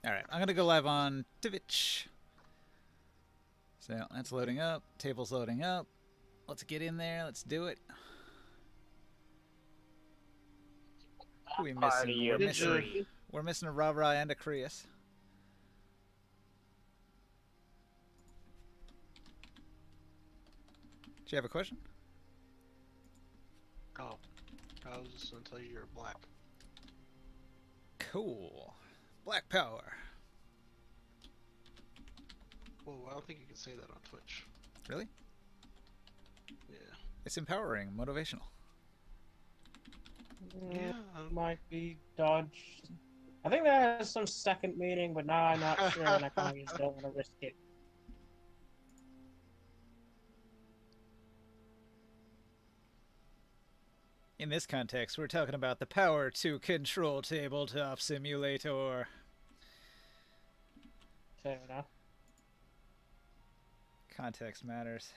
Alright, I'm gonna go live on Twitch. So that's loading up. Table's loading up. Let's get in there. Let's do it. Who are we missing? We're missing a Ra and a Krius. Do you have a question? Oh, I was just gonna tell you you're black. Cool. Black power. Whoa, I don't think you can say that on Twitch. Really? Yeah. It's empowering, motivational. Yeah. Might be dodge. I think that has some second meaning, but now I'm not sure, and I kind of just don't want to risk it. In this context, we're talking about the power to control tabletop simulator. Fair enough. Context matters.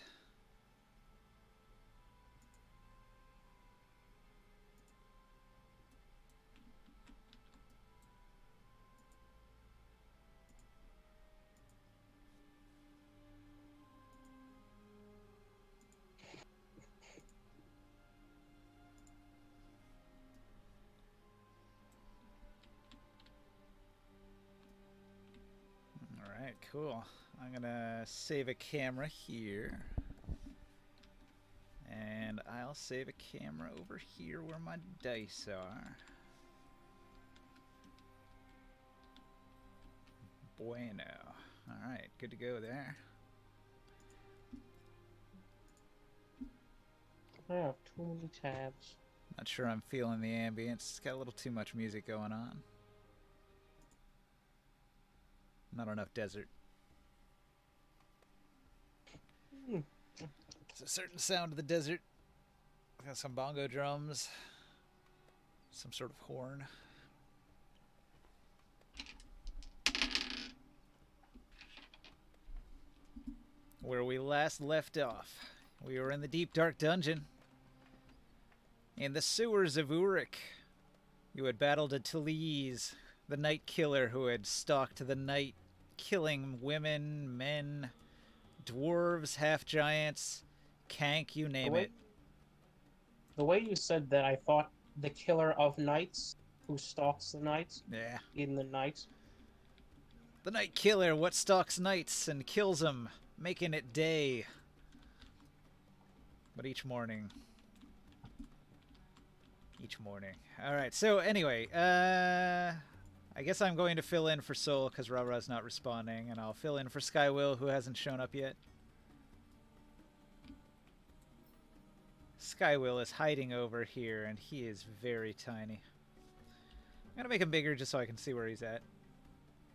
Alright, cool. I'm gonna save a camera here. And I'll save a camera over here where my dice are. Bueno. Alright, good to go there. I have too many tabs. Not sure I'm feeling the ambience. It's got a little too much music going on. Not enough desert. There's a certain sound of the desert. Got some bongo drums. Some sort of horn. Where we last left off, we were in the deep dark dungeon. In the sewers of Uruk, you had battled a Talese, the night killer who had stalked the night, killing women, men, dwarves, half-giants, kank, you name it. The way you said that, I thought the killer of nights, who stalks the nights Yeah. in the night. The night killer, what stalks nights and kills them, making it day. But each morning. Alright, so anyway, I guess I'm going to fill in for Soul because Ra-Ra's not responding, and I'll fill in for Skywill, who hasn't shown up yet. Skywill is hiding over here, and he is very tiny. I'm going to make him bigger just so I can see where he's at.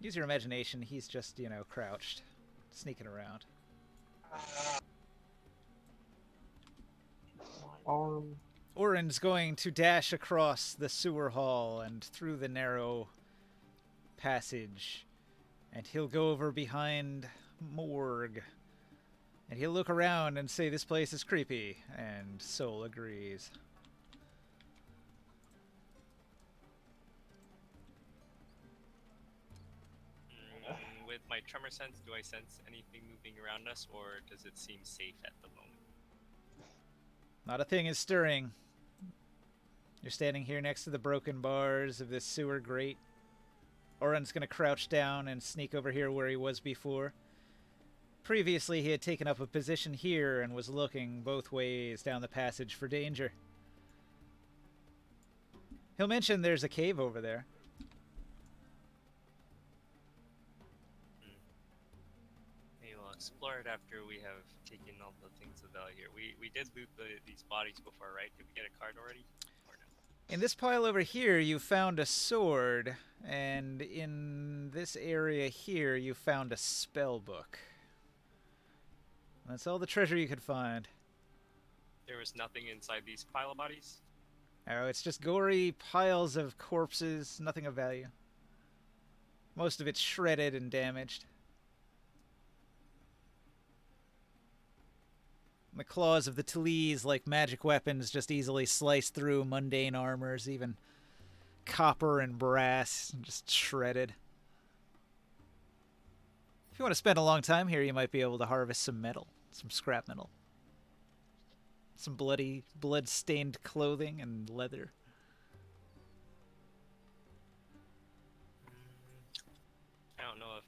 Use your imagination, he's just, you know, crouched, sneaking around. Orin's going to dash across the sewer hall and through the narrow passage, and he'll go over behind Morg, and he'll look around and say this place is creepy, and Soul agrees. With my tremor sense, do I sense anything moving around us, or does it seem safe at the moment? Not a thing is stirring. You're standing here next to the broken bars of this sewer grate. Oren's gonna crouch down and sneak over here where he was before. Previously, he had taken up a position here and was looking both ways down the passage for danger. He'll mention there's a cave over there. Maybe we'll explore it after we have taken all the things of value here. We did loot these bodies before, right? Did we get a card already? Or no? In this pile over here, you found a sword, and in this area here, you found a spell book. That's all the treasure you could find. There was nothing inside these pile of bodies? Oh, it's just gory piles of corpses, nothing of value. Most of it's shredded and damaged. The claws of the Talese, like magic weapons, just easily slice through mundane armors, even copper and brass, just shredded. If you want to spend a long time here, you might be able to harvest some metal, some scrap metal. Some blood-stained clothing and leather. I don't know if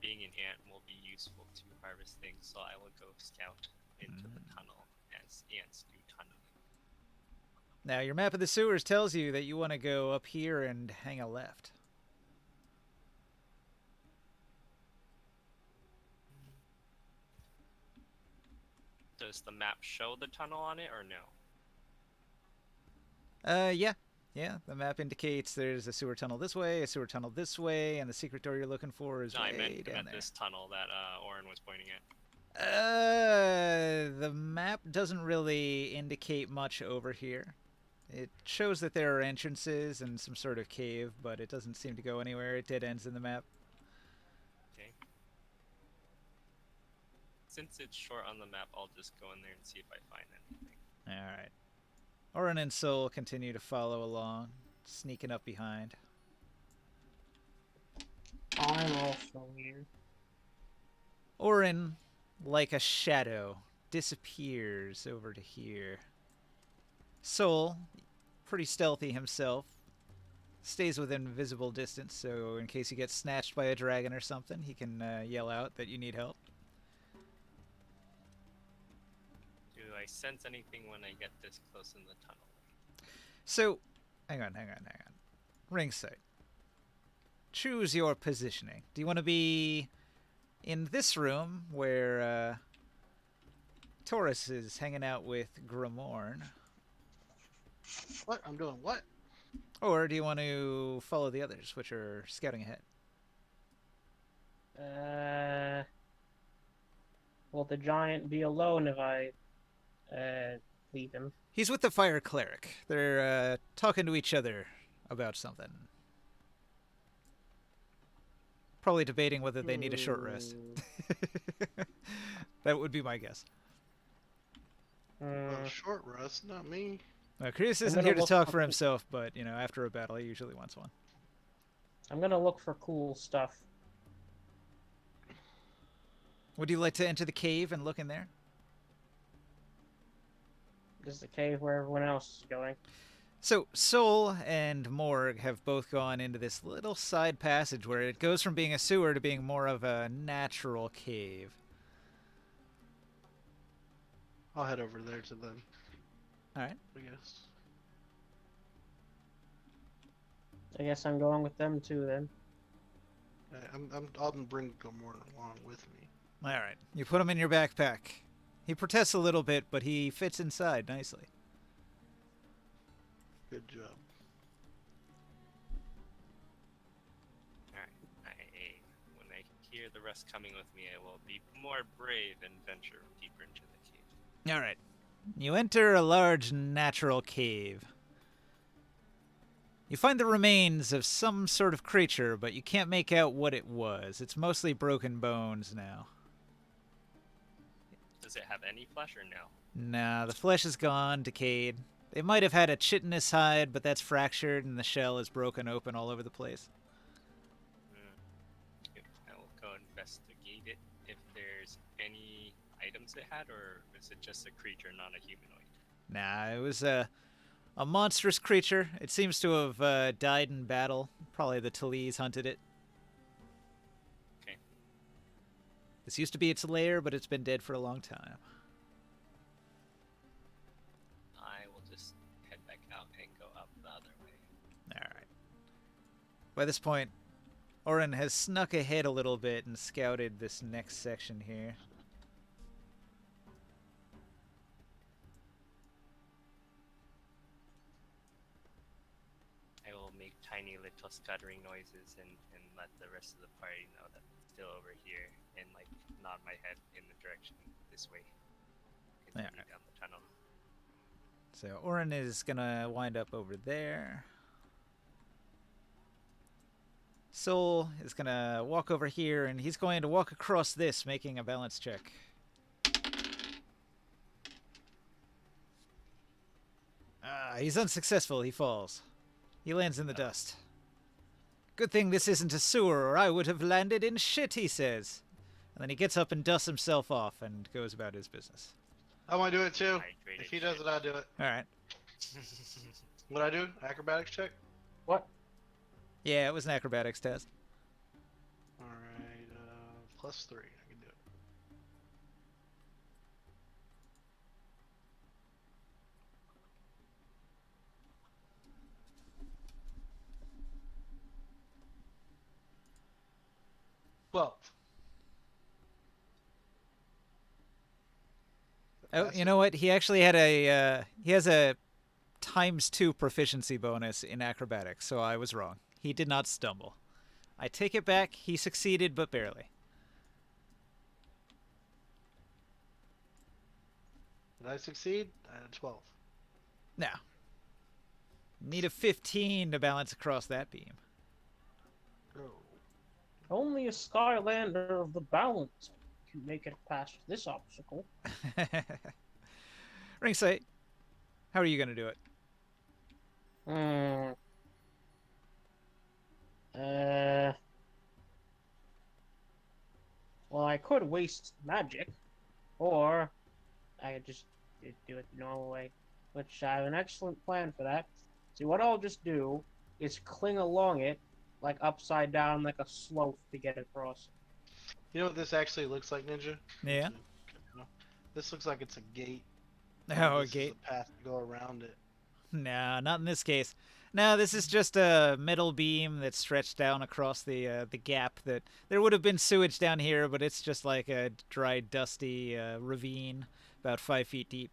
being an ant will be useful to harvest things, so I will go scout into the tunnel as ants do tunneling. Now, your map of the sewers tells you that you want to go up here and hang a left. Does the map show the tunnel on it or no? Yeah. Yeah, the map indicates there's a sewer tunnel this way, a sewer tunnel this way, and the secret door you're looking for is No, way I meant down there. this tunnel that Oren was pointing at. The map doesn't really indicate much over here. It shows that there are entrances and some sort of cave, but it doesn't seem to go anywhere. It dead ends in the map. Okay. Since it's short on the map, I'll just go in there and see if I find anything. Alright. Orin and Soul continue to follow along, sneaking up behind. I'm also here. Orin, like a shadow, disappears over to here. Soul, pretty stealthy himself, stays within visible distance, so in case you get snatched by a dragon or something, he can yell out that you need help. Do I sense anything when I get this close in the tunnel? So, hang on. Ringside. Choose your positioning. Do you want to be in this room where Taurus is hanging out with Grimorn? What? I'm doing what? Or do you want to follow the others, which are scouting ahead? Will the giant be alone if I leave him? He's with the fire cleric. They're talking to each other about something. Probably debating whether they need a short rest. That would be my guess. Well, short rest, not me. Chris I'm isn't gonna here to look talk up for the- himself, but, you know, after a battle, he usually wants one. I'm gonna look for cool stuff. Would you like to enter the cave and look in there? This is the cave where everyone else is going. So, Sol and Morg have both gone into this little side passage where it goes from being a sewer to being more of a natural cave. I'll head over there to them, Alright. I guess. I guess I'm going with them too then. I'll bring Gomorrah along with me. Alright. You put him in your backpack. He protests a little bit, but he fits inside nicely. Good job. Alright. When I hear the rest coming with me, I will be more brave and venture deeper into the cave. Alright. You enter a large natural cave. You find the remains of some sort of creature, but you can't make out what it was. It's mostly broken bones now. Does it have any flesh or no? Nah, the flesh is gone, decayed. They might have had a chitinous hide, but that's fractured and the shell is broken open all over the place. I will go investigate it if there's any items it had, or is it just a creature, not a humanoid? Nah, it was a monstrous creature. It seems to have died in battle. Probably the Talese hunted it. Okay. This used to be its lair, but it's been dead for a long time. I will just head back out and go up the other way. Alright. By this point, Oren has snuck ahead a little bit and scouted this next section here. I will make tiny little scuttering noises and let the rest of the party know that it's still over here, and like nod my head in the direction this way. Continue Yeah. down the tunnel. So Oren is gonna wind up over there. Soul is gonna walk over here, and he's going to walk across this, making a balance check. He's unsuccessful. He falls. He lands in the dust. Good thing this isn't a sewer, or I would have landed in shit, he says. And then he gets up and dusts himself off and goes about his business. I want to do it too. Hydrated If he does shit. it, I'll do it. All right. What I do? Acrobatics check? What? Yeah, it was an acrobatics test. Alright, +3. I can do it. Well, Oh, you know what? He actually had he has a ×2 proficiency bonus in acrobatics, so I was wrong. He did not stumble. I take it back. He succeeded, but barely. did I succeed? I had a 12. Now, need a 15 to balance across that beam. Oh. Only a Skylander of the balance can make it past this obstacle. Ringside, how are you going to do it? Hmm. Well, I could waste magic, or I could just do it the normal way, which I have an excellent plan for that. See, what I'll just do is cling along it, like upside down, like a slope to get across. You know what this actually looks like, Ninja? Yeah. This looks like it's a gate. Oh, a This gate. is a path to go around it. No, not in this case. No, this is just a metal beam that's stretched down across the gap. That there would have been sewage down here, but it's just like a dry, dusty ravine, about 5 feet deep.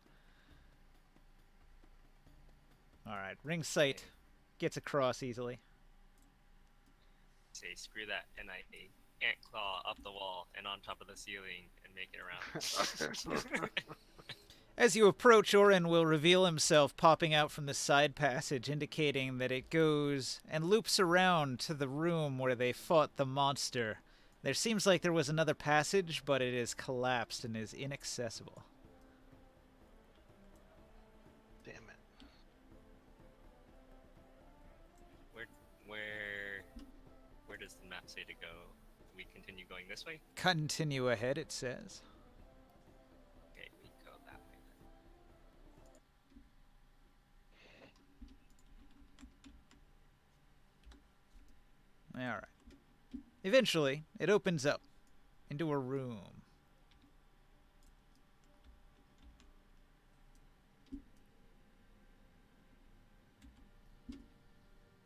All right, ring sight gets across easily. Say screw that, and I ant claw up the wall and on top of the ceiling and make it around. As you approach, Orin will reveal himself popping out from the side passage, indicating that it goes and loops around to the room where they fought the monster. There seems like there was another passage, but it is collapsed and is inaccessible. Damn it. Where does the map say to go? Do we continue going this way? Continue ahead, it says. Okay, we go that way then. All right. Eventually, it opens up into a room.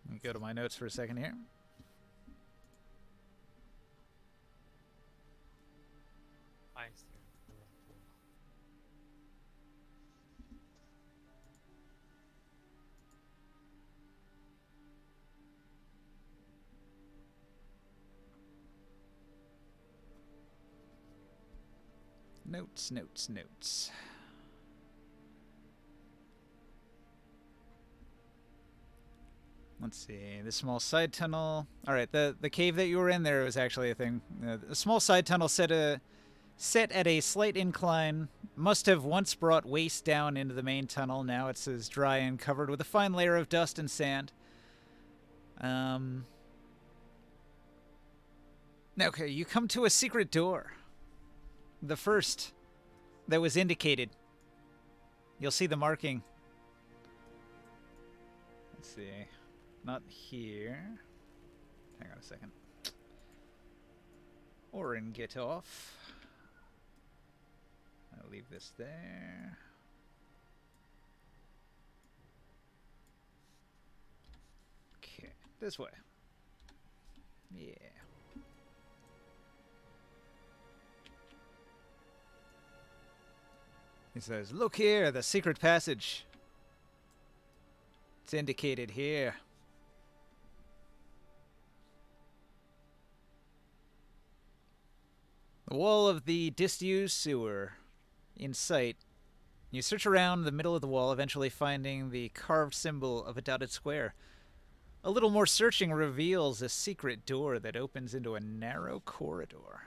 Let me go to my notes for a second here. Why is there a whirlpool? Notes, notes, notes. Let's see. The small side tunnel. All right, the cave that you were in there was actually a thing. The small side tunnel set at a slight incline. Must have once brought waste down into the main tunnel. Now it's as dry and covered with a fine layer of dust and sand. Okay, you come to a secret door. The first that was indicated. You'll see the marking. Let's see. Not here. Hang on a second. Orin, get off. I'll leave this there. Okay, this way. Yeah. He says, "Look here, the secret passage. It's indicated here." The wall of the disused sewer in sight. You search around the middle of the wall, eventually finding the carved symbol of a dotted square. A little more searching reveals a secret door that opens into a narrow corridor.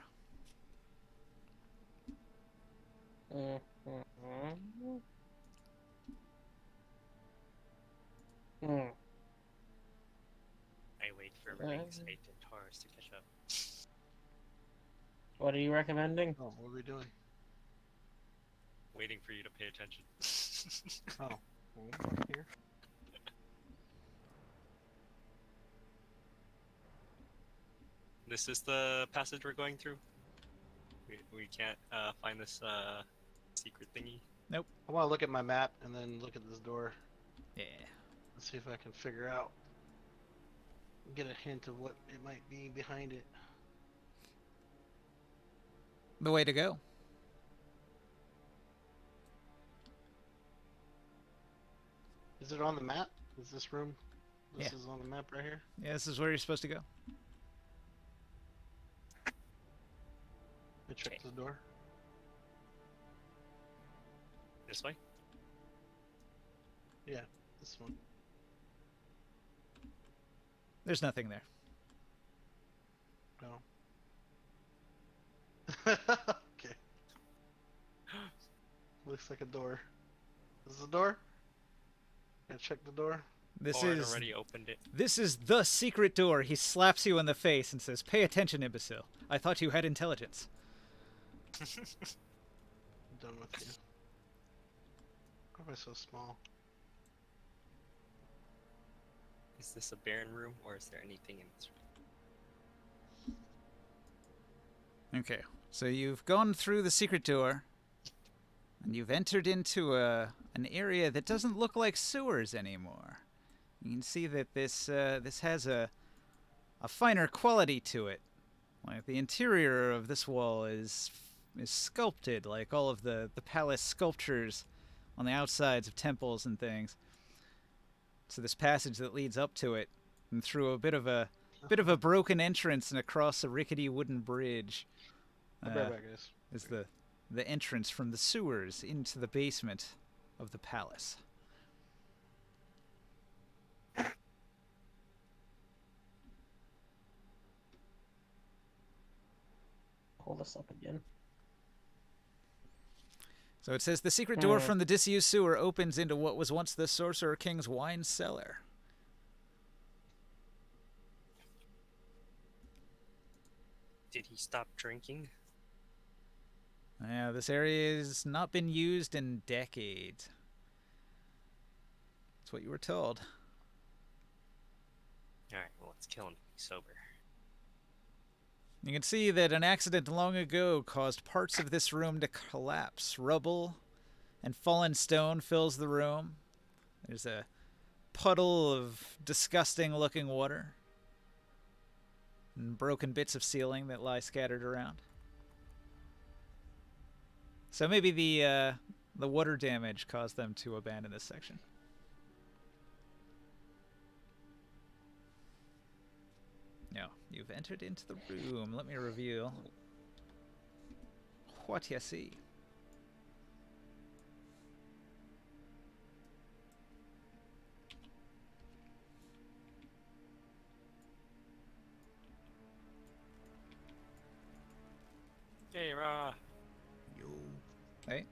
I wait for Ring Sight and Taurus to catch up. What are you recommending? Oh, what are we doing? Waiting for you to pay attention. Oh, well, we're here. This is the passage we're going through. We can't find this secret thingy. Nope. I want to look at my map and then look at this door. Yeah. Let's see if I can figure out, get a hint of what it might be behind it. The way to go. Is it on the map? Is this room? This Yeah. is on the map right here. Yeah, this is where you're supposed to go. I checked the door. This way? Yeah, this one. There's nothing there. No. Okay. Looks like a door. Is this a door? Can I check the door? This I'd is already opened it. this is the secret door. He slaps you in the face and says, "Pay attention, imbecile. I thought you had intelligence." I'm done with you. Why am I so small? Is this a barren room, or is there anything in this room? Okay, so you've gone through the secret door, and you've entered into an area that doesn't look like sewers anymore. You can see that this has a finer quality to it. Like the interior of this wall is sculpted like all of the palace sculptures on the outsides of temples and things. So this passage that leads up to it, and through a bit of a broken entrance and across a rickety wooden bridge, I'll be right back, guys. is the entrance from the sewers into the basement of the palace. Pull this up again. So it says the secret door from the disused sewer opens into what was once the Sorcerer King's wine cellar. Did he stop drinking? Yeah, this area has not been used in decades. That's what you were told. Alright, well, let's kill him to be sober. You can see that an accident long ago caused parts of this room to collapse. Rubble and fallen stone fills the room. There's a puddle of disgusting-looking water and broken bits of ceiling that lie scattered around. So maybe the water damage caused them to abandon this section. No, you've entered into the room. Let me reveal what you see. Hey, Ra! Yo. Hey?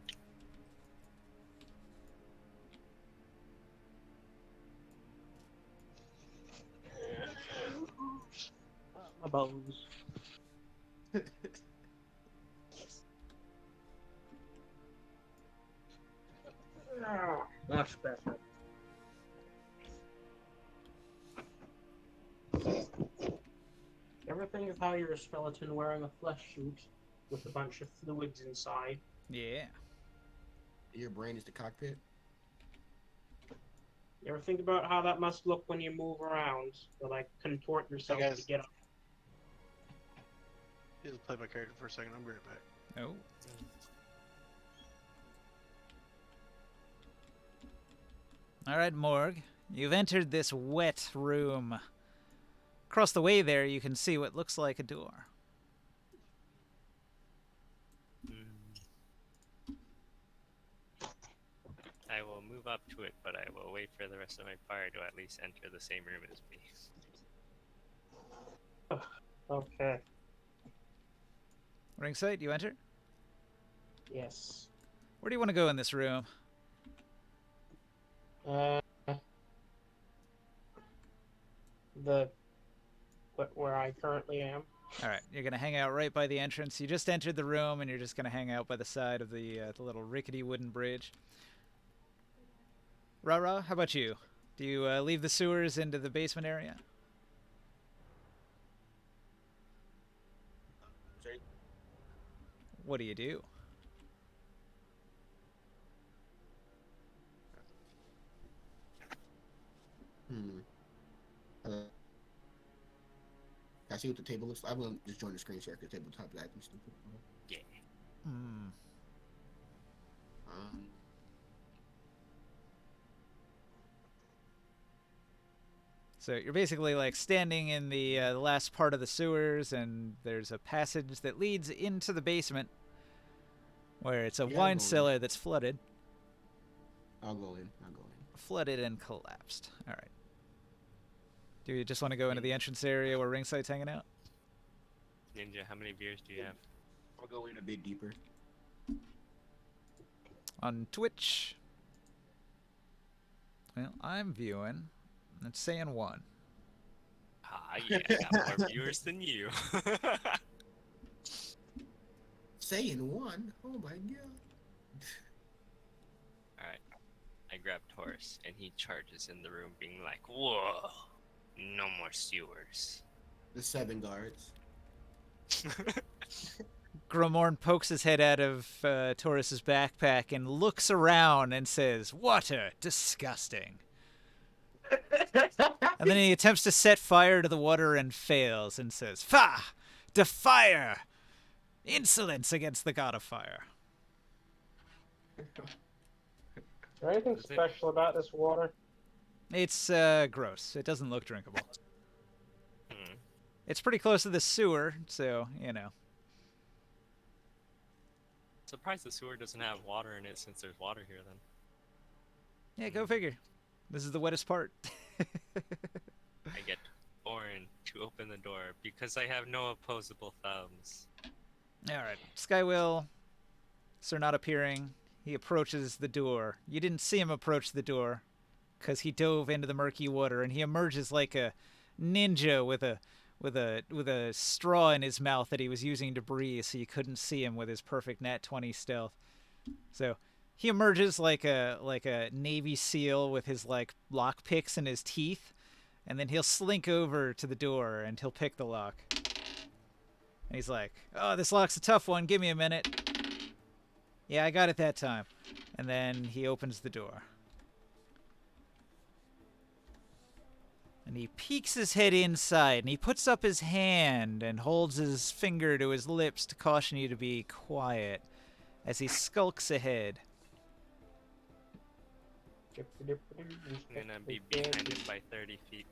My bones. Much better. Ever think of how you're a skeleton wearing a flesh suit with a bunch of fluids inside? Yeah. Your brain is the cockpit. You ever think about how that must look when you move around? To like contort yourself guys. to get up. Just play my character for a second. I'll be right back. Oh. All right, Morg. You've entered this wet room. Across the way there, you can see what looks like a door. I will move up to it, but I will wait for the rest of my fire to at least enter the same room as me. Okay. Ringside, you enter? Yes. Where do you want to go in this room? Where I currently am. All right, you're gonna hang out right by the entrance. You just entered the room, and you're just gonna hang out by the side of the little rickety wooden bridge. Rara, how about you? Do you leave the sewers into the basement area? Sorry? What do you do? Can I see what the table looks like? I'm gonna just join the screen share because tabletop is acting stupid. Yeah. Hmm. Um, So you're basically like standing in the last part of the sewers, and there's a passage that leads into the basement, where it's a Yeah, wine go in. cellar that's flooded, I'll go in. flooded and collapsed. All right. Do you just want to go into the entrance area where Ringsight's hanging out? Ninja, how many beers do you have? I'll go in a bit deeper. On Twitch. Well, I'm viewing. It's saying 1. Ah, yeah, I got more viewers than you. Saying one. Oh my god. Alright. I grab Taurus, and he charges in the room, being like, whoa, no more sewers. The 7 guards. Gromorn pokes his head out of Taurus's backpack and looks around and says, "Water, disgusting." And then he attempts to set fire to the water and fails and says, "Fa! Defire! Insolence against the god of fire." Is there anything Is it- special about this water? It's gross. It doesn't look drinkable. Hmm. It's pretty close to the sewer, so, you know. Surprised the sewer doesn't have water in it since there's water here then. Yeah, go figure. This is the wettest part. I get Orin to open the door because I have no opposable thumbs. Alright, Skywill, Sir not appearing, he approaches the door. You didn't see him approach the door, because he dove into the murky water, and he emerges like a ninja with a straw in his mouth that he was using to breathe, so you couldn't see him with his perfect nat 20 stealth. So he emerges like a Navy SEAL with his like lock picks in his teeth, and then he'll slink over to the door and he'll pick the lock. And he's like, "Oh, this lock's a tough one. Give me a minute." "Yeah, I got it that time." And then he opens the door. And he peeks his head inside, and he puts up his hand and holds his finger to his lips to caution you to be quiet as he skulks ahead. I'm gonna be behind him by 30 feet.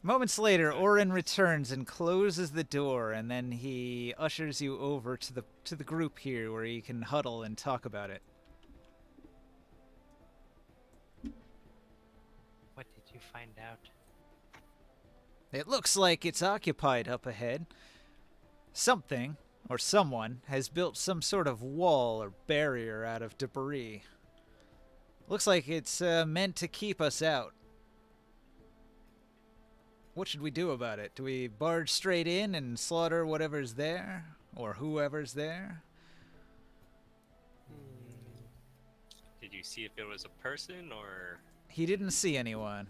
Moments later, Orin returns and closes the door, and then he ushers you over to the group here where you can huddle and talk about it. What did you find out? It looks like it's occupied up ahead. Something, or someone, has built some sort of wall or barrier out of debris. Looks like it's meant to keep us out. What should we do about it? Do we barge straight in and slaughter whatever's there? Or whoever's there? Did you see if it was a person or... He didn't see anyone.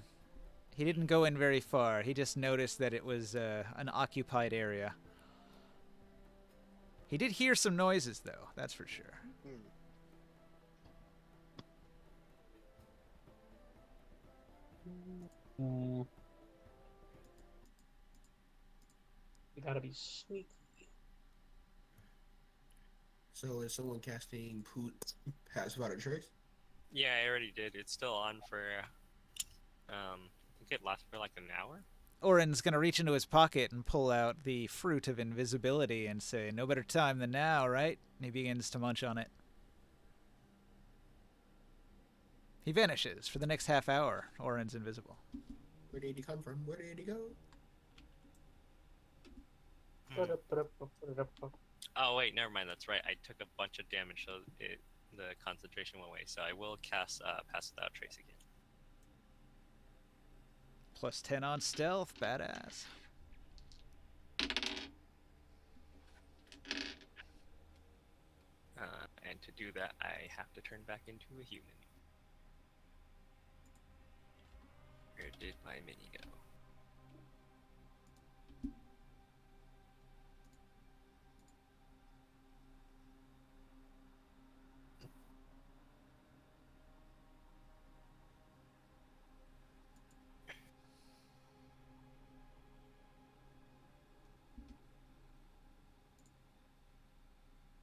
He didn't go in very far. He just noticed that it was an occupied area. He did hear some noises, though, that's for sure. You gotta be sneaky. So is someone casting Pass Without a Trace? Yeah, I already did. It's still on for, I think it lasts for like an hour. Orin's gonna reach into his pocket and pull out the fruit of invisibility and say, "No better time than now, right?" And he begins to munch on it. He vanishes for the next half hour. Orin's invisible. Where did he come from? Where did he go? Oh wait, never mind. That's right. I took a bunch of damage, so the concentration went away. So I will cast Pass Without Trace again. +10 on stealth, badass. do that, I have to turn back into a human. Where did my mini go?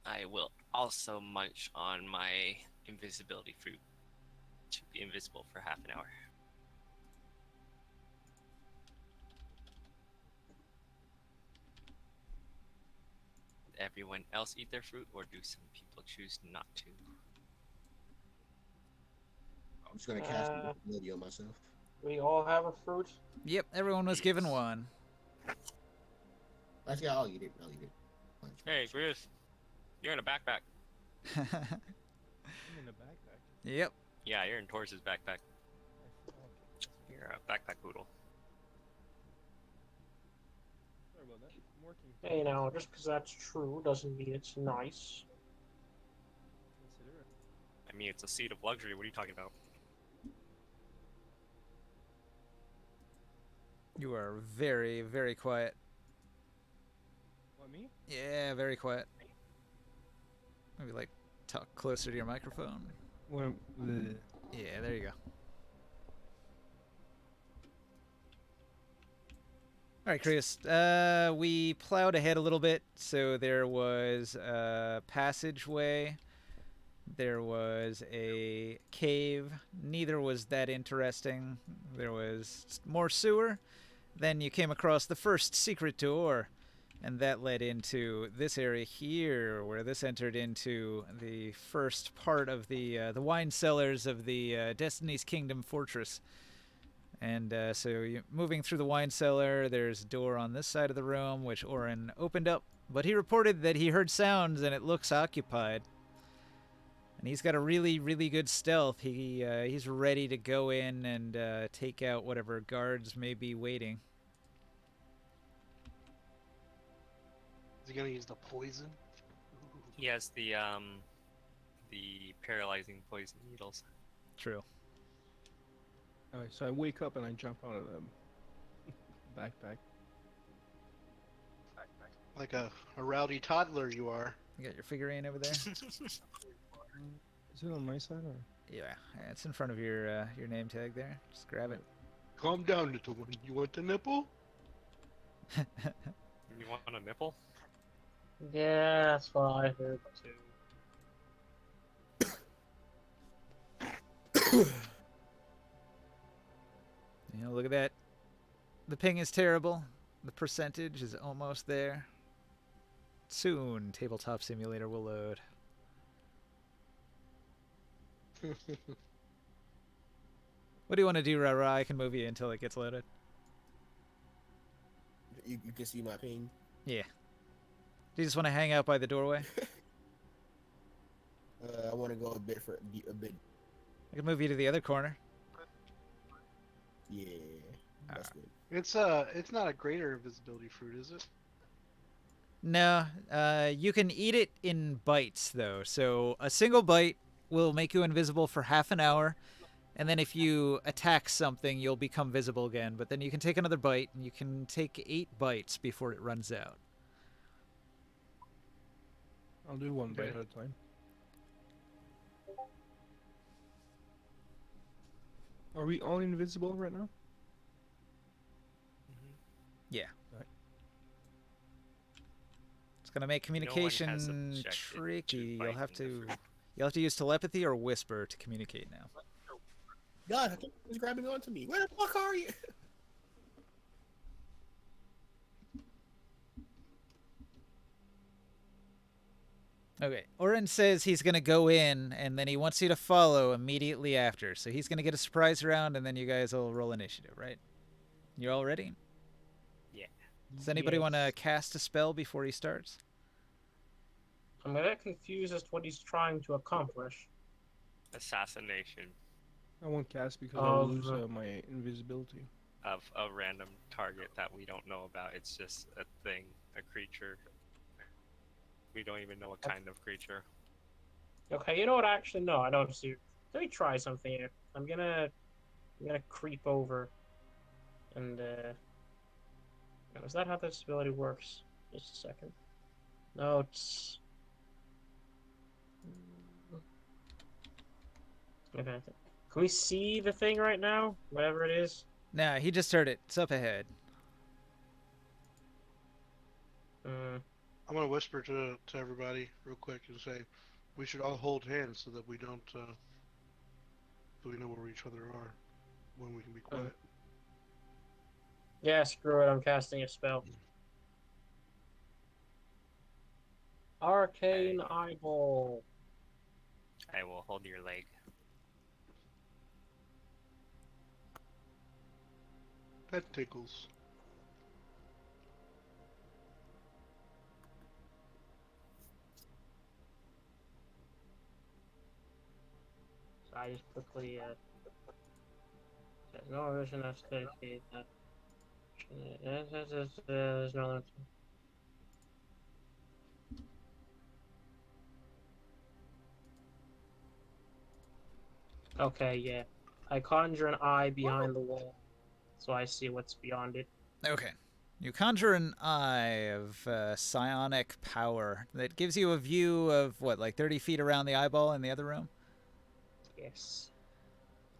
I will also munch on my invisibility fruit to be invisible for half an hour. Everyone else eat their fruit, or do some people choose not to? I'm just gonna cast Uh, invisibility on myself. We all have a fruit. Yep, everyone was given Yes. one. Actually, I'll eat it. I'll eat it. Hey, Chris, you're in a backpack. I'm in a backpack. Yep. Yeah, you're in Torres's backpack. Okay. You're a backpack poodle. Sorry about that. I'm working. Hey, now, just because that's true doesn't mean it's nice. Consider it. I mean, it's a seat of luxury. What are you talking about? You are very, very quiet. What, me? Yeah, very quiet. Maybe like talk closer to your microphone. What? Yeah, there you go. All right, Chris. We plowed ahead a little bit, so there was a passageway. There was a cave. Neither was that interesting. There was more sewer. Then you came across the first secret door, and that led into this area here, where this entered into the first part of the wine cellars of the Destiny's Kingdom fortress. And so you're moving through the wine cellar. There's a door on this side of the room, which Oren opened up, but he reported that he heard sounds and it looks occupied. And he's got a really, really good stealth. He's ready to go in and take out whatever guards may be waiting. Is he gonna use the poison? He has the paralyzing poison needles. True. Alright, so I wake up and I jump out of the backpack. Like a rowdy toddler you are. You got your figurine over there? Is it on my side or? Yeah, it's in front of your name tag there. Just grab it. Calm down, little one. You want the nipple? You want a nipple? Yeah, that's what I heard too. You know, look at that. The ping is terrible. The percentage is almost there. Soon, Tabletop Simulator will load. What do you want to do, Rara? I can move you until it gets loaded. You can see my ping. Yeah. Do you just want to hang out by the doorway? I want to go a bit. I can move you to the other corner. Yeah, that's good. It's not a greater invisibility fruit, is it? No, you can eat it in bites, though. So a single bite will make you invisible for half an hour, and then if you attack something, you'll become visible again. But then you can take another bite, and you can take 8 bites before it runs out. I'll do one bite at a time. Are we all invisible right now? Yeah. Right. It's gonna make No one has communication objected to tricky. You'll biting have the to fruit. use telepathy or whisper to communicate now. God, I think he was grabbing onto me. Where the fuck are you? Okay. Oren says he's gonna go in, and then he wants you to follow immediately after. So he's gonna get a surprise round, and then you guys will roll initiative, right? You all ready? Yeah. Does anybody Yes. want to cast a spell before he starts? I'm a bit confused as to what he's trying to accomplish. Assassination I won't cast because I'll lose Of- my invisibility. of a random target that we don't know about. It's just a thing, a creature. We don't even know what kind of creature. Okay, you know what? Actually, no, I don't see. Let me try something here. I'm gonna creep over and is that how this ability works? Just a second. No, it's okay. Can we see the thing right now? Whatever it is. Nah, he just heard it. It's up ahead. Mm, I'm gonna whisper to everybody real quick and say we should all hold hands so that we don't so we know where each other are when we can be quiet. yeah, screw it. I'm casting a spell. Arcane Eyeball. I will hold your leg. That tickles. So I just quickly says no vision that's dedicated. There's no limit. Okay, yeah. I conjure an eye behind the wall, so I see what's beyond it. Okay. You conjure an eye of psionic power that gives you a view of, what, like 30 feet around the eyeball in the other room? Yes.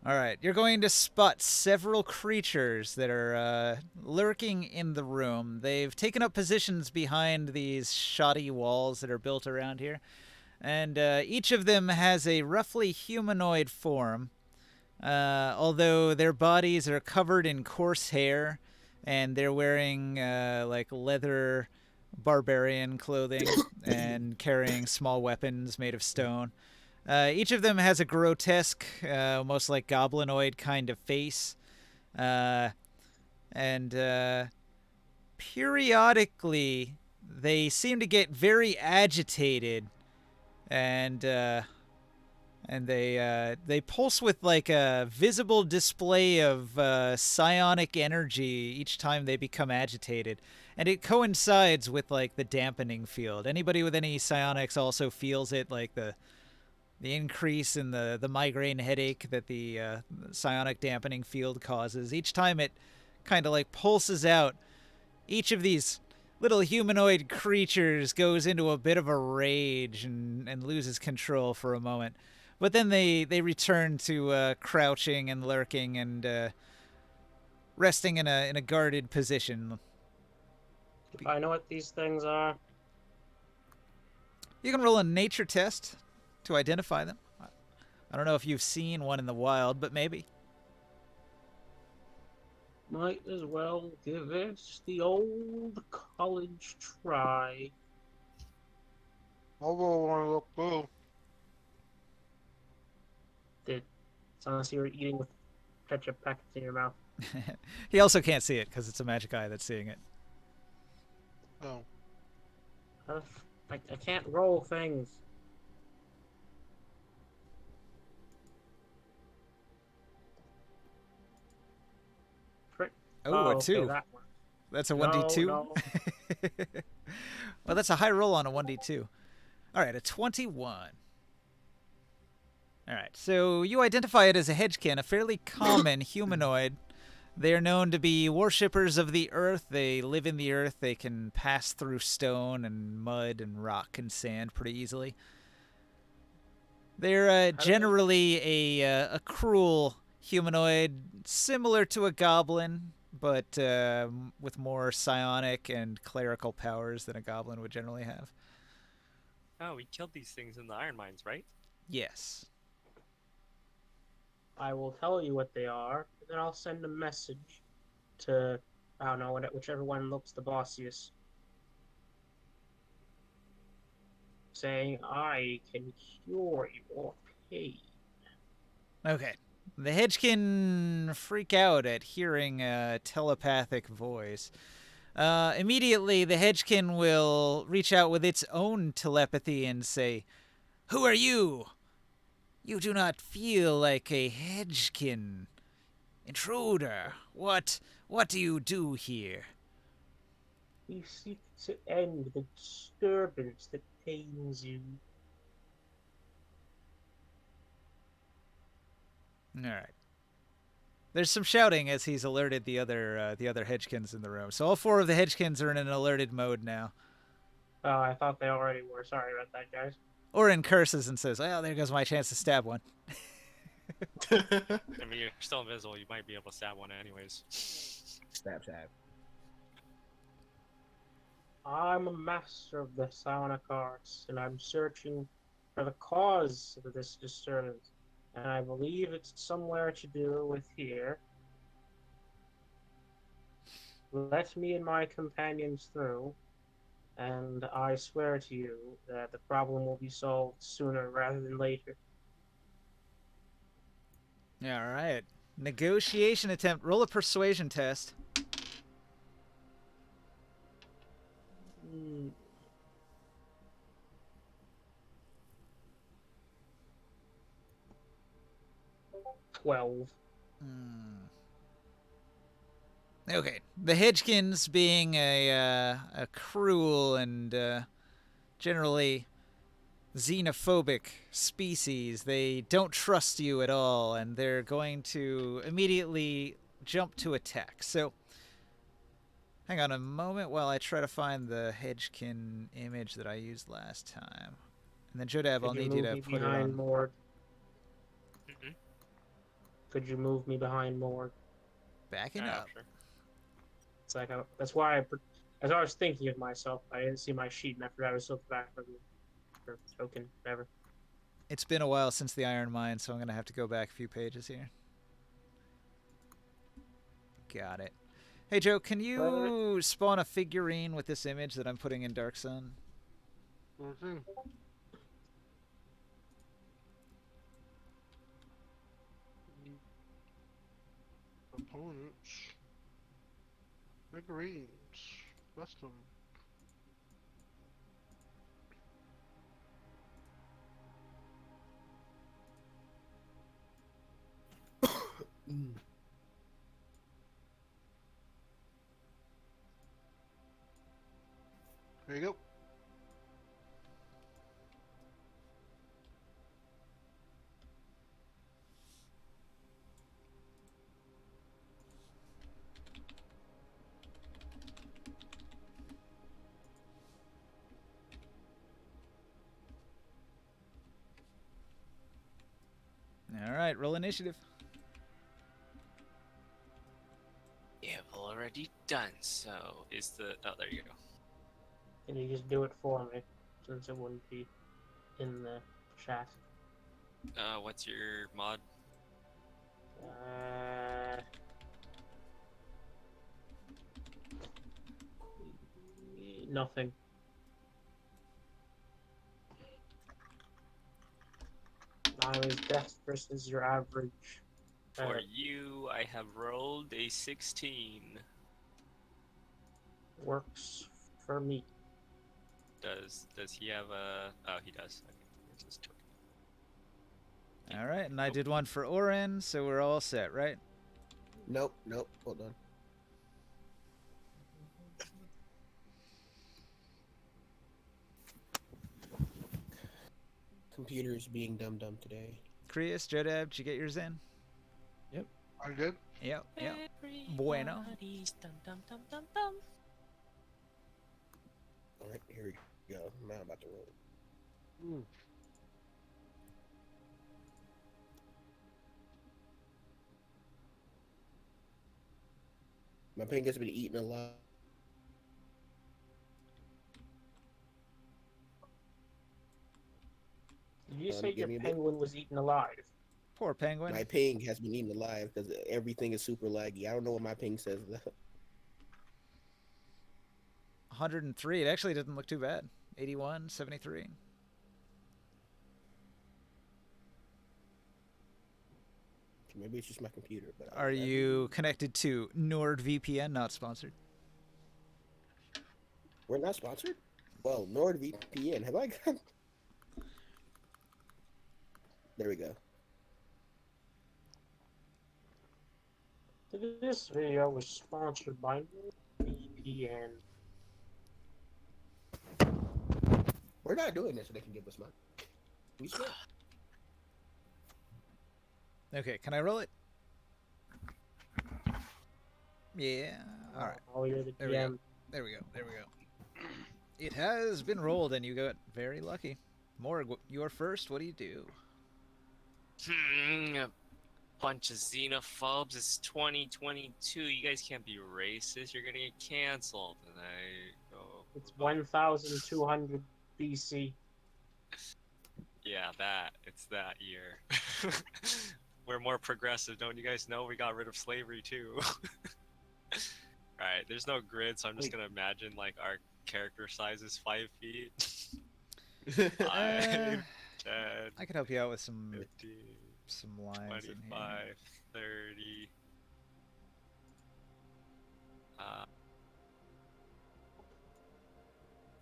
All right. You're going to spot several creatures that are lurking in the room. They've taken up positions behind these shoddy walls that are built around here. And each of them has a roughly humanoid form, although their bodies are covered in coarse hair, and they're wearing like leather barbarian clothing and carrying small weapons made of stone. Each of them has a grotesque, almost like goblinoid kind of face, uh, and periodically they seem to get very agitated and they pulse with like a visible display of psionic energy each time they become agitated, and it coincides with like the dampening field. Anybody with any psionics also feels it, like the increase in the migraine headache that the psionic dampening field causes. Each time it kind of like pulses out, each of these little humanoid creatures goes into a bit of a rage and loses control for a moment. But then they return to crouching and lurking and resting in a guarded position. If I know what these things are, You can roll a nature test to identify them. I don't know if you've seen one in the wild, but maybe. might as well give this the old college try. Although I look blue. Did unless you were eating with ketchup packets in your mouth. He also can't see it because it's a magic eye that's seeing it. Oh, I can't roll things. Frick. Oh, a okay, 2. that one. That's a No, 1d2. no. Well, that's a high roll on a 1d2. All right, a 21. All right, so you identify it as a hedgekin, a fairly common humanoid. They are known to be worshippers of the earth. They live in the earth. They can pass through stone and mud and rock and sand pretty easily. They're How do they- generally a cruel humanoid, similar to a goblin, but with more psionic and clerical powers than a goblin would generally have. Oh, we killed these things in the iron mines, right? Yes. I will tell you what they are, and then I'll send a message to, I don't know, whichever one looks the bossiest, saying I can cure your pain. Okay. The hedgekin freak out at hearing a telepathic voice. Immediately, the hedgekin will reach out with its own telepathy and say, "Who are you? You do not feel like a hedgekin. Intruder, what do you do here?" We seek to end the disturbance that pains you. All right. There's some shouting as he's alerted the other Hedgekins in the room. So all 4 of the Hedgekins are in an alerted mode now. Oh, I thought they already were. Sorry about that, guys. Oren curses and says, "Well, there goes my chance to stab one." I mean, you're still invisible. You might be able to stab one anyways. Stab, stab. I'm a master of the psionic arts, and I'm searching for the cause of this disturbance. And I believe it's somewhere to do with here. Let me and my companions through, and I swear to you that the problem will be solved sooner rather than later. All right. Negotiation attempt. Roll a persuasion test. Hmm. $12. Okay. The Hedgekins, being a cruel and generally xenophobic species, they don't trust you at all, and they're going to immediately jump to attack. So, hang on a moment while I try to find the Hedgekin image that I used last time. And then, Jodab, I'll Could you need you move to me put it behind on Morg? Mm-mm. Could you move me behind Morg? backing Yeah, up. sure. It's like that's why as I was thinking of myself, I didn't see my sheet, and I forgot I was still back for token, whatever. It's been a while since the Iron Mine, so I'm going to have to go back a few pages here. Got it. Hey, Joe, can you spawn a figurine with this image that I'm putting in Dark Sun? Sure thing. Opponents. Figurines. Custom. Mm. There you go. All right, roll initiative. Yeah, I've already done so. Is the oh there you go. Can you just do it for me, since it wouldn't be in the chat? What's your mod? Nothing. I'm as desperate as your average. For you, I have rolled a 16. Works for me. Does he have a? Oh, he does. Okay, here's his token. All right, and I did one for Oren, so we're all set, right? Nope, nope. Hold on. Computer's being dumb today. Krius, Jodab, did you get yours in? I did. Yep, yep. Bueno. Everybody's dum dum dum dum dum. All right, here we go. Now I'm about to roll. My pink has been eaten alive. Did you say give your me a bit. penguin was eaten alive? Poor penguin. My ping has been eaten alive because everything is super laggy. I don't know what my ping says though. 103. It actually doesn't look too bad. 81, 73. Maybe it's just my computer. But Are you connected to NordVPN? Not sponsored. We're not sponsored. Well, NordVPN. Have I got? There we go. This video was sponsored by VPN. We're not doing this so they can give us money. We swear. Okay, can I roll it? Yeah. All right. Oh, you're the There we go. GM. There we go. There we go. It has been rolled, and you got very lucky. Morg, you're first. What do you do? A bunch of xenophobes. It's 2022. You guys can't be racist. You're gonna get canceled. And I go. It's 1,200 BC. Yeah, it's that year. We're more progressive, don't you guys know? We got rid of slavery too. Alright, there's no grid, so I'm just gonna imagine like our character size is 5 feet. 5, 10, I could help you out with some 15, lines in 25, here. 30.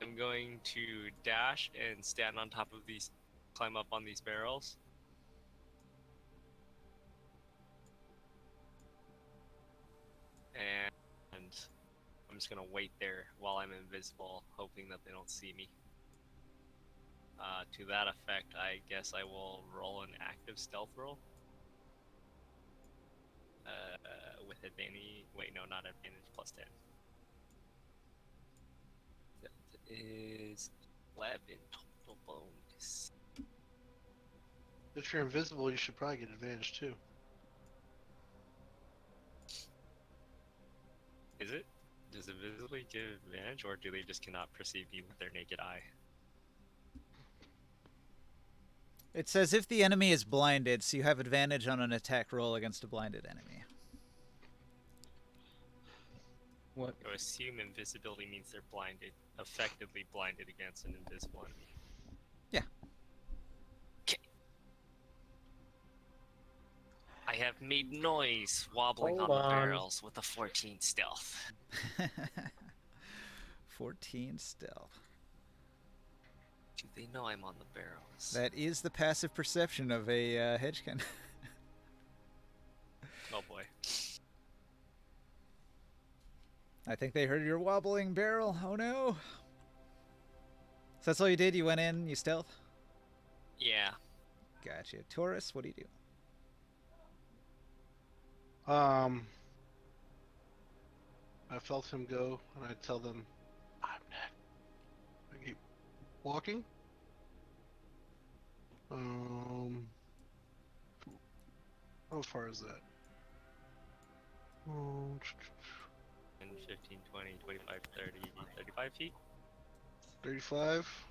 I'm going to dash and stand on top of these, climb up on these barrels. And I'm just gonna wait there while I'm invisible, hoping that they don't see me. To that effect, I guess I will roll an active stealth roll. With advantage. Wait, no, not advantage, plus 10. That is 11 total bonus. If you're invisible, you should probably get advantage too. Is it? Does invisibility give advantage, or do they just cannot perceive me with their naked eye? It says if the enemy is blinded, so you have advantage on an attack roll against a blinded enemy. What? I assume invisibility means they're blinded, effectively blinded against an invisible enemy. Yeah. Okay. I have made noise wobbling Hold on the on. barrels with a 14 stealth. 14 stealth. Do they know I'm on the barrels? That is the passive perception of a hedgekin. Oh boy. I think they heard your wobbling barrel. Oh no. So that's all you did? You went in, you stealth? Yeah. Gotcha. Taurus, what do you do? I felt him go, and I tell them, I'm next. I keep walking. How far is that? 10, 15, 20, 25, 30, 35 feet? 35.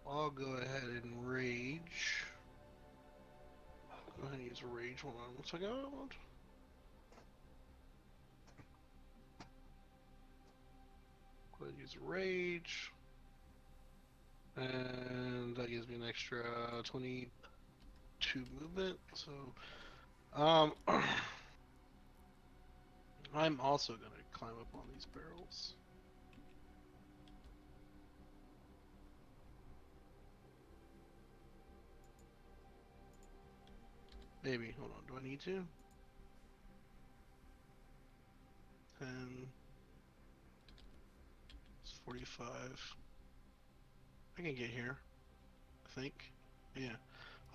I'll go ahead and rage. Go ahead and use a rage. Hold on 1 second. Go ahead and use a rage. And that gives me an extra 22 movement. So, I'm also gonna climb up on these barrels. Maybe. Hold on. Do I need to? 10. It's 45. I can get here. I think. Yeah.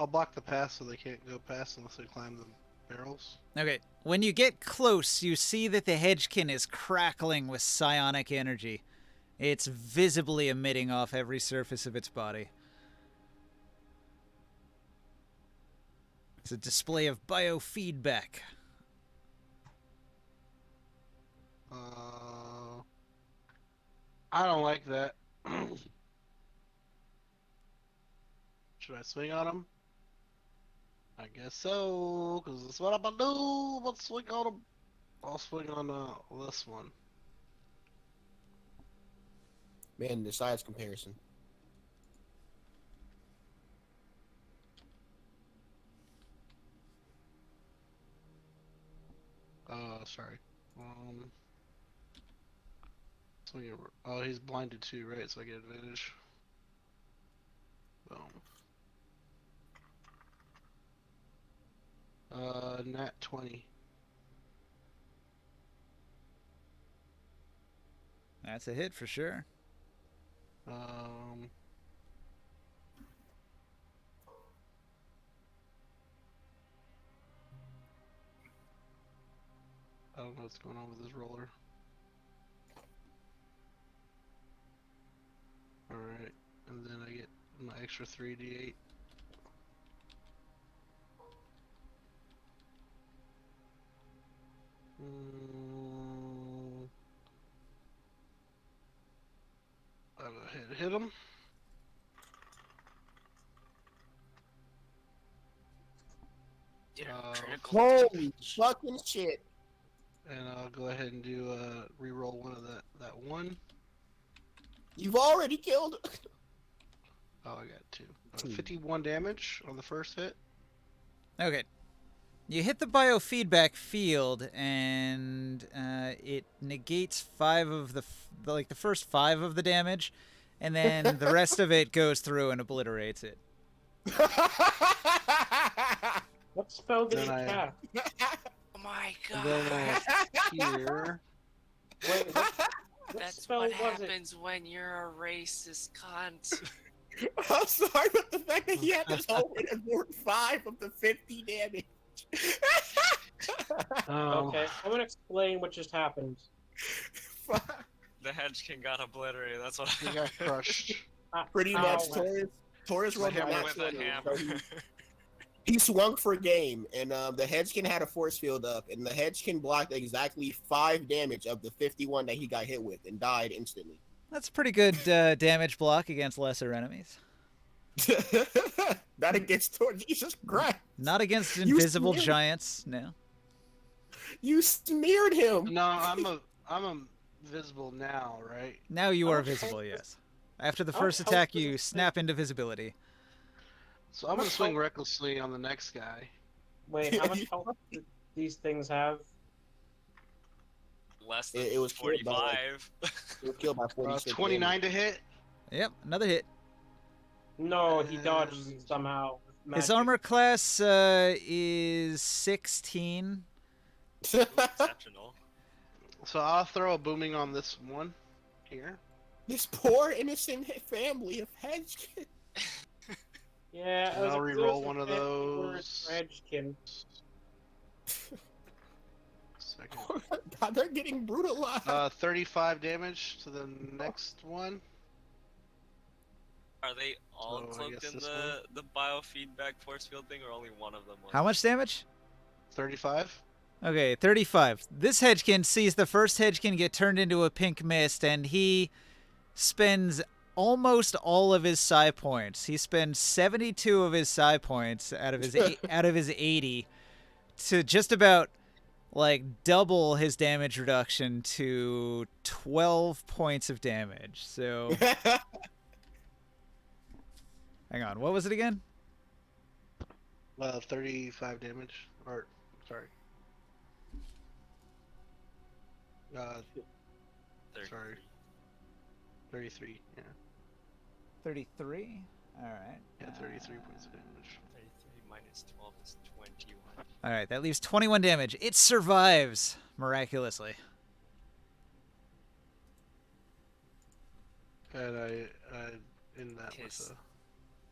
I'll block the path so they can't go past unless they climb the barrels. Okay, when you get close, you see that the hedgekin is crackling with psionic energy. It's visibly emitting off every surface of its body. It's a display of biofeedback. I don't like that. Should I swing on him? I guess so, because that's what I'm gonna do. I'm gonna swing on him. I'll swing on this one. Man, the size comparison. Sorry. Swing over. Oh, he's blinded too, right? So I get advantage. Boom. Nat 20. That's a hit for sure. don't know what's going on with this roller. Alright, and then I get my extra 3d8. I'll go ahead and hit him. Critical. Holy fucking shit! And I'll go ahead and do re-roll one of that one. You've already killed. Oh, I got two. Two. 51 damage on the first hit. Okay. You hit the biofeedback field, and it negates 5 of the first 5 of the damage, and then the rest of it goes through and obliterates it. What spell did Then you I- cast? Oh my And then here. Wait, what That's spell what was it? happens when you're a racist cunt. I'm sorry, but the fact that he had this whole win and more 5 of the 50 damage. Okay, I'm gonna explain what just happened. Fuck. The Hedgekin got obliterated. That's what He got crushed. Pretty Ow. much, Taurus My rolled a hammer nat with a 20, so hammer. he swung for game, and the Hedgekin had a force field up, and the Hedgekin blocked exactly 5 damage of the 51 that he got hit with, and died instantly. That's a pretty good damage block against lesser enemies. Not against Taurus. Jesus Christ! Not against You invisible smeared- giants, no. You smeared him. No, I'm visible now, right? Now you How are much visible, health- yes. After the how first much attack, health does you it snap into visibility. So I'm gonna swing recklessly on the next guy. Wait, how much health do these things have? Less than It was killed by, 45. It was killed by 46 29 to hit. Yep, another hit. No, he dodged And- somehow. with His magic. armor class is 16. damage. Exceptional. So I'll throw a booming on this one here. This poor innocent family of Hedgekin. Yeah, And it was I'll a re-roll close one of defense those. for Edgekin. Second. God, they're getting brutalized. 35 damage to the next one. Are they all So I cloaked guess in this the biofeedback force field thing, or only one of them was? How much damage? 35. Okay, 35. This Hedgekin sees the first Hedgekin get turned into a pink mist, and he spends almost all of his psi points. He spends 72 of his psi points out of his out of his 80 to just about like double his damage reduction to 12 points of damage. So, hang on. What was it again? 35 damage. Or, sorry. 33. sorry. 33, yeah. 33. All right. Yeah, 33 points of damage. 33 minus 12 is 21. All right, that leaves 21 damage. It survives miraculously. And in that His- was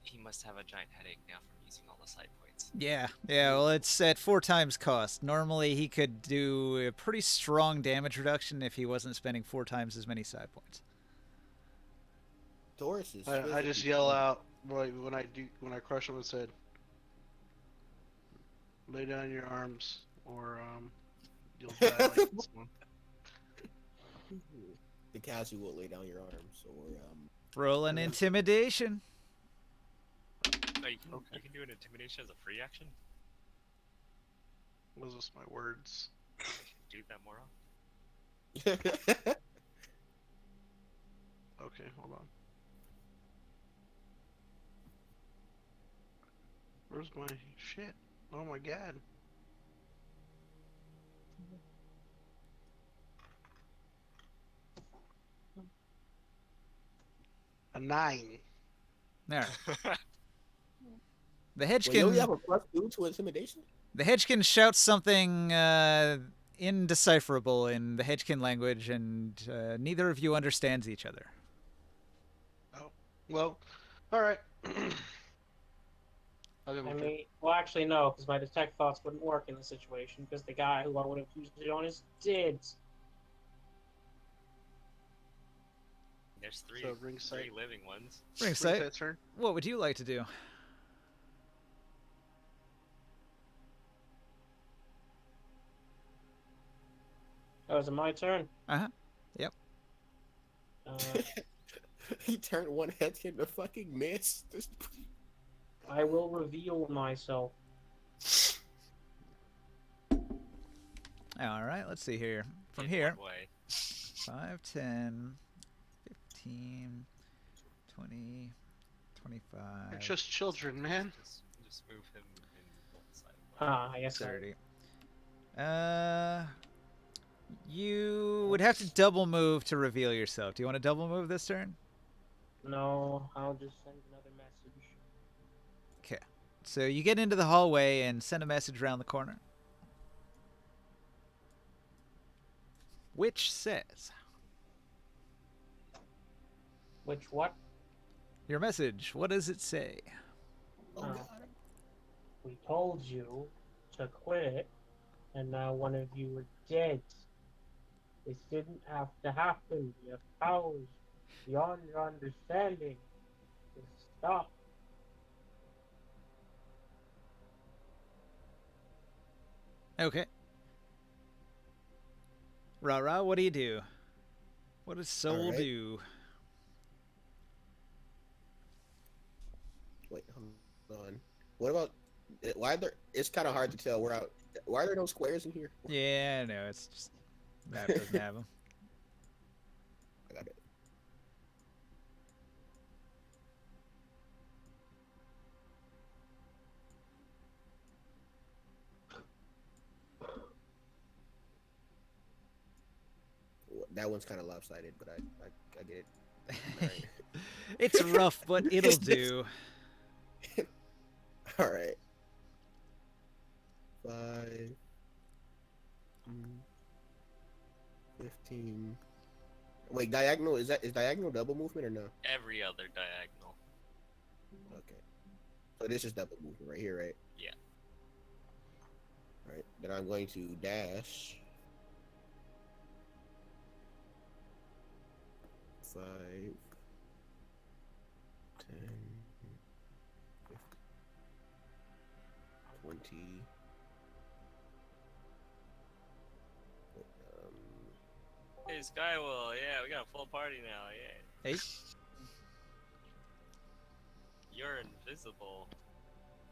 He must have a giant headache now from using all the side points. Yeah. Well, it's at 4 times cost. Normally, he could do a pretty strong damage reduction if he wasn't spending 4 times as many side points. Taurus is. I just yell out when I crush him and said, "Lay down your arms, or you'll die like this one." The casual lay down your arms, or Roll an Yeah. intimidation. Oh, you can, Okay. you can do an intimidation as a free action? Those are just my words. I should do that more often. Okay, hold on. Where's my shit? Oh my god. A 9. All right. The Wait, you only Hedgekin, have a +2 to intimidation? the Hedgekin shouts something indecipherable in the Hedgekin language, and neither of you understands each other. Oh, well, alright. I'll give I him two. mean, well, actually, no, because my detect thoughts wouldn't work in this situation because the guy who I would have used it on is dead. There's So ring sight. three living ones. Ring Ring sight. sight's turn. What would you like to do? Oh, is it my turn? Uh-huh. Yep. He turned one head into fucking mist. I will reveal myself. All right, let's see here. From In here, what way? 5, 10, 15, 20, 25, They're just children, man. Just move him in one side. I guess 30. You would have to double move to reveal yourself. Do you want to double move this turn? No, I'll just send another message. Okay. So you get into the hallway and send a message around the corner. Which says, Which what? your message, what does it say? Oh Oh. god. We told you to quit, and now one of you is dead. This didn't have to happen. Your powers beyond your understanding. Just stop. Okay. Rah, what do you do? What does Soul Alright. do? Wait, hold on. What about why are there? It's kind of hard to tell. We're out. Why are there no squares in here? Yeah, no, it's just map doesn't have them. I got it. That one's kind of lopsided, but I get it. Alright. It's rough, but it'll do. All right. 5, 15. Wait, diagonal is diagonal double movement or no? Every other diagonal. Okay. So this is double movement right here, right? Yeah. All right. Then I'm going to dash. 5, 10, 20. Hey, Skywell, yeah, we got a full party now, yeah. Hey, You're invisible,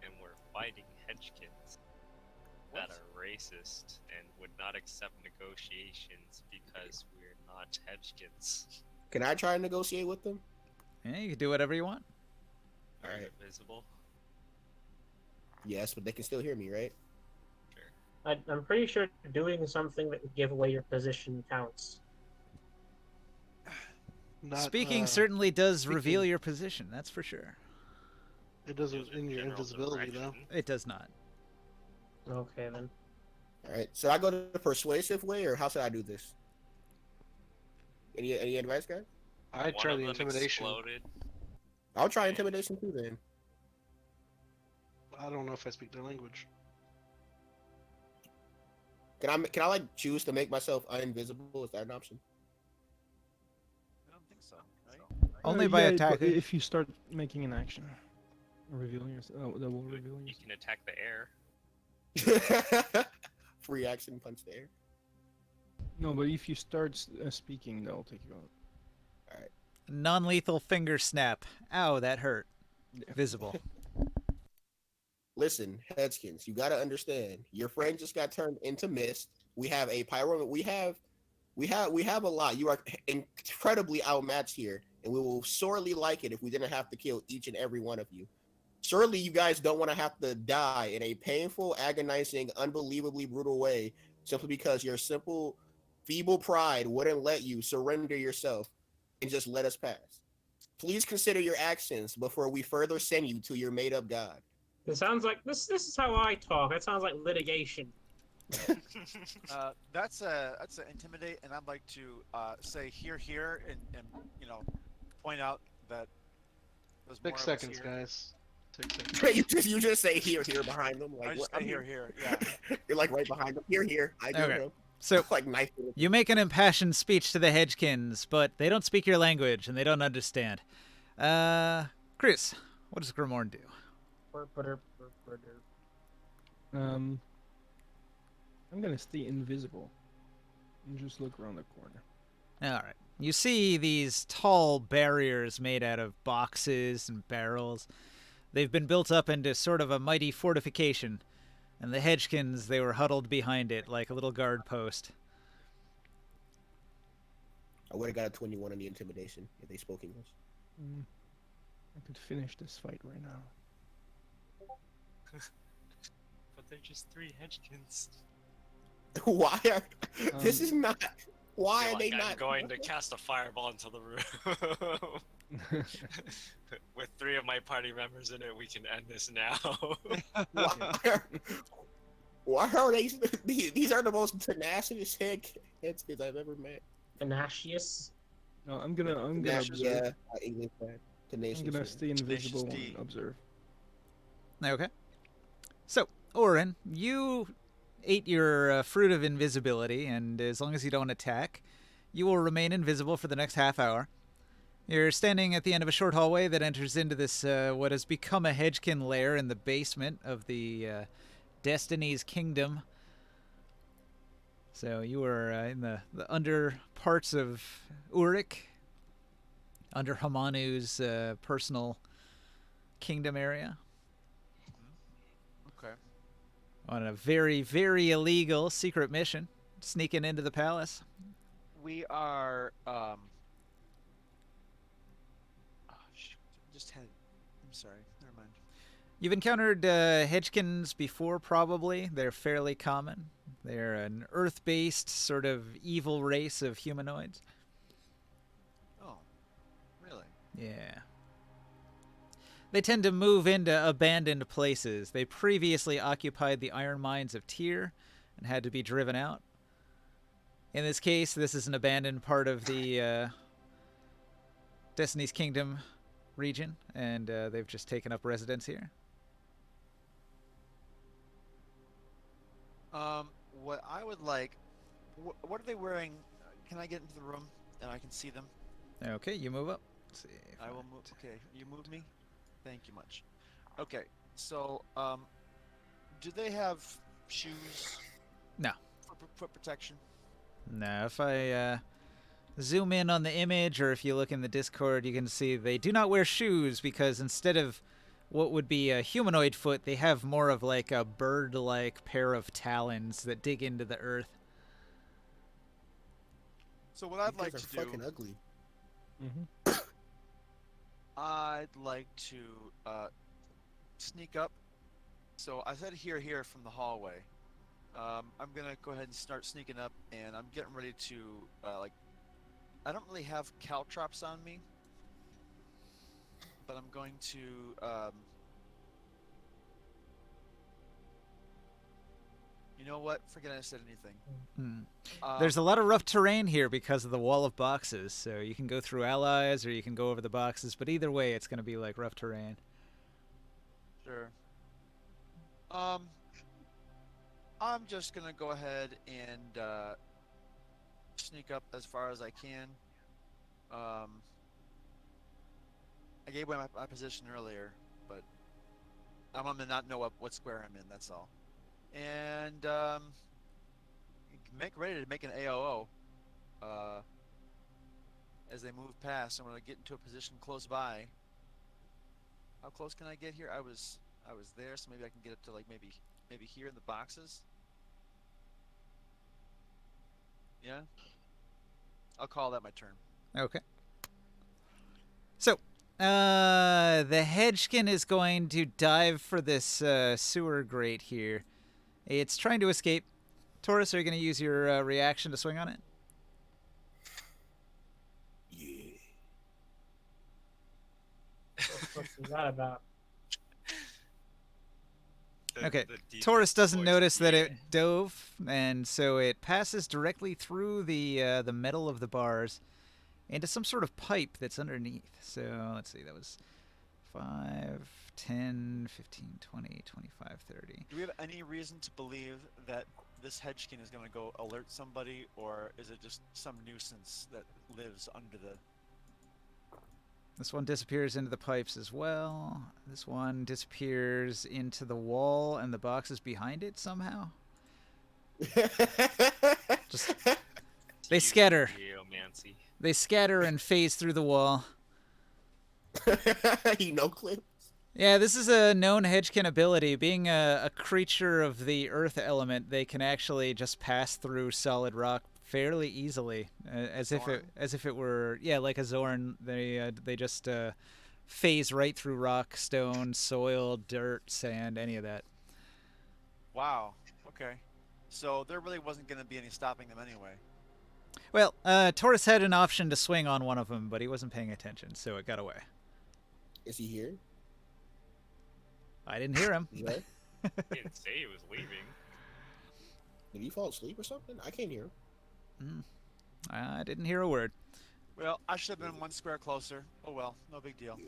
and we're fighting Hedgekins that are racist and would not accept negotiations because we're not Hedgekins. Can I try and negotiate with them? yeah, you can do whatever you want. Are you Alright. invisible? Yes, but they can still hear me, right? Sure. I'm pretty sure doing something that would give away your position counts. Not, Speaking certainly does speaking- reveal your position, that's for sure. It doesn't in your General invisibility though. direction. It does not. Okay then. All right. So I go to the persuasive way, or how should I do this? Any advice, guys? I One try of the them intimidation. exploded. I'll try intimidation too then. I don't know if I speak their language. Can I like choose to make myself uninvisible? Is that an option? I don't think so. Right? Only by yeah, attacking. If you start making an action, revealing yourself, that will reveal You yourself. can attack the air. Free action punch the air. No, but if you start speaking, they'll take you out. Non-lethal finger snap. Ow, that hurt. Yeah. Visible. Listen, Hedgekins, you gotta understand. Your friend just got turned into mist. We have a pyro. We have a lot. You are incredibly outmatched here, and we will sorely like it if we didn't have to kill each and every one of you. Surely you guys don't want to have to die in a painful, agonizing, unbelievably brutal way simply because your simple, feeble pride wouldn't let you surrender yourself and just let us pass. Please consider your actions before we further send you to your made-up god. It sounds like this is how I talk. That sounds like litigation. That's a intimidate, and I'd like to say here, and point out that there's more 6 of us seconds, here. guys. 6 seconds. you just say here behind them. I Like just what, say here, yeah. You're like right behind them. Here. I do Okay. him. So Like knife. you make an impassioned speech to the Hedgekins, but they don't speak your language and they don't understand. Chris, what does Grimorn do? I'm gonna stay invisible and just look around the corner. All right. You see these tall barriers made out of boxes and barrels. They've been built up into sort of a mighty fortification, and the Hedgekins, they were huddled behind it like a little guard post. I would have got a 21 on the intimidation if they spoke English. I could finish this fight right now. But they're just 3 Hedgekins. Why are this is not? Why Feel are they like I'm not going to cast a fireball into the room. With 3 of my party members in it, we can end this now. Why are they? These are the most tenacious heads I've ever met. Tenacious. No, I'm gonna Tenacious, observe. yeah, English word. Tenacious. I'm gonna yeah. stay invisible Tenacious and D. observe. Okay. So, Orin, you ate your fruit of invisibility, and as long as you don't attack, you will remain invisible for the next half hour. You're standing at the end of a short hallway that enters into this, what has become a Hedgekin lair in the basement of the Destiny's Kingdom. So you are in the under parts of Uruk, under Hamanu's personal kingdom area, Okay. on a very, very illegal secret mission, sneaking into the palace. We are. Shoot, just had. I'm sorry. Never mind. You've encountered Hedgekins before, probably. They're fairly common. They're an Earth-based sort of evil race of humanoids. Oh, really? Yeah. They tend to move into abandoned places. They previously occupied the iron mines of Tyr and had to be driven out. In this case, this is an abandoned part of the Destiny's Kingdom region, and they've just taken up residence here. What I would like. What are they wearing? Can I get into the room and I can see them? Okay, you move up. Let's see. if I will move. Okay, you move me. Thank you much. Okay, so do they have shoes? No. For foot protection. No, if I zoom in on the image, or if you look in the Discord, you can see they do not wear shoes because instead of what would be a humanoid foot, they have more of like a bird-like pair of talons that dig into the earth. So what I'd You like guys to are do, fucking ugly. I'd like to sneak up. So I said here from the hallway. I'm gonna go ahead and start sneaking up, and I'm getting ready to like. I don't really have caltrops on me, but I'm going to. You know what? Forget I said anything. There's a lot of rough terrain here because of the wall of boxes, so you can go through allies or you can go over the boxes, but either way, it's going to be like rough terrain. Sure. I'm just gonna go ahead and sneak up as far as I can. I gave away my position earlier, but I'm gonna not know what square I'm in. That's all. And make ready to make an AOO. As they move past, I'm gonna get into a position close by. How close can I get here? I was there, so maybe I can get up to like maybe here in the boxes. Yeah. I'll call that my turn. Okay. So, the Hedgekin is going to dive for this sewer grate here. It's trying to escape. Taurus, are you going to use your reaction to swing on it? Yeah. What's that about? Okay. The Taurus deepest doesn't voice, notice that yeah. it dove, and so it passes directly through the metal of the bars into some sort of pipe that's underneath. So let's see, that was 5, 10, 15, 20, 25, 30. Do we have any reason to believe that this hedgekin is going to go alert somebody, or is it just some nuisance that lives under the... This one disappears into the pipes as well. This one disappears into the wall and the boxes behind it somehow. Just they scatter. Geomancy. They scatter and phase through the wall. You know, Clip. Yeah, this is a known hedgekin ability. Being a creature of the earth element, they can actually just pass through solid rock fairly easily, as if it were like a Zorn. They just phase right through rock, stone, soil, dirt, sand, any of that. Wow. Okay. So there really wasn't going to be any stopping them anyway. Well, Taurus had an option to swing on one of them, but he wasn't paying attention, so it got away. Is he here? I didn't hear him. Is that- He didn't say he was leaving. Did he fall asleep or something? I can't hear him. I didn't hear a word. Well, I should have been one square closer. Oh well, no big deal.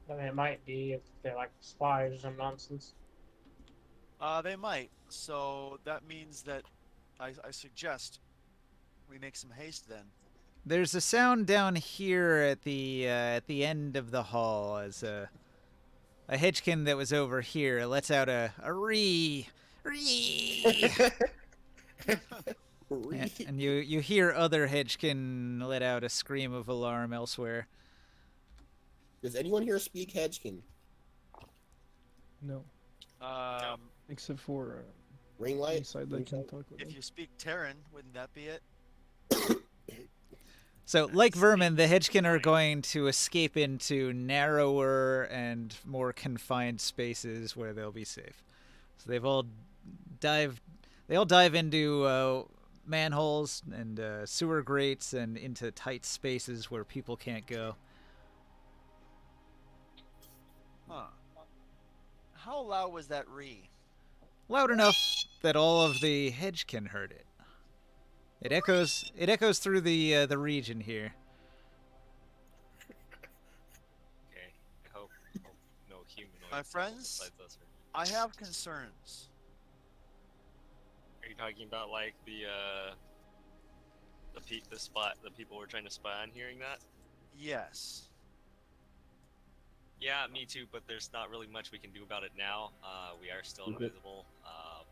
I mean, it might be if they're like spies or some nonsense. They might. So that means that I suggest we make some haste then. There's a sound down here at the end of the hall as a hedgekin that was over here lets out a ree. And you hear other hedgekin let out a scream of alarm elsewhere. Does anyone here speak hedgekin? No, except for Ring light? inside they can talk with If them. you speak Terran, wouldn't that be it? So, like vermin, the hedgekin are going to escape into narrower and more confined spaces where they'll be safe. So they all dive into manholes and sewer grates and into tight spaces where people can't go. Huh. How loud was that re? Loud enough that all of the hedgekin heard it. It echoes through the region here. Okay, I hope no humanoids. My friends? besides us I have concerns. Are you talking about like the people we're trying to spy on hearing that? Yes. Yeah, me too, but there's not really much we can do about it now. We are still Mhm. invisible,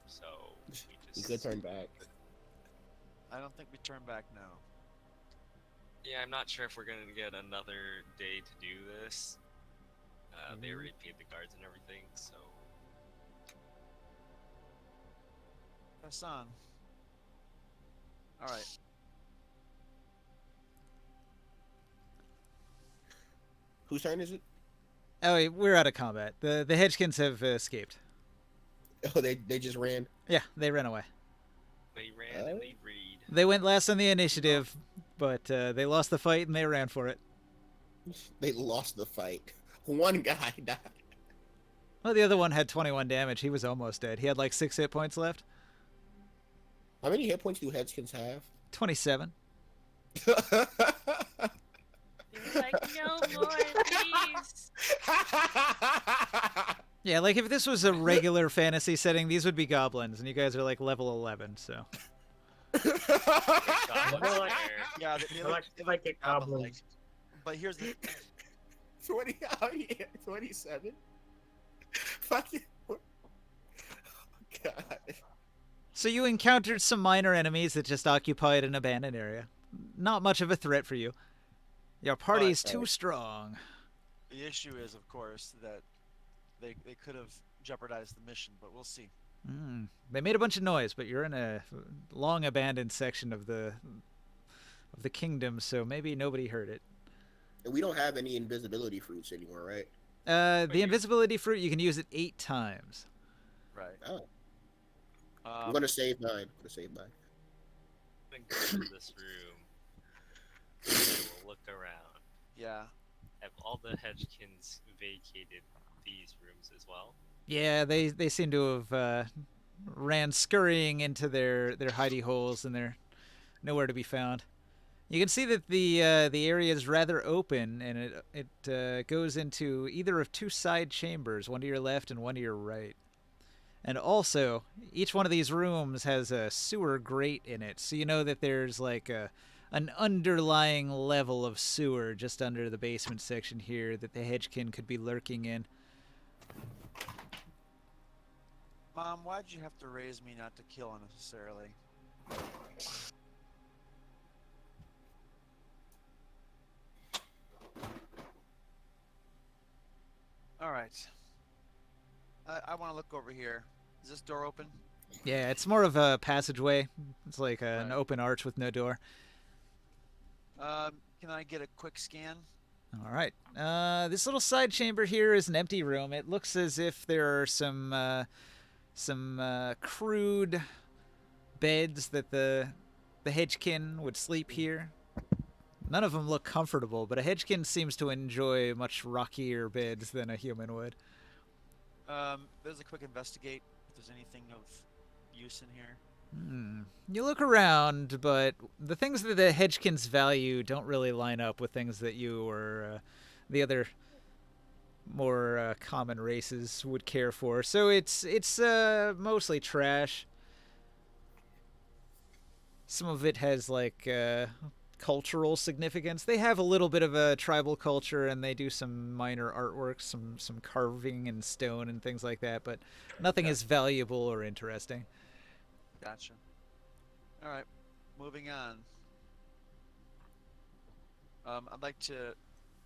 so we You just... could turn back. I don't think we turn back now. Yeah, I'm not sure if we're gonna get another day to do this. They already paid the guards and everything, so... Press on. Alright. Whose turn is it? Oh, we're out of combat. The hedgekins have escaped. Oh, they just ran. Yeah, they ran away. They ran and they read. They went last on the initiative, but they lost the fight and they ran for it. They lost the fight. One guy died. Well, the other one had 21 damage. He was almost dead. He had like 6 hit points left. How many hit points do hedgekins have? 27. He was like, no more, please. Yeah, like if this was a regular fantasy setting, these would be goblins, and you guys are like level 11, so. Goblins like- there. Yeah, They like get goblins. But here's the 20, oh yeah, 27. Fucking. Oh, God. So you encountered some minor enemies that just occupied an abandoned area. Not much of a threat for you. Your party's too strong. the issue is, of course, that they could have jeopardized the mission, but we'll see. They made a bunch of noise, but you're in a long abandoned section of the kingdom, so maybe nobody heard it. And we don't have any invisibility fruits anymore, right? The invisibility fruit, you can use it 8 times. Right. Oh. I'm gonna save mine. I'm gonna go into this room. We'll look around. Yeah. Have all the hedgekins vacated these rooms as well? Yeah, they seem to have ran scurrying into their hidey holes, and they're nowhere to be found. You can see that the area is rather open, and it goes into either of two side chambers, one to your left and one to your right. And also, each one of these rooms has a sewer grate in it, so you know that there's like an underlying level of sewer just under the basement section here that the Hedgekin could be lurking in. Mom, why'd you have to raise me not to kill unnecessarily? All right. I want to look over here. Is this door open? Yeah, it's more of a passageway. It's like an Right. open arch with no door. Can I get a quick scan? All right. This little side chamber here is an empty room. It looks as if there are some crude beds that the Hedgekin would sleep here. None of them look comfortable, but a Hedgekin seems to enjoy much rockier beds than a human would. There's a quick investigate if there's anything of use in here. You look around, but the things that the Hedgekins value don't really line up with things that you or the other more common races would care for. So it's mostly trash. Some of it has like cultural significance. They have a little bit of a tribal culture, and they do some minor artwork, some carving in stone and things like that. But nothing is valuable or interesting. Gotcha. All right, moving on. I'd like to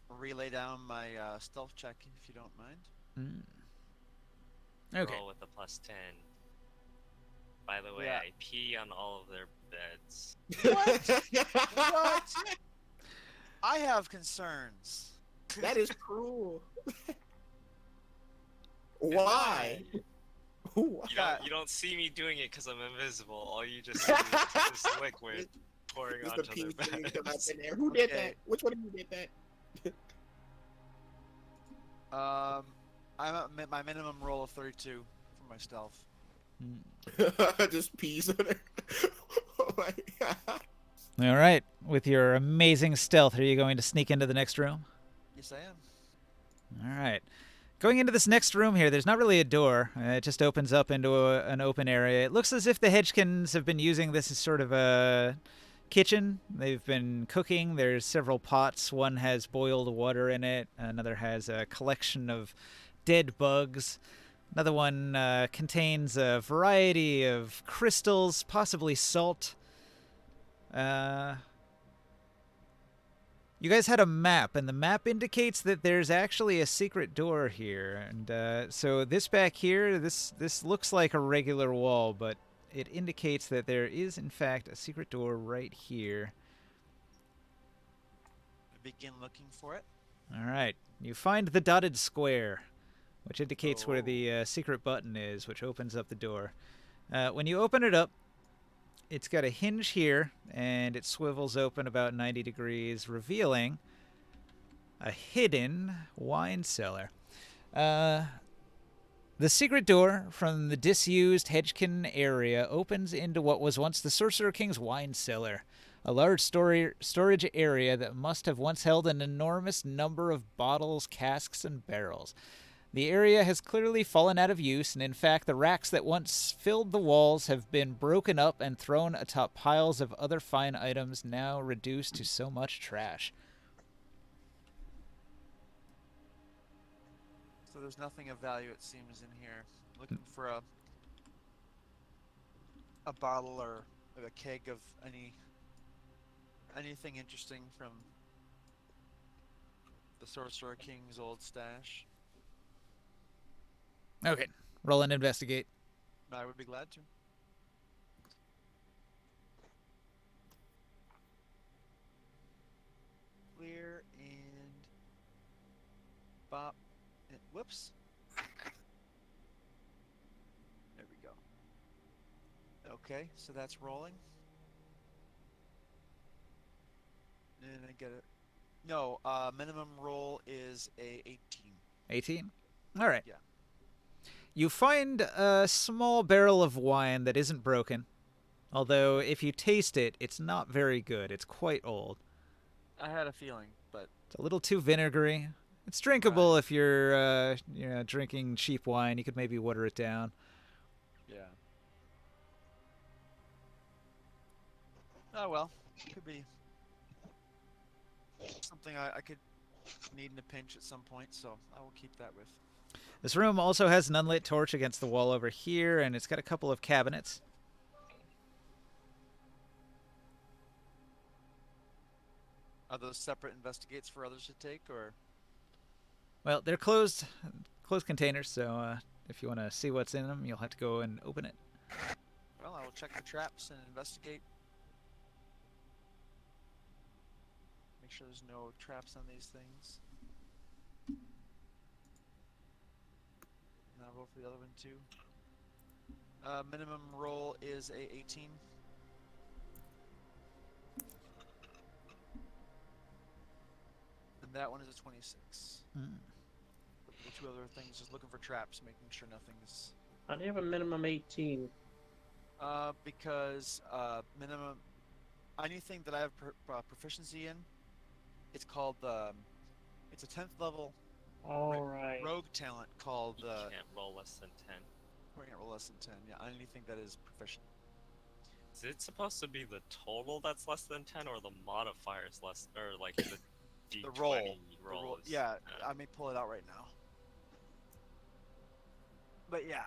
relay down my stealth check, if you don't mind. Okay. Roll with a +10. By the way, Yeah. I pee on all of their beds. What? I have concerns. That is cruel. Why? You don't see me doing it because I'm invisible. All you just see is this liquid pouring Just the onto their pee thing come up beds. in there. Who did Okay. that? Which one of you did that? My minimum roll of 32 for my stealth. Just peas on her. Oh my god. All right. With your amazing stealth, are you going to sneak into the next room? Yes, I am. All right. Going into this next room here, there's not really a door. It just opens up into an open area. It looks as if the Hedgekins have been using this as sort of a kitchen. They've been cooking. There's several pots. One has boiled water in it. Another has a collection of dead bugs. Another one contains a variety of crystals, possibly salt. You guys had a map, and the map indicates that there's actually a secret door here. And so this back here, this looks like a regular wall, but it indicates that there is, in fact, a secret door right here. Begin looking for it. All right. You find the dotted square, which indicates where the secret button is, which opens up the door. When you open it up, it's got a hinge here, and it swivels open about 90 degrees, revealing a hidden wine cellar. The secret door from the disused Hedgekin area opens into what was once the Sorcerer King's wine cellar, a large storage area that must have once held an enormous number of bottles, casks, and barrels. The area has clearly fallen out of use, and in fact, the racks that once filled the walls have been broken up and thrown atop piles of other fine items, now reduced to so much trash. So there's nothing of value, it seems, in here. Looking for a bottle or a keg of anything interesting from the Sorcerer King's old stash. Okay, roll and investigate. I would be glad to. Clear and bop. Whoops. There we go. Okay, so that's rolling. And I get it. No, minimum roll is a 18. 18? All right. Yeah. You find a small barrel of wine that isn't broken. Although, if you taste it, it's not very good. It's quite old. I had a feeling, but It's a little too vinegary. It's drinkable Right. if you're, drinking cheap wine. You could maybe water it down. yeah. Oh well, could be something I could need in a pinch at some point, so I will keep that with. This room also has an unlit torch against the wall over here, and it's got a couple of cabinets. Are those separate investigates for others to take, or? Well, they're closed containers, so if you want to see what's in them, you'll have to go and open it. Well, I will check the traps and investigate. Make sure there's no traps on these things. And I'll roll for the other one too. Minimum roll is a 18. And that one is a 26. Hmm. The two other things, just looking for traps, making sure nothing's. How do you have a minimum 18? Because minimum anything that I have proficiency in, it's called it's a 10th level All right. rogue talent called You can't roll less than 10. we can't roll less than 10. Yeah, anything that is proficient. Is it supposed to be the total that's less than 10, or the modifiers less, or like the D20 The roll. rolls? Yeah, I may pull it out right now. But yeah,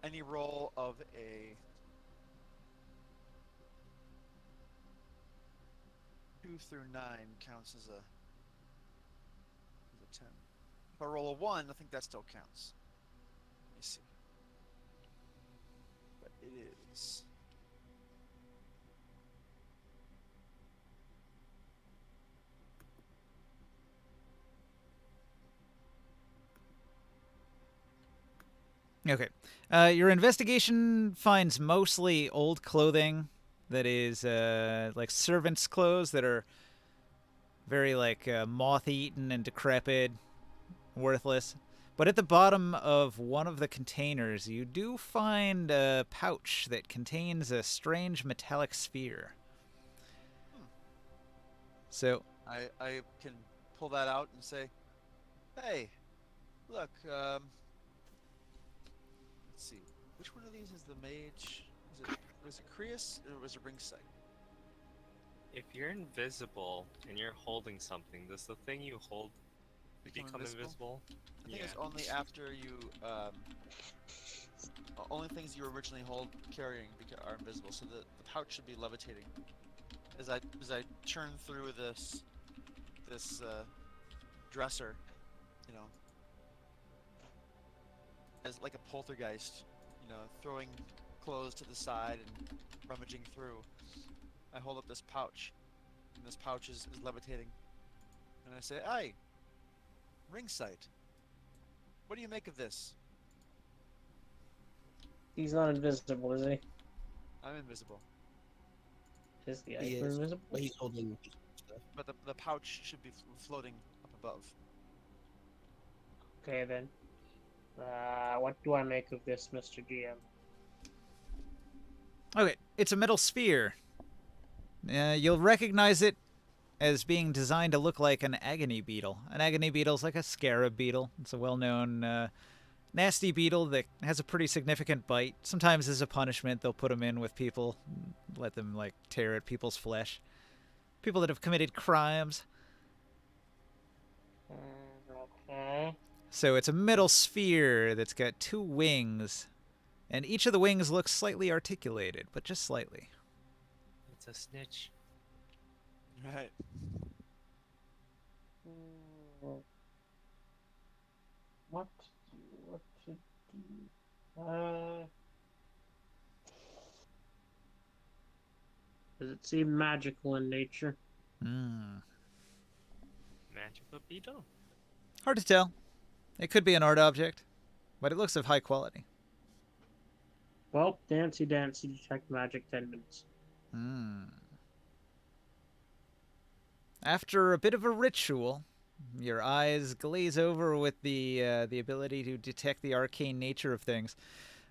any roll of a 2 through 9 counts as a 10. If I roll a 1, I think that still counts. Let me see. But it is. Okay. Your investigation finds mostly old clothing that is like servants' clothes that are very like moth-eaten and decrepit, worthless. But at the bottom of one of the containers, you do find a pouch that contains a strange metallic sphere. So, I can pull that out and say, hey, look, let's see. Which one of these is the mage? Was it Creus or was it Ringside? If you're invisible and you're holding something, does the thing you hold become invisible? I think it's only after you, only things you originally carrying are invisible. So the pouch should be levitating. As I churn through this dresser, you know, as like a poltergeist, you know, throwing clothes to the side and rummaging through. I hold up this pouch, and this pouch is levitating. And I say, "Hey, Ringside, what do you make of this?" He's not invisible, is he? I'm invisible, Is the He item is. invisible? But he's holding stuff. but the pouch should be floating up above. Okay then. What do I make of this, Mr. GM? okay, it's a metal sphere. You'll recognize it as being designed to look like an agony beetle. An agony beetle is like a scarab beetle. It's a well-known nasty beetle that has a pretty significant bite. Sometimes as a punishment, they'll put them in with people, let them like tear at people's flesh. People that have committed crimes. Okay. So it's a metal sphere that's got two wings, and each of the wings looks slightly articulated, but just slightly. It's a snitch. Right. What to do? Does it seem magical in nature? Hmm. Magical beetle? Hard to tell. It could be an art object, but it looks of high quality. Well, dancy detect magic 10 minutes. After a bit of a ritual, your eyes glaze over with the ability to detect the arcane nature of things.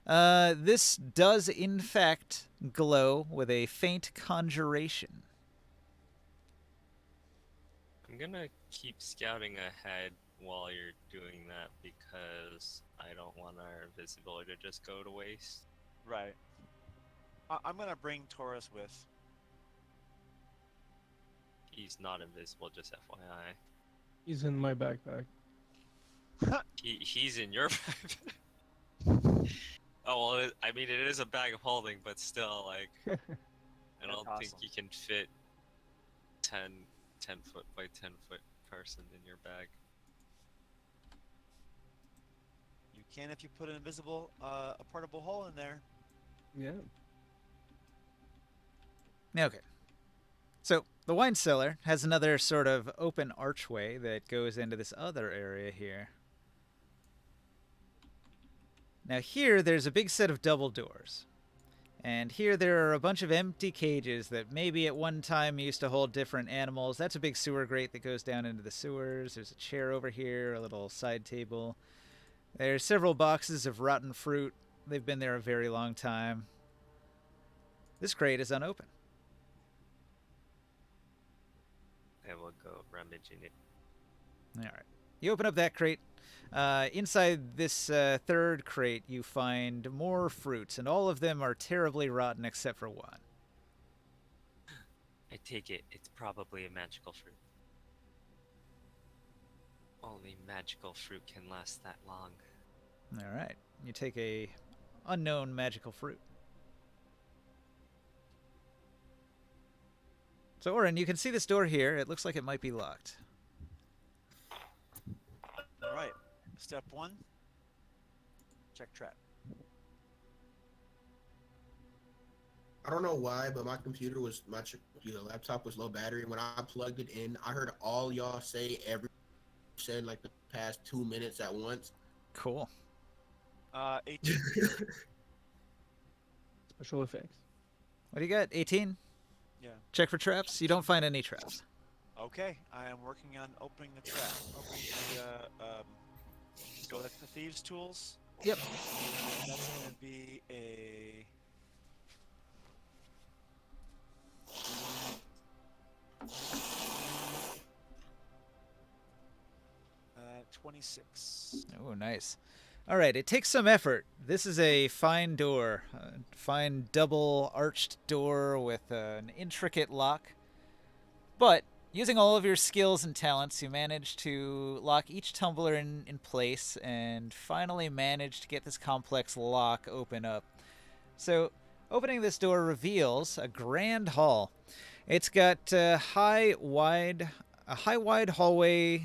This does, in fact, glow with a faint conjuration. I'm gonna keep scouting ahead while you're doing that because I don't want our invisibility to just go to waste. Right. I'm gonna bring Taurus with. He's not invisible, just FYI. He's in my backpack. He's in your Oh well, I mean it is a bag of holding, but still, like, I don't think awesome. you can fit 10 foot by 10 foot person in your bag. You can if you put an invisible, a portable hole in there. Yeah. Okay. So the wine cellar has another sort of open archway that goes into this other area here. Now here there's a big set of double doors. And here there are a bunch of empty cages that maybe at one time used to hold different animals. That's a big sewer grate that goes down into the sewers. There's a chair over here, a little side table. There's several boxes of rotten fruit. They've been there a very long time. This crate is unopened. I will go rummaging it. All right. You open up that crate. Inside this third crate, you find more fruits, and all of them are terribly rotten except for one. I take it it's probably a magical fruit. Only magical fruit can last that long. All right. You take a unknown magical fruit. So, Oren, you can see this door here. It looks like it might be locked. All right. Step 1. Check trap. I don't know why, but my laptop was low battery. When I plugged it in, I heard all y'all say said like the past 2 minutes at once. Cool. 18. Special effects. What do you got? 18? Yeah. Check for traps. You don't find any traps. Okay. I am working on opening the trap. Opening the so that's the thieves' tools. Yep. That's gonna be a. 26. Oh, nice. All right, it takes some effort. This is a fine door, a fine double arched door with an intricate lock. But using all of your skills and talents, you manage to lock each tumbler in place and finally manage to get this complex lock open up. So, opening this door reveals a grand hall. It's got a high, wide hallway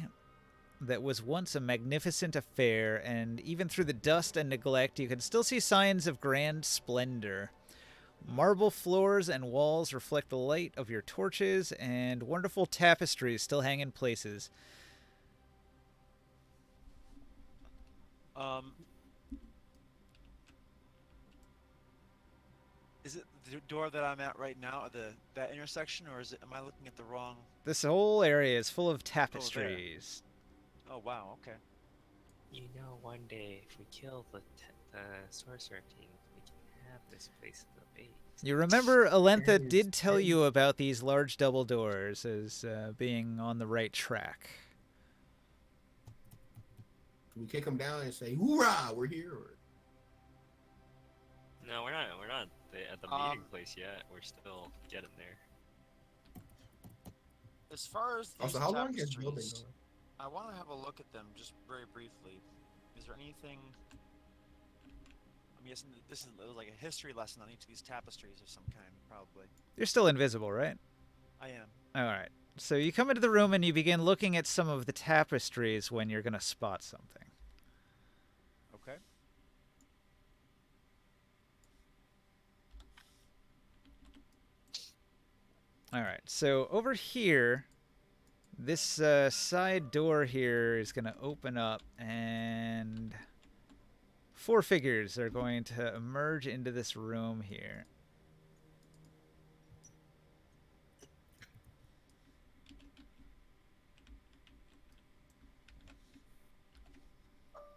that was once a magnificent affair, and even through the dust and neglect, you can still see signs of grand splendor. Marble floors and walls reflect the light of your torches, and wonderful tapestries still hang in places. Is it the door that I'm at right now, that intersection, or am I looking at the wrong? This whole area is full of tapestries. Oh wow, okay. You know, one day if we kill the sorcerer king, we can have this place in the base. You remember Alentha did tell you about these large double doors as being on the right track. We kick them down and say, "Hoorah, we're here!" No, we're not. We're not at the meeting place yet. We're still getting there. As far as these Also, how long has building tapestries, going? I want to have a look at them just very briefly. Is there anything? I'm guessing that this is like a history lesson on each of these tapestries of some kind, probably. You're still invisible, right? I am. All right. So you come into the room and you begin looking at some of the tapestries when you're going to spot something. Okay. All right. So over here, this side door here is going to open up, and 4 figures are going to emerge into this room here.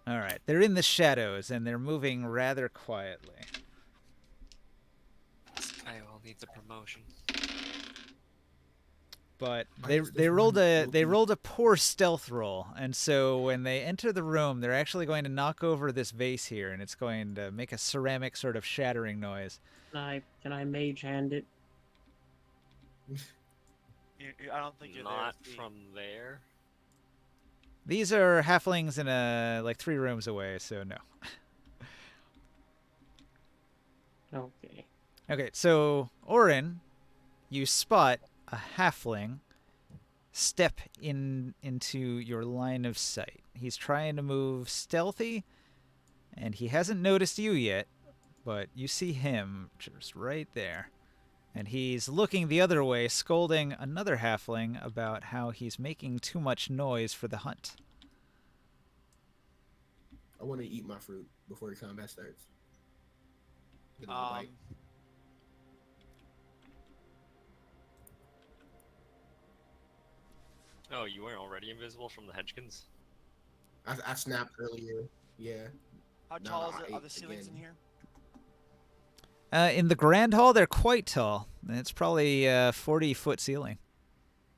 All right. They're in the shadows, and they're moving rather quietly. needs a promotion. But I they guess this they rolled one a will they be- rolled a poor stealth roll, and so when they enter the room, they're actually going to knock over this vase here, and it's going to make a ceramic sort of shattering noise. Can I mage hand it? I don't think you're Not there. from there. These are halflings in like 3 rooms away, so no. Okay. Okay, so Orin, you spot a halfling step into your line of sight. He's trying to move stealthy, and he hasn't noticed you yet, but you see him just right there. And he's looking the other way, scolding another halfling about how he's making too much noise for the hunt. I want to eat my fruit before the combat starts. Get a little Um, bite. Oh, you weren't already invisible from the Hedgekins? I snapped earlier. Yeah. how No, tall I are ate the ceilings again. in here? In the Grand Hall, they're quite tall. It's probably 40-foot ceiling.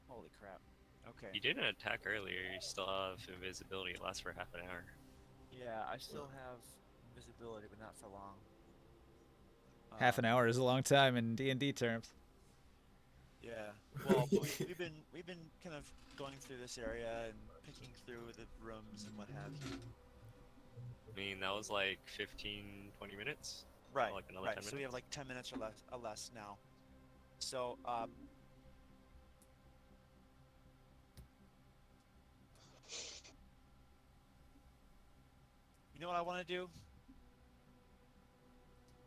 Holy crap. Okay. You did an attack earlier. You still have invisibility. It lasts for half an hour. Yeah, I still have visibility, but not for long. Half an hour is a long time in D&D terms. Yeah. Well, we've been kind of going through this area and picking through the rooms and what have you. I mean, that was like 15, 20 minutes. Right. Like another right. 10 So we have minutes? like 10 minutes or less now. So you know what I want to do?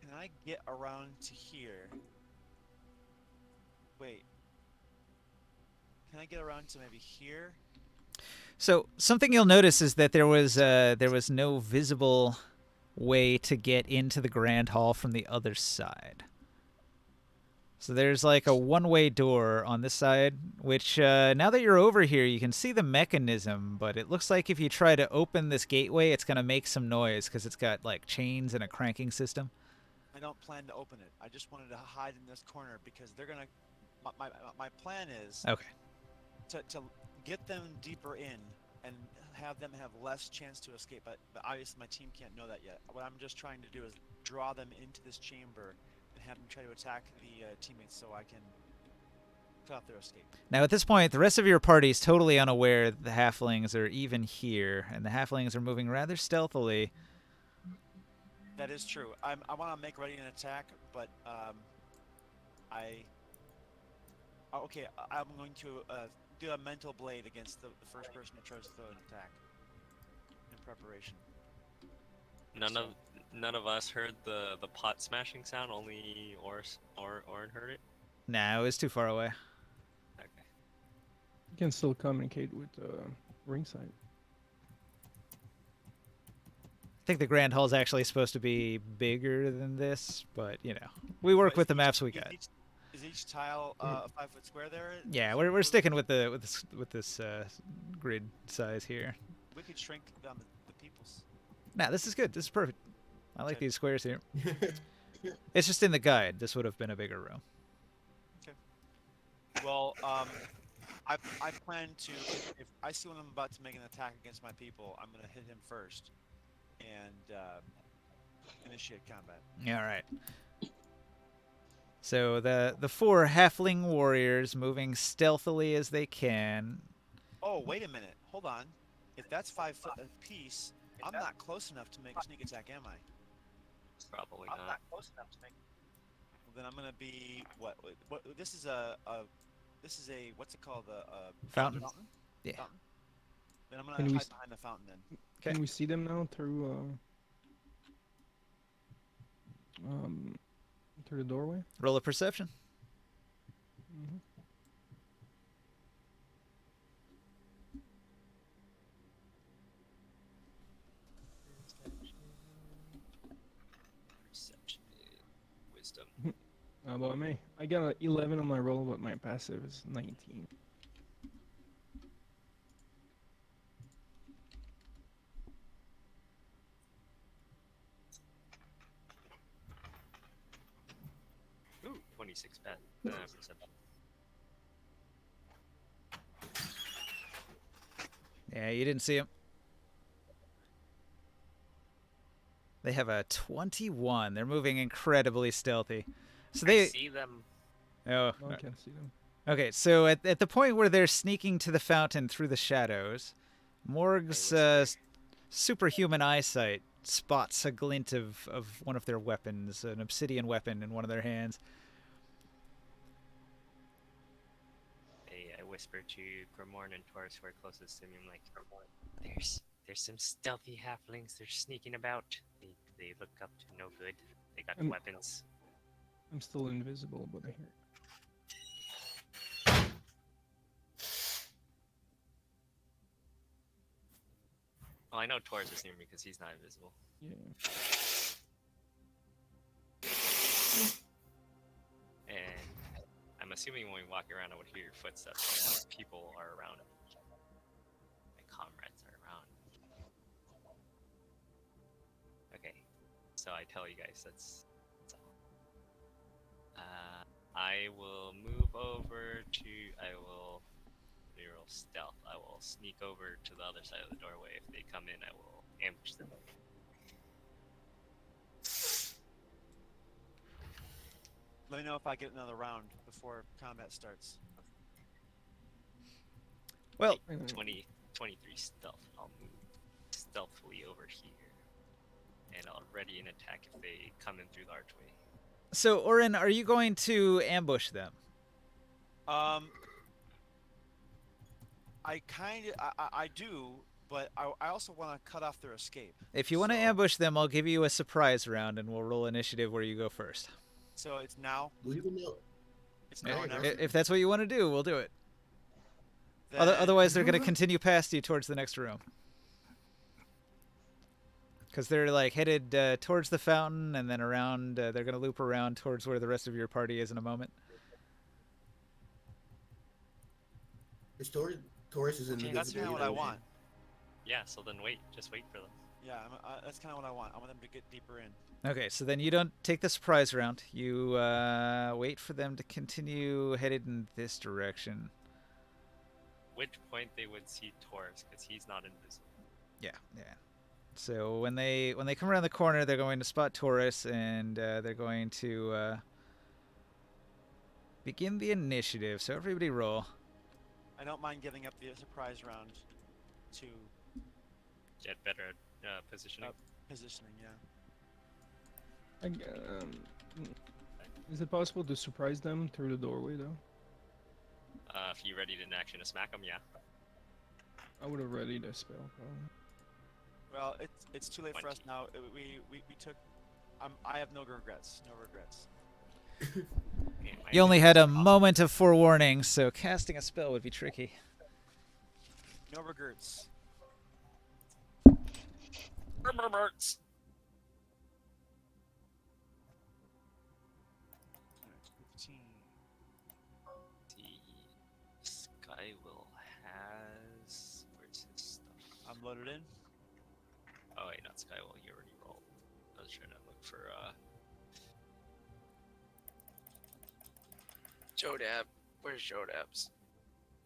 Can I get around to here? Wait. Can I get around to maybe here? So something you'll notice is that there was no visible way to get into the Grand Hall from the other side. So there's like a one-way door on this side, which now that you're over here, you can see the mechanism, but it looks like if you try to open this gateway, it's going to make some noise because it's got like chains and a cranking system. I don't plan to open it. I just wanted to hide in this corner because they're gonna. My plan is Okay. to get them deeper in and have them have less chance to escape. But obviously my team can't know that yet. What I'm just trying to do is draw them into this chamber and have them try to attack the teammates so I can cut off their escape. Now at this point, the rest of your party is totally unaware that the halflings are even here, and the halflings are moving rather stealthily. That is true. I want to make ready an attack, but okay. I'm going to do a mental blade against the first person who tries to throw an attack in preparation. None of us heard the pot smashing sound. Only Orin heard it. Nah, it was too far away. Okay. You can still communicate with ringside. I think the Grand Hall is actually supposed to be bigger than this, but you know, we work with the maps we got. Is each tile a 5-foot square there? Yeah, we're sticking with this grid size here. We could shrink down the peoples. Nah, this is good. This is perfect. I like Okay. these squares here. It's just in the guide. This would have been a bigger room. Well, I plan to if I see when I'm about to make an attack against my people, I'm gonna hit him first, and initiate combat. All right. So the 4 halfling warriors moving stealthily as they can. Oh, wait a minute. Hold on. If that's 5 foot a piece, I'm not close enough to make a sneak attack, am I? Probably I'm not. not close enough to make. Well, then I'm gonna be what? This is a what's it called? A Fountain? Yeah. Fountain? Then I'm gonna Can we hide behind the fountain then. Okay. Can we see them now through through the doorway? Roll a perception. Mm-hmm. Perception, wisdom. How about me? I got an 11 on my roll, but my passive is 19. Ooh, 22. D6 perception. Yeah, you didn't see him. They have a 21. They're moving incredibly stealthy. So I they. see them. Oh. No one can see them. Okay, so at the point where they're sneaking to the fountain through the shadows, Morg's superhuman eyesight spots a glint of one of their weapons, an obsidian weapon in one of their hands. I whisper to Grimorn and Taurus, who are closest to me. I'm like, there's some stealthy halflings. They're sneaking about. They look up to no good. They got weapons. I'm still invisible, but I hear. Oh, I know Taurus is near me because he's not invisible. Yeah. And I'm assuming when we walk around, I would hear your footsteps. People are around. My comrades are around. Okay, so I tell you guys that's all. I will move over to. I will roll stealth. I will sneak over to the other side of the doorway. If they come in, I will ambush them. Let me know if I get another round before combat starts. Well, 23 stealth. I'll move stealthily over here. And I'll ready an attack if they come in through the archway. so Orin, are you going to ambush them? I do, but I also want to cut off their escape. If you want to ambush them, I'll give you a surprise round, and we'll roll initiative where you go first. So it's now. We even know. It's now or never. If that's what you want to do, we'll do it. Then- Otherwise, they're going to continue past you towards the next room. Because they're like headed towards the fountain, and then around. They're going to loop around towards where the rest of your party is in a moment. It's Taurus is in the That's kind of what I want. Yeah, so then wait. Just wait for them. Yeah, that's kind of what I want. I want them to get deeper in. Okay, so then you don't take the surprise round. You wait for them to continue headed in this direction. Which point they would see Taurus, because he's not invisible. Yeah. So when they come around the corner, they're going to spot Taurus, and they're going to begin the initiative. So everybody roll. I don't mind giving up the surprise round to Get better at positioning. positioning. Yeah. Is it possible to surprise them through the doorway, though? If you ready to action to smack them, yeah. I would have readied a spell, probably. Well, it's too late for us now. We took. I have no regrets. No regrets. You only had a moment of forewarning, so casting a spell would be tricky. No regrets. Regrets. 15. The Skywill has. Where's his stuff? I'm loaded in. Oh wait, not Skywill. You already rolled. I was trying to look for Jodab. Where's Jodab's?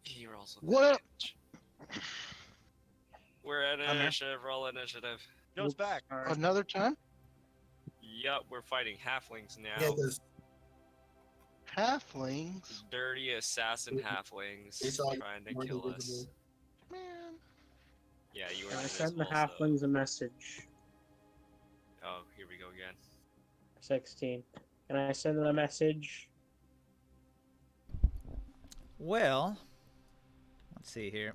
He rolls with What up? advantage. We're at I'm here. initiative. Roll initiative. Joe's back. Another time? Yup, we're fighting halflings now. Yeah, because Halflings? Dirty assassin halflings it's all trying to more kill us. invisible. Man. Yeah, you were Can I send the invisible, so- halflings a message? Oh, here we go again. 16. Can I send them a message? Well, let's see here.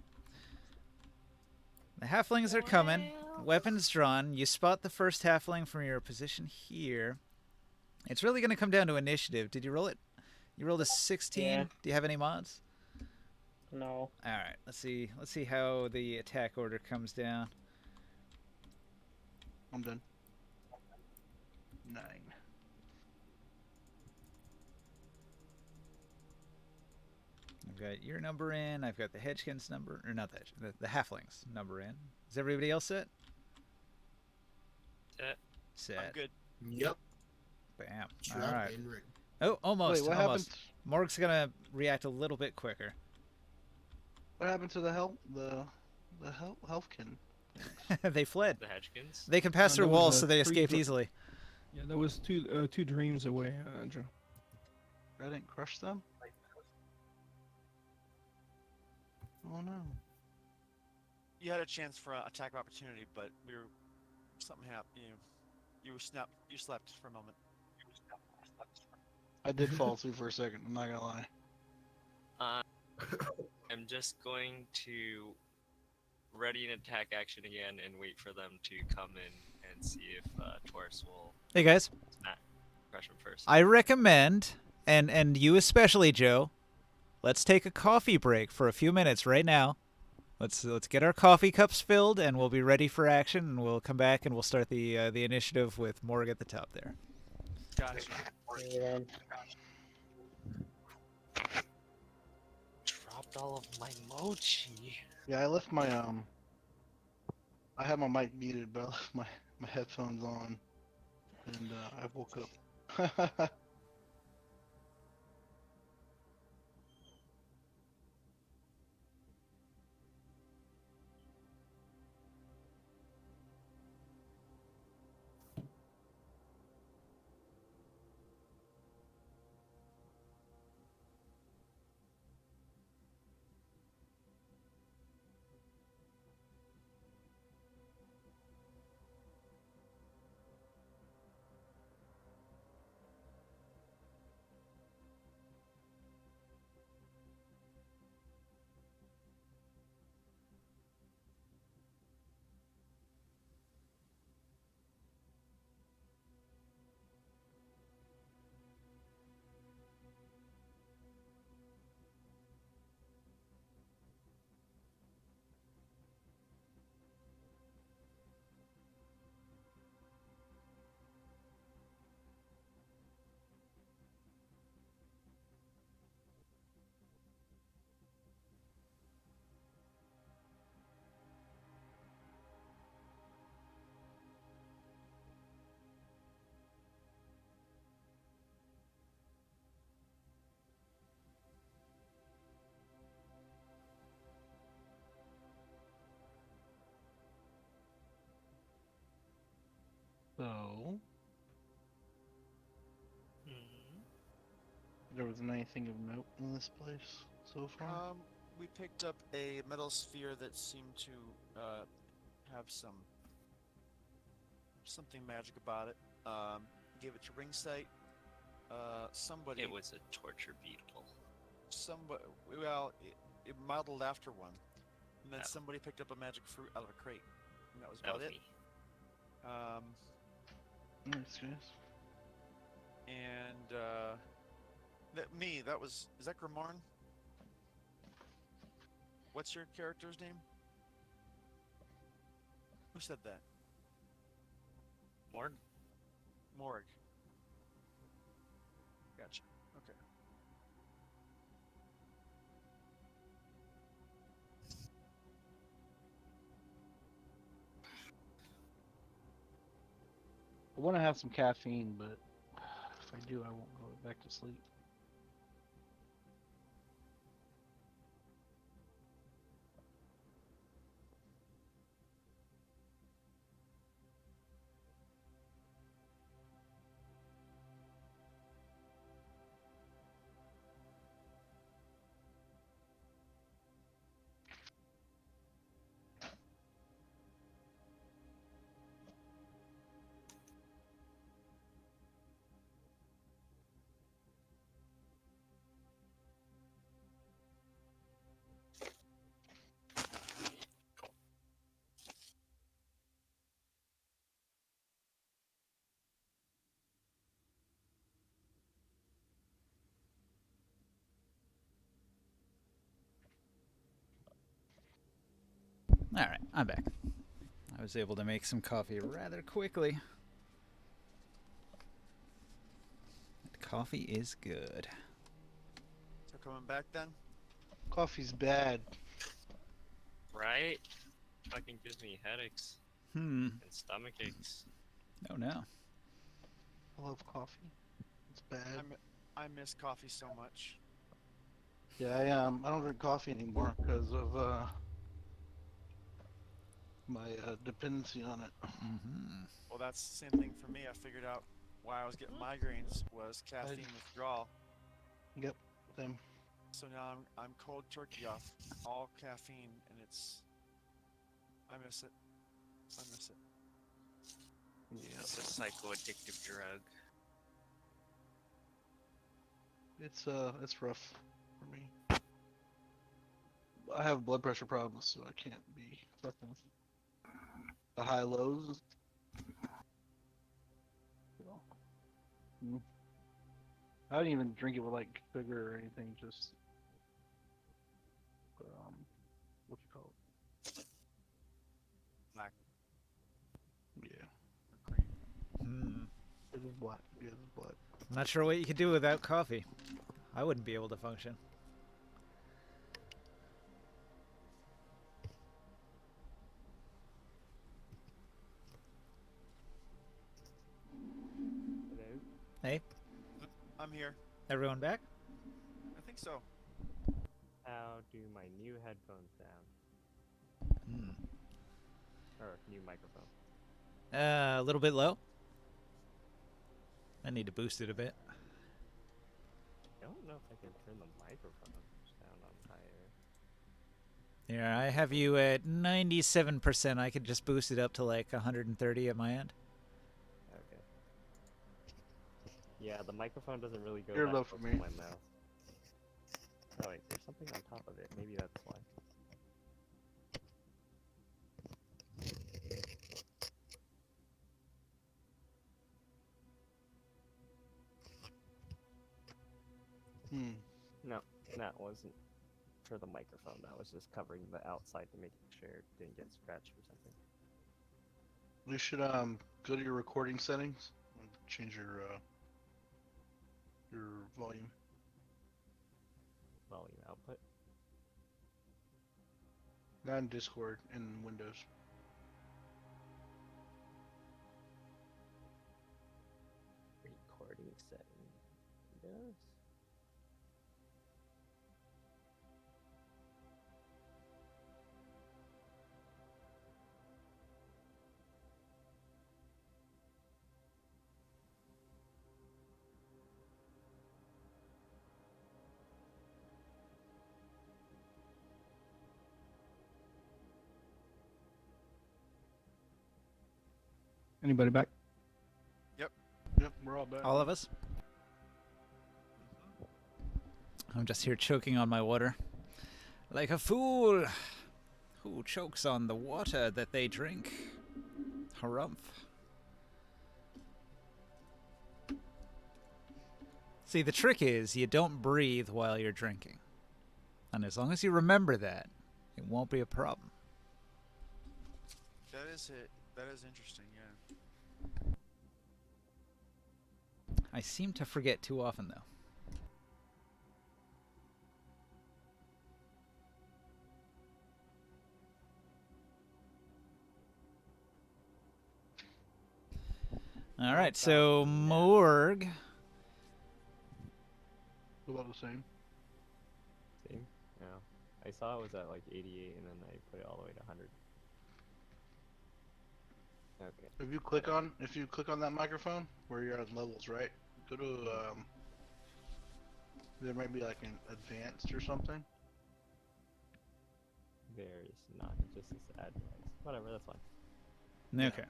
The halflings are coming. Weapons drawn. You spot the first halfling from your position here. It's really going to come down to initiative. Did you roll it? You rolled a 16. Yeah. Do you have any mods? No. All right. Let's see. Let's see how the attack order comes down. I'm done. 9. I've got your number in. I've got the Hedgekins number, or not the halflings number in. Is everybody else set? Set. Set. I'm good. Yep. Bam. Strap All right. and ready. Oh, almost, Wait, what almost. happened? Morg's gonna react a little bit quicker. What happened to the healthkin? They fled. The Hedgekins? They can pass There through was, walls, so they three escaped easily. Yeah, that was two dreams away, Joe. I didn't crush them. Oh no. You had a chance for an attack of opportunity, but something happened. You slept for a moment. I did fall asleep for a second. I'm not gonna lie. I'm just going to ready an attack action again and wait for them to come in and see if Taurus will Hey guys, crush him first. I recommend, and you especially, Joe, let's take a coffee break for a few minutes right now. Let's get our coffee cups filled, and we'll be ready for action. And we'll come back and we'll start the initiative with Morg at the top there. Gotcha. Yeah. Dropped all of my mochi. Yeah, I left my I had my mic muted, but I left my headphones on, and I woke up. So there wasn't anything of note in this place so far. We picked up a metal sphere that seemed to have something magic about it. Gave it to Ringsight. Somebody. It was a torture beetle. Somebody. Well, it modeled after one, and then Oh. somebody picked up a magic fruit out of a crate, and that was That about was it. me. Nice, guys. And that was. Is that Grimorn? What's your character's name? Who said that? Morg? Morg. Gotcha. Okay. I want to have some caffeine, but if I do, I won't go back to sleep. All right, I'm back. I was able to make some coffee rather quickly. Coffee is good. So coming back then. Coffee's bad. Right? Fucking gives me headaches and stomach aches. Oh no. I love coffee. It's bad. I miss coffee so much. Yeah, I don't drink coffee anymore because of my dependency on it. Mm-hmm. Well, that's the same thing for me. I figured out why I was getting migraines was caffeine withdrawal. Yep, same. So now I'm cold turkey off all caffeine, and I miss it. I miss it. Yeah, It's a psychoaddictive drug. it's rough for me. I have blood pressure problems, so I can't be fucking the high lows. So, mm. I don't even drink it with like sugar or anything. Just what you call Black it? Yeah, or cream. Hmm. it's just black. Yeah, it's black. I'm not sure what you could do without coffee. I wouldn't be able to function. Hello? Hey, I'm here. everyone back? I think so. How do my new headphones sound? Hmm. Or new microphone? A little bit low. I need to boost it a bit. I don't know if I can turn the microphone sound on higher. Yeah, I have you at 97%. I could just boost it up to like 130 at my end. Okay. Yeah, the microphone doesn't really go You're that low close for to me. my mouth. Oh wait, there's something on top of it. Maybe that's why. Hmm. No, that wasn't for the microphone. That was just covering the outside to make sure it didn't get scratched or something. You should go to your recording settings and change your volume. Volume output. Not in Discord, in Windows. Recording setting. Windows. Anybody back? Yep, we're all back. All of us? I'm just here choking on my water. Like a fool who chokes on the water that they drink. Harumph. See, the trick is you don't breathe while you're drinking. And as long as you remember that, it won't be a problem. That is it. That is interesting. Yeah. I seem to forget too often, though. All right, so Morg. About the same. Same? No. I saw it was at like 88 and then I put it all the way to 100. Okay. If you click on that microphone where you're on levels, right? Go to there might be like an advanced or something. There is not. It just says add device. Whatever, that's fine. Okay.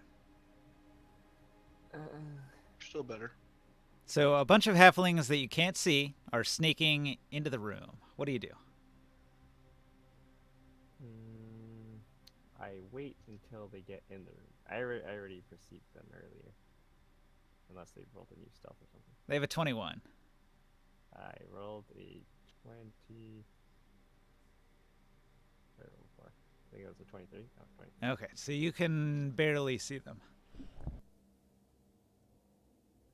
Still better. So a bunch of halflings that you can't see are sneaking into the room. What do you do? I wait until they get in the room. I already perceived them earlier. Unless they rolled a new stealth or something. They have a 21. I rolled a 20. What did I roll for? I think it was a 23. Oh, 20. Okay, so you can barely see them.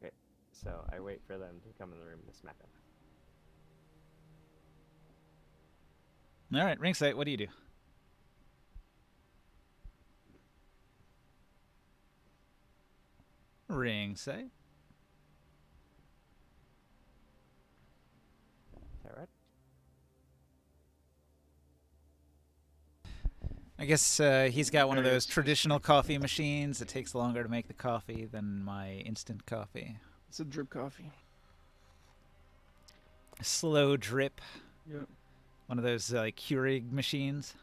Okay, so I wait for them to come in the room to smack them. All right, Ringsight, what do you do? Ringsight? Alright. I guess he's got one of those traditional coffee machines. It takes longer to make the coffee than my instant coffee. It's a drip coffee. Slow drip. Yeah. One of those like Keurig machines.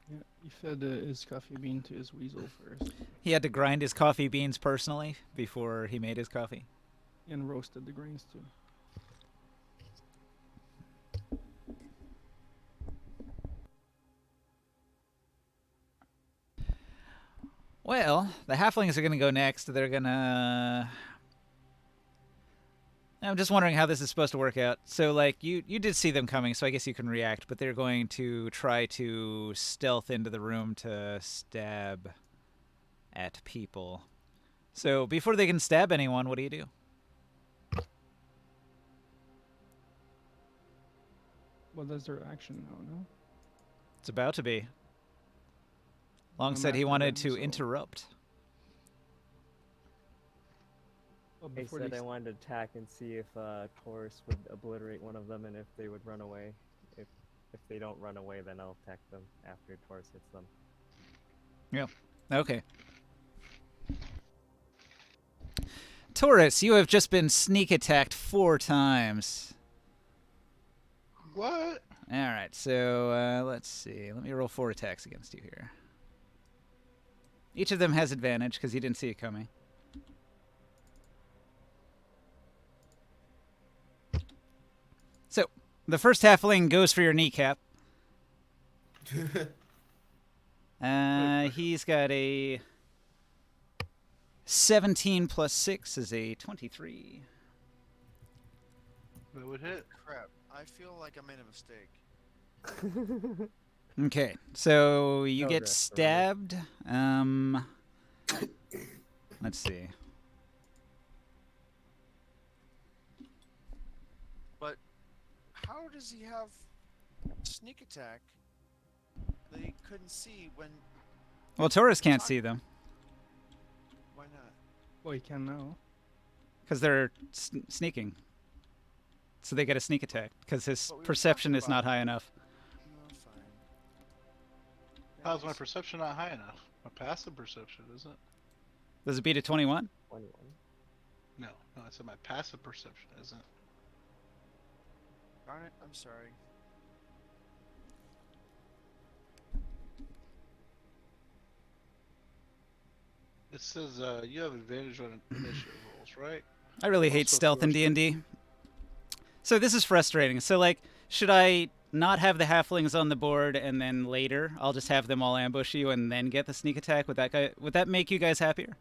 Yeah. He fed his coffee bean to his weasel first. He had to grind his coffee beans personally before he made his coffee. And roasted the grains too. Well, the halflings are going to go next. They're going to... I'm just wondering how this is supposed to work out. So, like, you did see them coming, so I guess you can react, but they're going to try to stealth into the room to stab at people. So, before they can stab anyone, what do you do? Well, that's their action now, no? It's about to be. Long I'm said he after wanted them, to so- interrupt. Well, I before said they I wanted to attack and see if Taurus would obliterate one of them and if they would run away. If they don't run away, then I'll attack them after Taurus hits them. Okay. Taurus, you have just been sneak attacked 4 times. What? Alright, so let's see. Let me roll 4 attacks against you here. Each of them has advantage because you didn't see it coming. So, the first halfling goes for your kneecap. He's got a 17 plus 6 is a 23. That would hit. Crap. I feel like I made a mistake. Okay, so you get Progress, stabbed. Let's see. But how does he have sneak attack that he couldn't see when? Well, Taurus can't see them Why not? Well, you can now. because they're sneaking. So they get a sneak attack because his But we were perception talking is not about- high enough. No, fine. How's my Thanks. perception not high enough? My passive perception, isn't it? Does it beat a 21? 21. No, I said my passive perception isn't. Darn it! I'm sorry. It says you have advantage on initiative rolls, right? I really hate Also stealth in forced D&D. So this is frustrating. So, like, should I not have the halflings on the board and then later I'll just have them all ambush you and then get the sneak attack? Would that make you guys happier?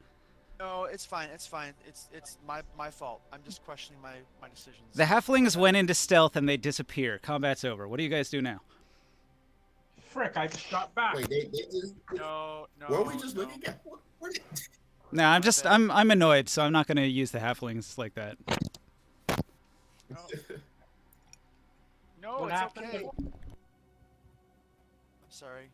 No, it's fine. It's fine. It's my fault. I'm just questioning my decisions. The halflings went into stealth and they disappear. Combat's over. What do you guys do now? Frick, I just got back. Wait, they just. No. What were we just no. looking at? What did- No, I'm annoyed, so I'm not gonna use the halflings like that. No, What it's happened? okay. I'm sorry.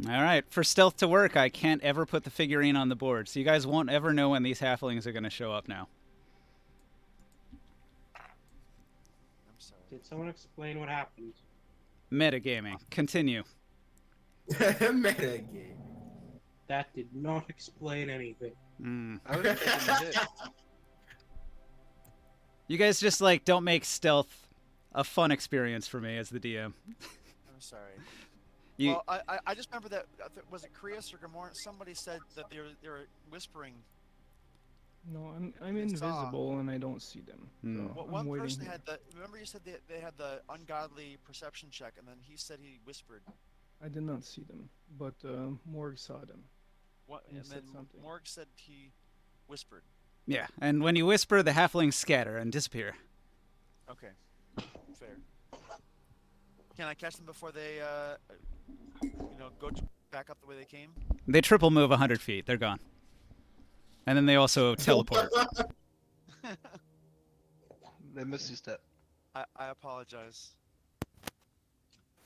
All right, for stealth to work, I can't ever put the figurine on the board, so you guys won't ever know when these halflings are gonna show up now. I'm sorry. Did someone explain what happened? Metagaming. Continue. Meta game. That did not explain anything. Mm. I would have taken the hit. You guys just like don't make stealth a fun experience for me as the DM. I'm sorry. You Well, I just remember that was it Krios or Gamorn? Somebody said that they were whispering. No, I'm I saw- invisible and I don't see them. Hmm. So Well, I'm one waiting person here. had the. Remember you said they had the ungodly perception check, and then he said he whispered. I did not see them, but Morg saw them. What? He And said then something. Morg said he whispered. yeah, and when you whisper, the halflings scatter and disappear. Okay, fair. Can I catch them before they, go back up the way they came? They triple move 100 feet. They're gone. And then they also teleport. They missed you step. I apologize.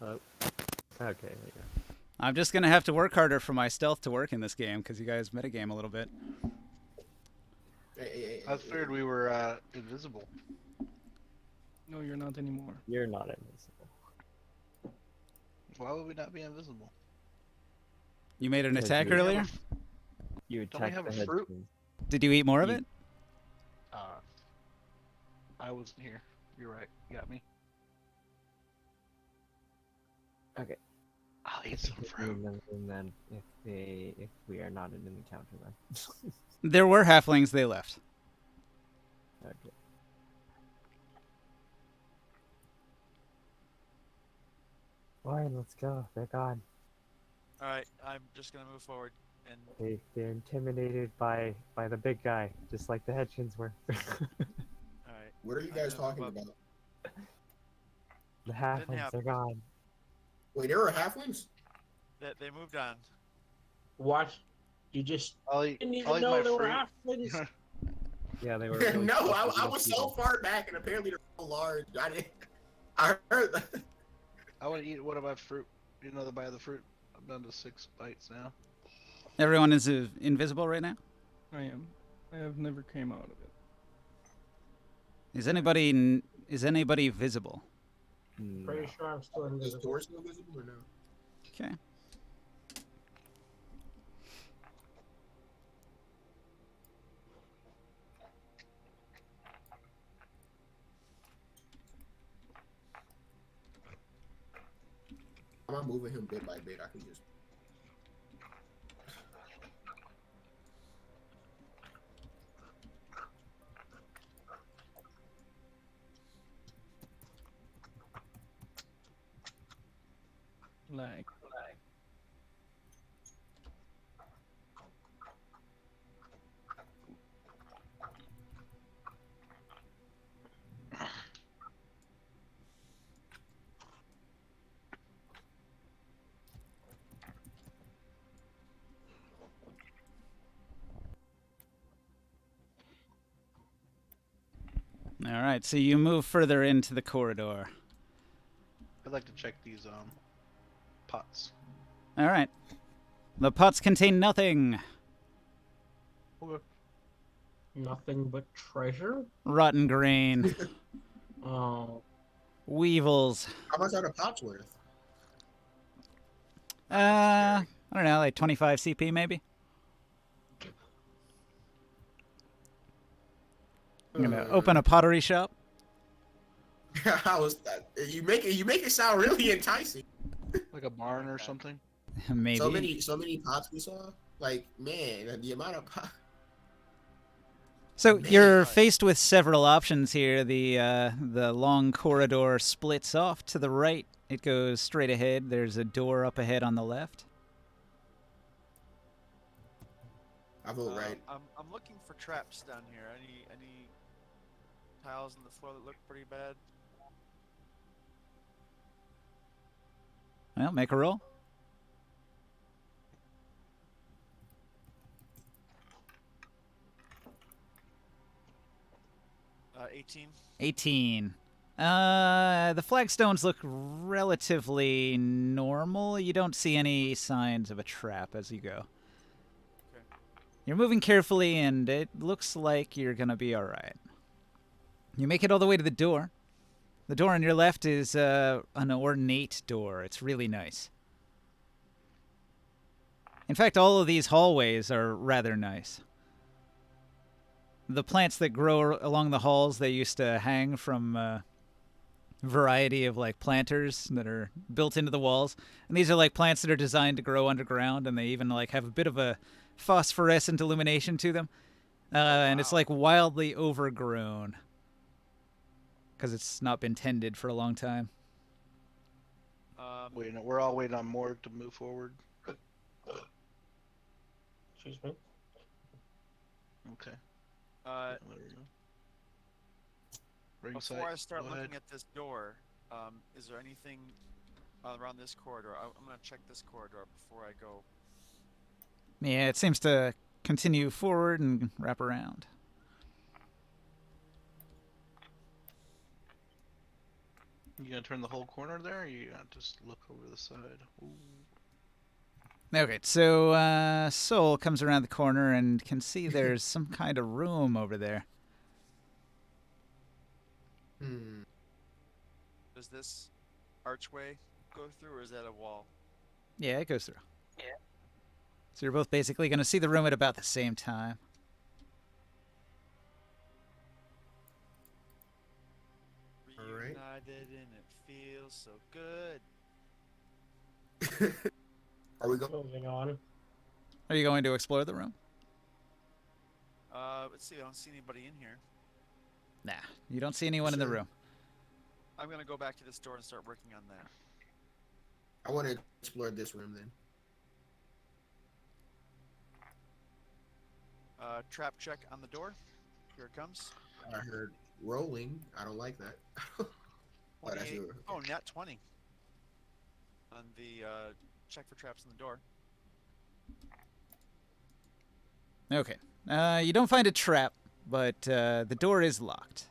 Oh. Okay, there you go. I'm just gonna have to work harder for my stealth to work in this game because you guys metagame a little bit. I figured we were invisible. No, you're not anymore. You're not invisible. Why would we not be invisible? You made an Because attack you- earlier? You Don't we attacked have the a head fruit? king. Did you eat more of You- it? I wasn't here. You're right. You got me. Okay. I'll eat some fruit. And then if we are not in an encounter, then. There were halflings, they left. Okay. Fine, let's go. They're gone. Alright, I'm just gonna move forward and They're intimidated by the big guy, just like the Hedgins were. alright. What are you I'm guys gonna talking move up. about? The halflings happen. are gone. Wait, there were halflings? They moved on. What? You just I'll eat, didn't I'll even eat know my there were fruit. halflings. Yeah, they were. Really No, close, I but you don't was see so them. far back, and apparently they're so large. I heard that. I want to eat one of my fruit. You know, by the fruit. I'm down to 6 bites now. Everyone is invisible right now? I am. I have never came out of it. Is anybody visible? No. Pretty sure I'm still Is invisible. Thor still visible or no? Okay. I'm not moving him bit by bit. I can just. Lag. All right, so you move further into the corridor. I'd like to check these pots. All right. The pots contain nothing. Okay. Nothing but treasure? Rotten grain, Oh. weevils. How much are the pots worth? I don't know, like 25 CP maybe. I'm gonna open a pottery shop. How was that? You make it sound really enticing. Like a barn or something? Maybe. So many pots we saw. Like, man, the amount of pots. So Man. you're faced with several options here. The long corridor splits off to the right. It goes straight ahead. There's a door up ahead on the left. I vote right. I'm looking for traps down here. Any tiles on the floor that look pretty bad? Well, make a roll. Uh, 18. 18. The flagstones look relatively normal. You don't see any signs of a trap as you go. Okay. You're moving carefully, and it looks like you're gonna be all right. You make it all the way to the door. The door on your left is an ornate door. It's really nice. In fact, all of these hallways are rather nice. The plants that grow along the halls, they used to hang from a variety of like planters that are built into the walls. And these are like plants that are designed to grow underground, and they even like have a bit of a phosphorescent illumination to them. And it's like wildly overgrown because it's not been tended for a long time. We're all waiting on Morg to move forward. Excuse me. Okay. Uh, There we go. Ring before sight, I start go looking ahead. at this door, is there anything around this corridor? I'm gonna check this corridor before I go. Yeah, it seems to continue forward and wrap around. You gonna turn the whole corner there, or you gonna just look over the side? Ooh. Okay, so Soul comes around the corner and can see there's some kind of room over there. Hmm. Does this archway go through, or is that a wall? Yeah, it goes through. Yeah. So you're both basically going to see the room at about the same time. All right. Reunited and it feels so good. Are we going? Moving on. Are you going to explore the room? Let's see. I don't see anybody in here. Nah, you don't see anyone in the Sure. room. I'm gonna go back to this door and start working on that. I want to explore this room then. Trap check on the door. Here it comes. I heard rolling. I don't like that. Oh, that's 28. yours. Oh, nat 20. On the check for traps on the door. Okay. You don't find a trap, but the door is locked.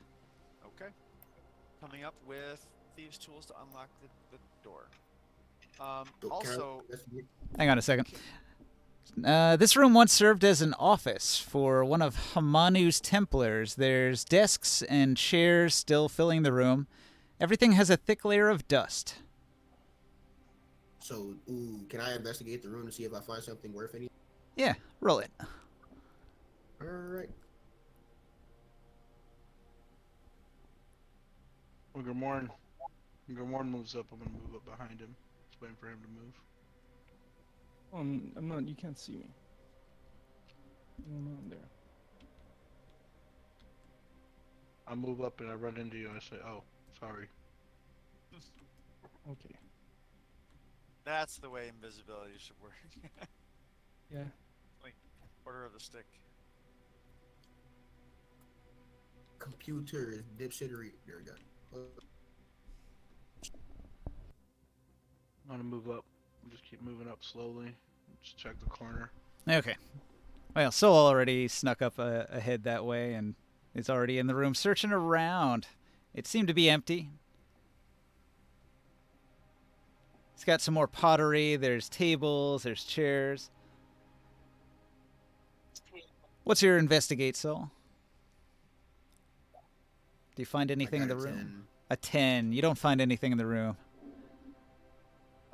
Okay. Coming up with thieves' tools to unlock the door. Can I Also, investigate? Hang on a second. This room once served as an office for one of Hamanu's Templars. There's desks and chairs still filling the room. Everything has a thick layer of dust. So, can I investigate the room to see if I find something worth any? Yeah, roll it. All right. When Grimorn moves up, I'm gonna move up behind him. Just waiting for him to move. I'm not. You can't see me. No, I'm there. I move up and I run into you and I say, "Oh, sorry." Okay. that's the way invisibility should work. Yeah. Order of the stick. Computer is dipshittery. There we go. I'm gonna move up. Just keep moving up slowly. Just check the corner. Okay. Well, Soul already snuck up ahead that way and is already in the room searching around. It seemed to be empty. It's got some more pottery. There's tables. There's chairs. What's your investigate, Soul? Do you find anything in got the a room? 10. A 10. You don't find anything in the room.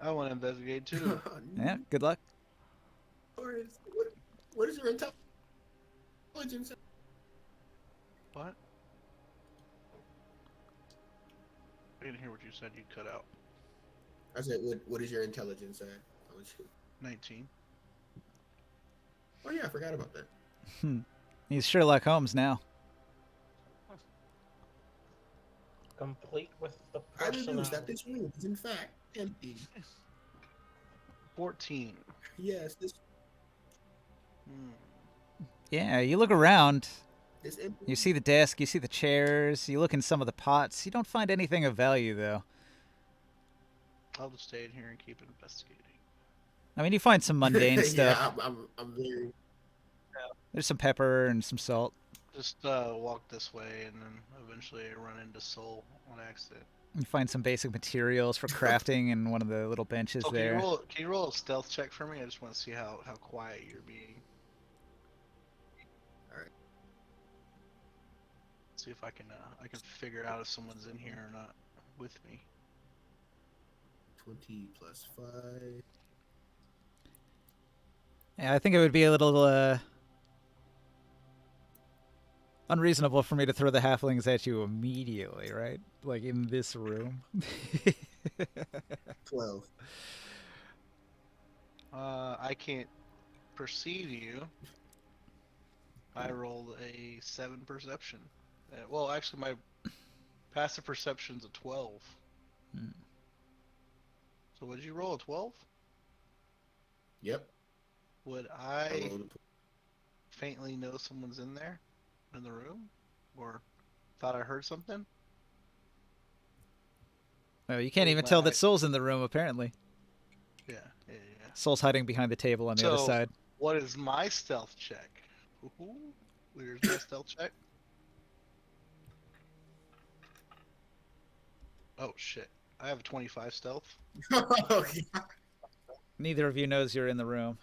I want to investigate too. Yeah, good luck. What is your intelligence? What? I didn't hear what you said. You cut out. I said, what is your intelligence at? 19. Oh yeah, I forgot about that. He's Sherlock Holmes now. Complete with the I deduced that personality. this room is in fact empty. 14. Yes, this Yeah, you look around. is empty. You see the desk, you see the chairs, you look in some of the pots. You don't find anything of value, though. I'll just stay in here and keep investigating. I mean, you find some mundane stuff. Yeah, I'm very. There's some pepper and some salt. Just walk this way, and then eventually I run into Soul on accident. You find some basic materials for crafting in one of the little benches Oh, there. Can you roll a stealth check for me? I just want to see how quiet you're being. Alright. See if I can figure out if someone's in here or not with me. 20 plus 5. Yeah, I think it would be a little unreasonable for me to throw the halflings at you immediately, right? Like in this room. 12. I can't perceive you. I rolled a 7 perception. Well, actually, my passive perception's a 12. Hmm. So, would you roll a 12? Yep. Would I I rolled faintly know someone's in there, in the room, or thought I heard something? Well, you can't Wait, even my tell eye- that Soul's in the room, apparently. Yeah. Soul's hiding behind the table on the other So- side. What is my stealth check? Ooh, where's my stealth check? Oh shit! I have a 25 stealth. Oh, yeah. Neither of you knows you're in the room.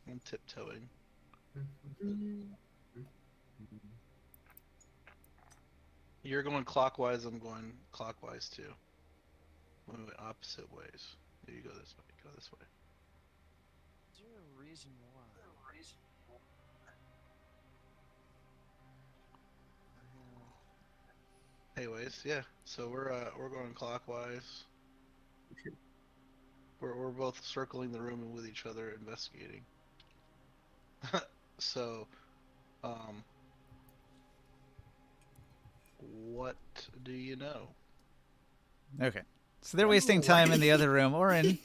I'm tiptoeing. You're going clockwise, I'm going clockwise too. We went opposite ways. You go this way, go this way. Is there a reason why? Anyways, yeah. So we're going clockwise. We're both circling the room and with each other investigating. So, what do you know? Okay. So they're wasting time in the other room. Orin,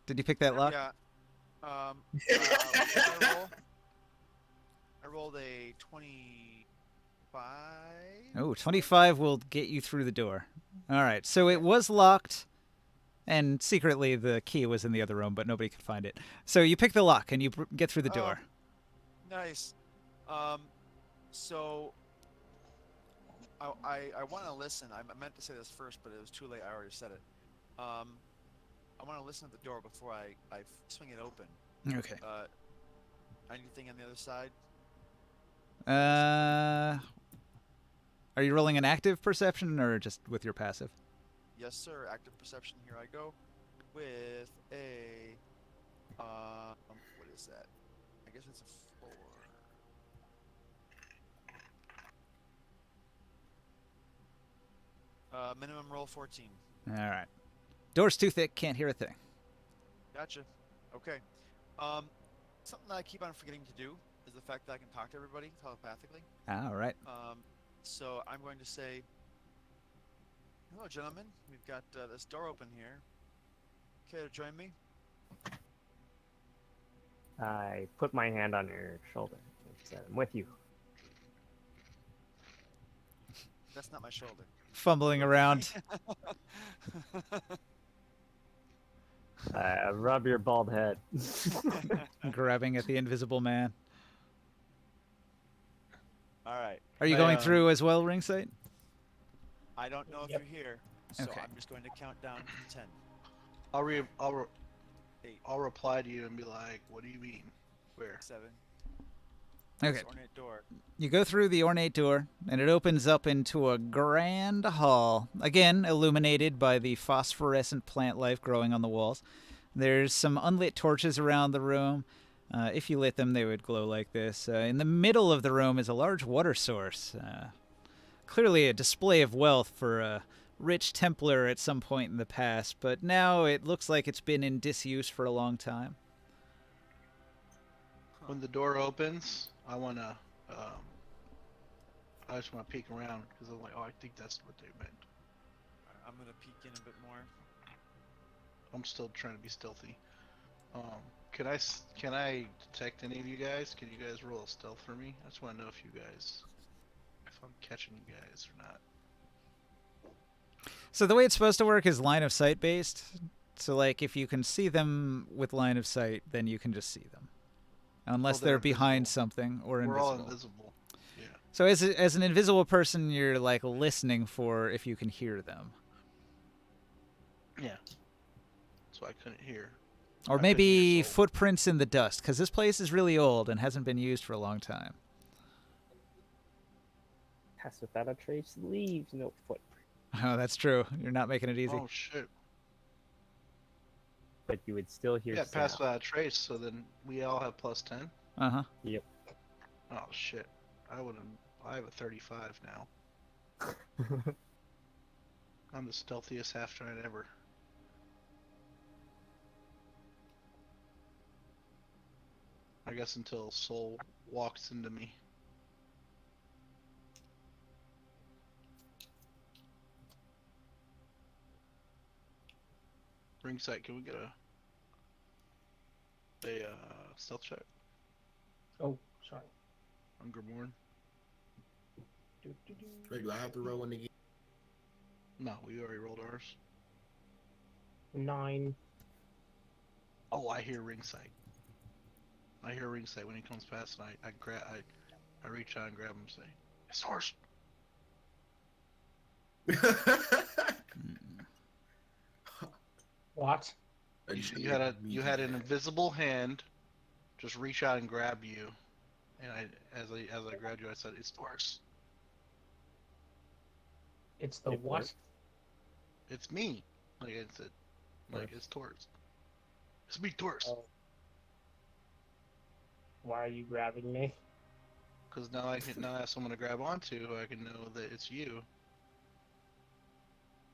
did you pick that lock? Yeah. What did I roll? I rolled a 25. Oh, 25 will get you through the door. All right. So it was locked, and secretly the key was in the other room, but nobody could find it. So you pick the lock and you get through the door. Nice. So I want to listen. I meant to say this first, but it was too late. I already said it. I want to listen at the door before I swing it open. Okay. Anything on the other side? Are you rolling an active perception or just with your passive? Yes, sir. Active perception. Here I go. With a what is that? I guess it's a 4. Minimum roll 14. All right. Door's too thick. Can't hear a thing. Gotcha. Okay. Something that I keep on forgetting to do is the fact that I can talk to everybody telepathically. All right. So I'm going to say, hello, gentlemen. We've got this door open here. Care to join me? I put my hand on your shoulder and said, I'm with you. That's not my shoulder. Fumbling around. Rub your bald head. Grabbing at the invisible man. All right. Are you going through as well, Ringside? I don't know if you're here, so I'm just going to count down to 10. I'll reply to you and be like, "What do you mean? Where?" 7. Okay. This ornate door. You go through the ornate door, and it opens up into a grand hall, again illuminated by the phosphorescent plant life growing on the walls. There's some unlit torches around the room. If you lit them, they would glow like this. In the middle of the room is a large water source. Clearly a display of wealth for a rich Templar at some point in the past, but now it looks like it's been in disuse for a long time. When the door opens, I just wanna peek around because I'm like, oh, I think that's what they meant. I'm going to peek in a bit more. I'm still trying to be stealthy. Can I detect any of you guys? Can you guys roll a stealth for me? I just want to know if I'm catching you guys or not. So the way it's supposed to work is line of sight based. So like if you can see them with line of sight, then you can just see them. Unless they're they're behind invisible. something or invisible. We're all invisible. Yeah. So as an invisible person, you're like listening for if you can hear them. Yeah. So I couldn't hear. Or I couldn't maybe hear soul. footprints in the dust, because this place is really old and hasn't been used for a long time. Pass without a trace leaves no footprint. Oh, that's true. You're not making it easy. Oh shit. But you would still hear sound. Pass without a trace. So then we all have +10. Uh-huh. Yep. Oh shit. I have a 35 now. I'm the stealthiest half giant ever. I guess until Soul walks into me. Ringside, can we get a stealth check Oh, sorry. on Grimorn? Regular, I have to roll one again. No, we already rolled ours. 9. Oh, I hear Ringside. I hear Ringside when he comes past, and I reach out and grab him and say, "It's horse." What? You had an invisible hand just reach out and grab you, and as I grabbed you, I said, "It's Taurus. It's the It what? works. It's me." Like I said, like it's Taurus. It's me, Taurus. Oh. Why are you grabbing me? Because now I have someone to grab onto. I can know that it's you.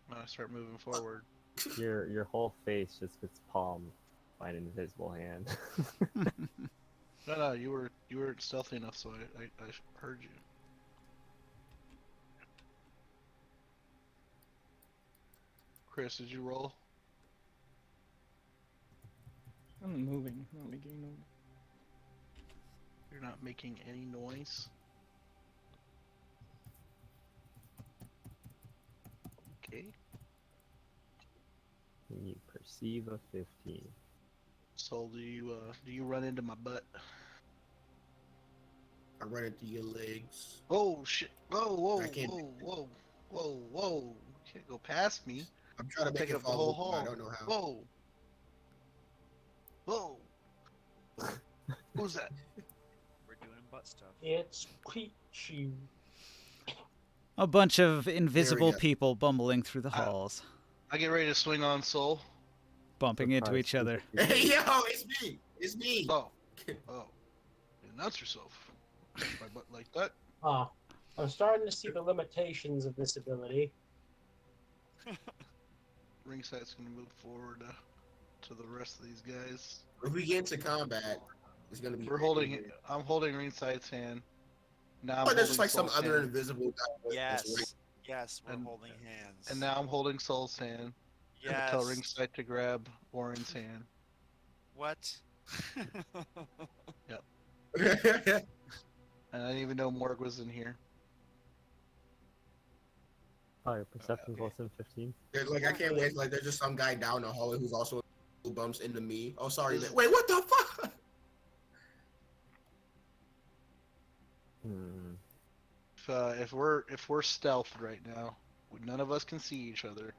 When I start moving forward. Your whole face just gets palmed by an invisible hand. No, you were stealthy enough, so I heard you. Chris, did you roll? I'm moving, not making noise. You're not making any noise. Okay. You perceive a 15. So do you run into my butt? I run into your legs. Oh shit! Whoa! I can't- Whoa! You can't go past me. I'm trying to make Taking it up the whole follow. I hall. don't know how. Whoa! Who's that? We're doing butt stuff. It's Pichu. A bunch of invisible go. people bumbling through the Ah. halls, I get ready to swing on Soul. bumping into Surprise, each other. Hey, yo, it's me. It's me. Oh. Announce yourself. My butt like that. Ah, I'm starting to see the limitations of this ability. Ringside's gonna move forward to the rest of these guys. If we get into combat, it's gonna be. We're holding. I'm holding Ringside's hand. Now I'm But there's just holding like some Soul's other hand. invisible guy. Yes, we're And- holding hands. And now I'm holding Soul's hand. I'm gonna yes. tell Ringside to grab Warren's hand. What? And I didn't even know Morg was in here. Oh, your perception's okay. less than 15. There's like I can't wait. Like there's just some guy down the hallway who bumps into me. Oh, sorry. This- Wait, what the fuck? Hmm. If we're stealthed right now, none of us can see each other.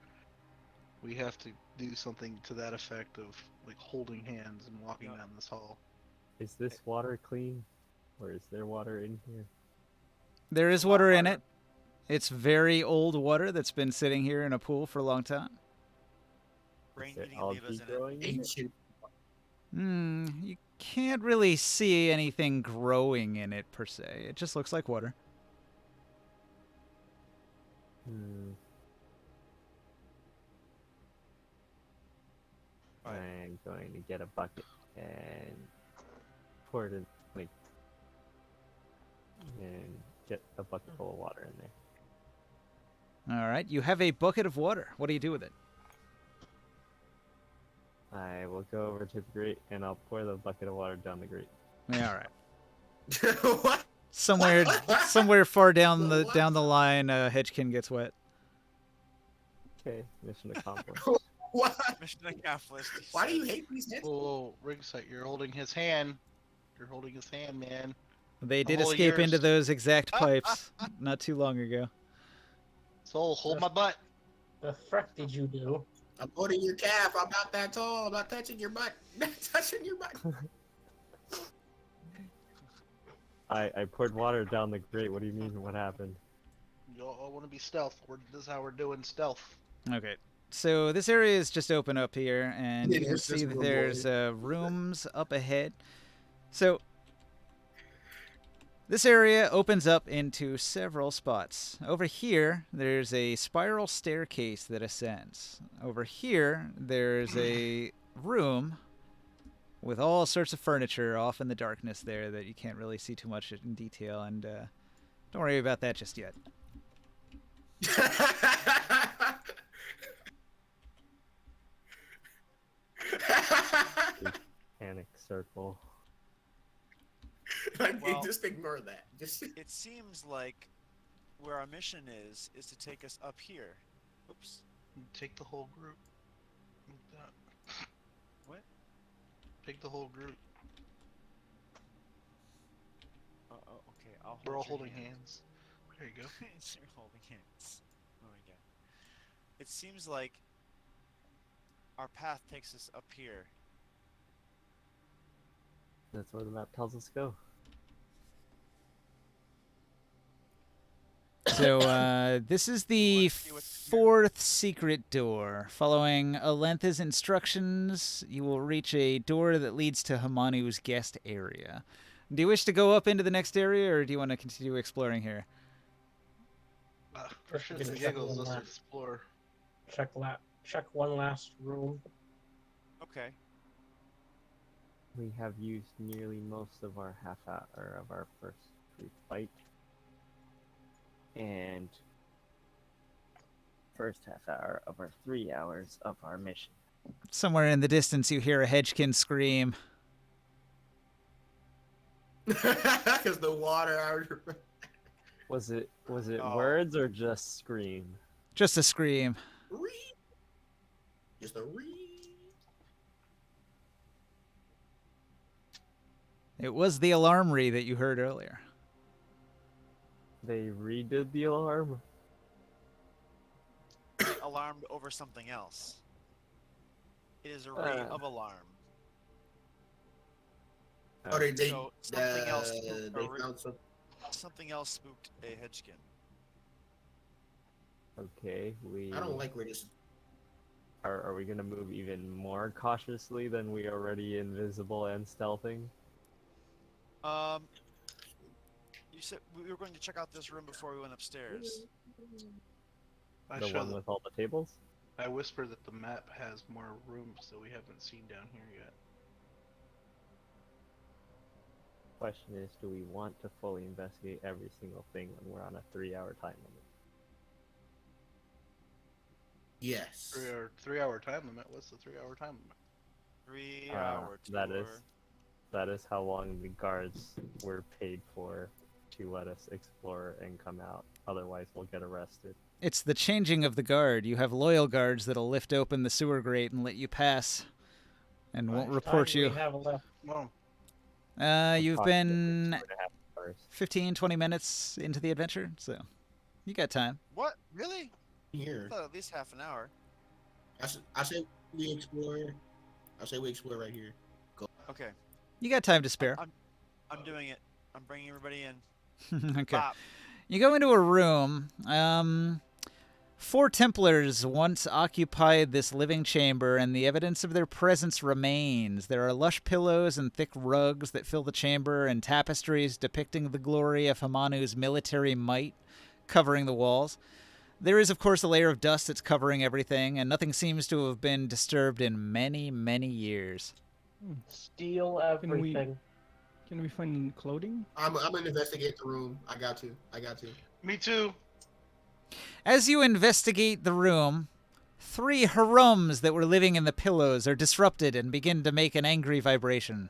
We have to do something to that effect of like holding hands and walking down this hall. Is this water clean? Or is there water in here? There is water in it. It's very old water that's been sitting here in a pool for a long time. Brain Is there eating algae amoebas in it. growing in it? Ancient. You can't really see anything growing in it per se. It just looks like water. Hmm. Right. I'm going to get a bucket and pour it in, like, and get a bucket full of water in there. All right, you have a bucket of water. What do you do with it? I will go over to the grate and I'll pour the bucket of water down the grate. Yeah, all right. What? Somewhere far down the What? down the line, Hedgekin gets wet. Okay, mission accomplished. What? Mission accomplished. he Why do said. you hate these heads? Whoa, Ringside, you're holding his hand. You're holding his hand, man. They did holding escape into yours. those exact pipes not too long ago. Soul, hold my butt. The frick did you do? I'm holding your calf. I'm not that tall. I'm not touching your butt. Not touching your butt. I poured water down the grate. What do you mean? What happened? Y'all want to be stealth. This is how we're doing stealth. Okay. So this area is just open up here, and It you can is see just that room there's rooms up ahead. So this area opens up into several spots. Over here, there's a spiral staircase that ascends. Over here, there's a room with all sorts of furniture off in the darkness there that you can't really see too much in detail, and don't worry about that just yet. Panic circle. Like, Well- just ignore that. Just It seems like where our mission is to take us up here. Oops. Take the whole group. Move that. What? Take the whole group. Oh, okay. I'll hold We're all your holding hand. hands. There you go. You're holding hands. Oh my god. It seems like our path takes us up here. That's where the map tells us to go. So this is the Let's see what's here. 4th secret door. Following Alentha's instructions, you will reach a door that leads to Hamanu's guest area. Do you wish to go up into the next area, or do you want to continue exploring here? For shits and Check giggles, one let's last- explore. Check one last room. Okay. We have used nearly most of our half hour of our first group fight. And first half hour of our 3 hours of our mission. Somewhere in the distance, you hear a Hedgekin scream. Because the water. Was it Oh. words or just scream? Just a scream. Just a read. It was the alarmry that you heard earlier. They redid the alarm? Get alarmed over something else. It is a ray of alarm. Oh, they So something else spooked they a re- found some. Something else spooked a hedgekin. Okay, we I don't like where this. are we gonna move even more cautiously than we already invisible and stealthing? You said we were going to check out this room before we went upstairs. The one with all the tables? I whisper that the map has more rooms that we haven't seen down here yet. Question is, do we want to fully investigate every single thing when we're on a 3-hour time limit? Yes. 3 hour time limit. What's the 3 hour time limit? 3 hour that tour. That is how long the guards were paid for to let us explore and come out. Otherwise, we'll get arrested. It's the changing of the guard. You have loyal guards that'll lift open the sewer grate and let you pass, and won't report Time you. We have left. Well, You've Approximately been 2.5 hours. 15, 20 minutes into the adventure, so you got time. What? Really? I Here. thought at least half an hour. I say we explore. I say we explore right here. Okay, You got time to spare. I'm doing it. I'm bringing everybody in. Okay. Bop. You go into a room. 4 Templars once occupied this living chamber, and the evidence of their presence remains. There are lush pillows and thick rugs that fill the chamber, and tapestries depicting the glory of Hamanu's military might covering the walls. There is, of course, a layer of dust that's covering everything, and nothing seems to have been disturbed in many, many years. Steal Can we- everything. Can we find clothing? I'm gonna investigate the room. I got to. me too. As you investigate the room, 3 harums that were living in the pillows are disrupted and begin to make an angry vibration.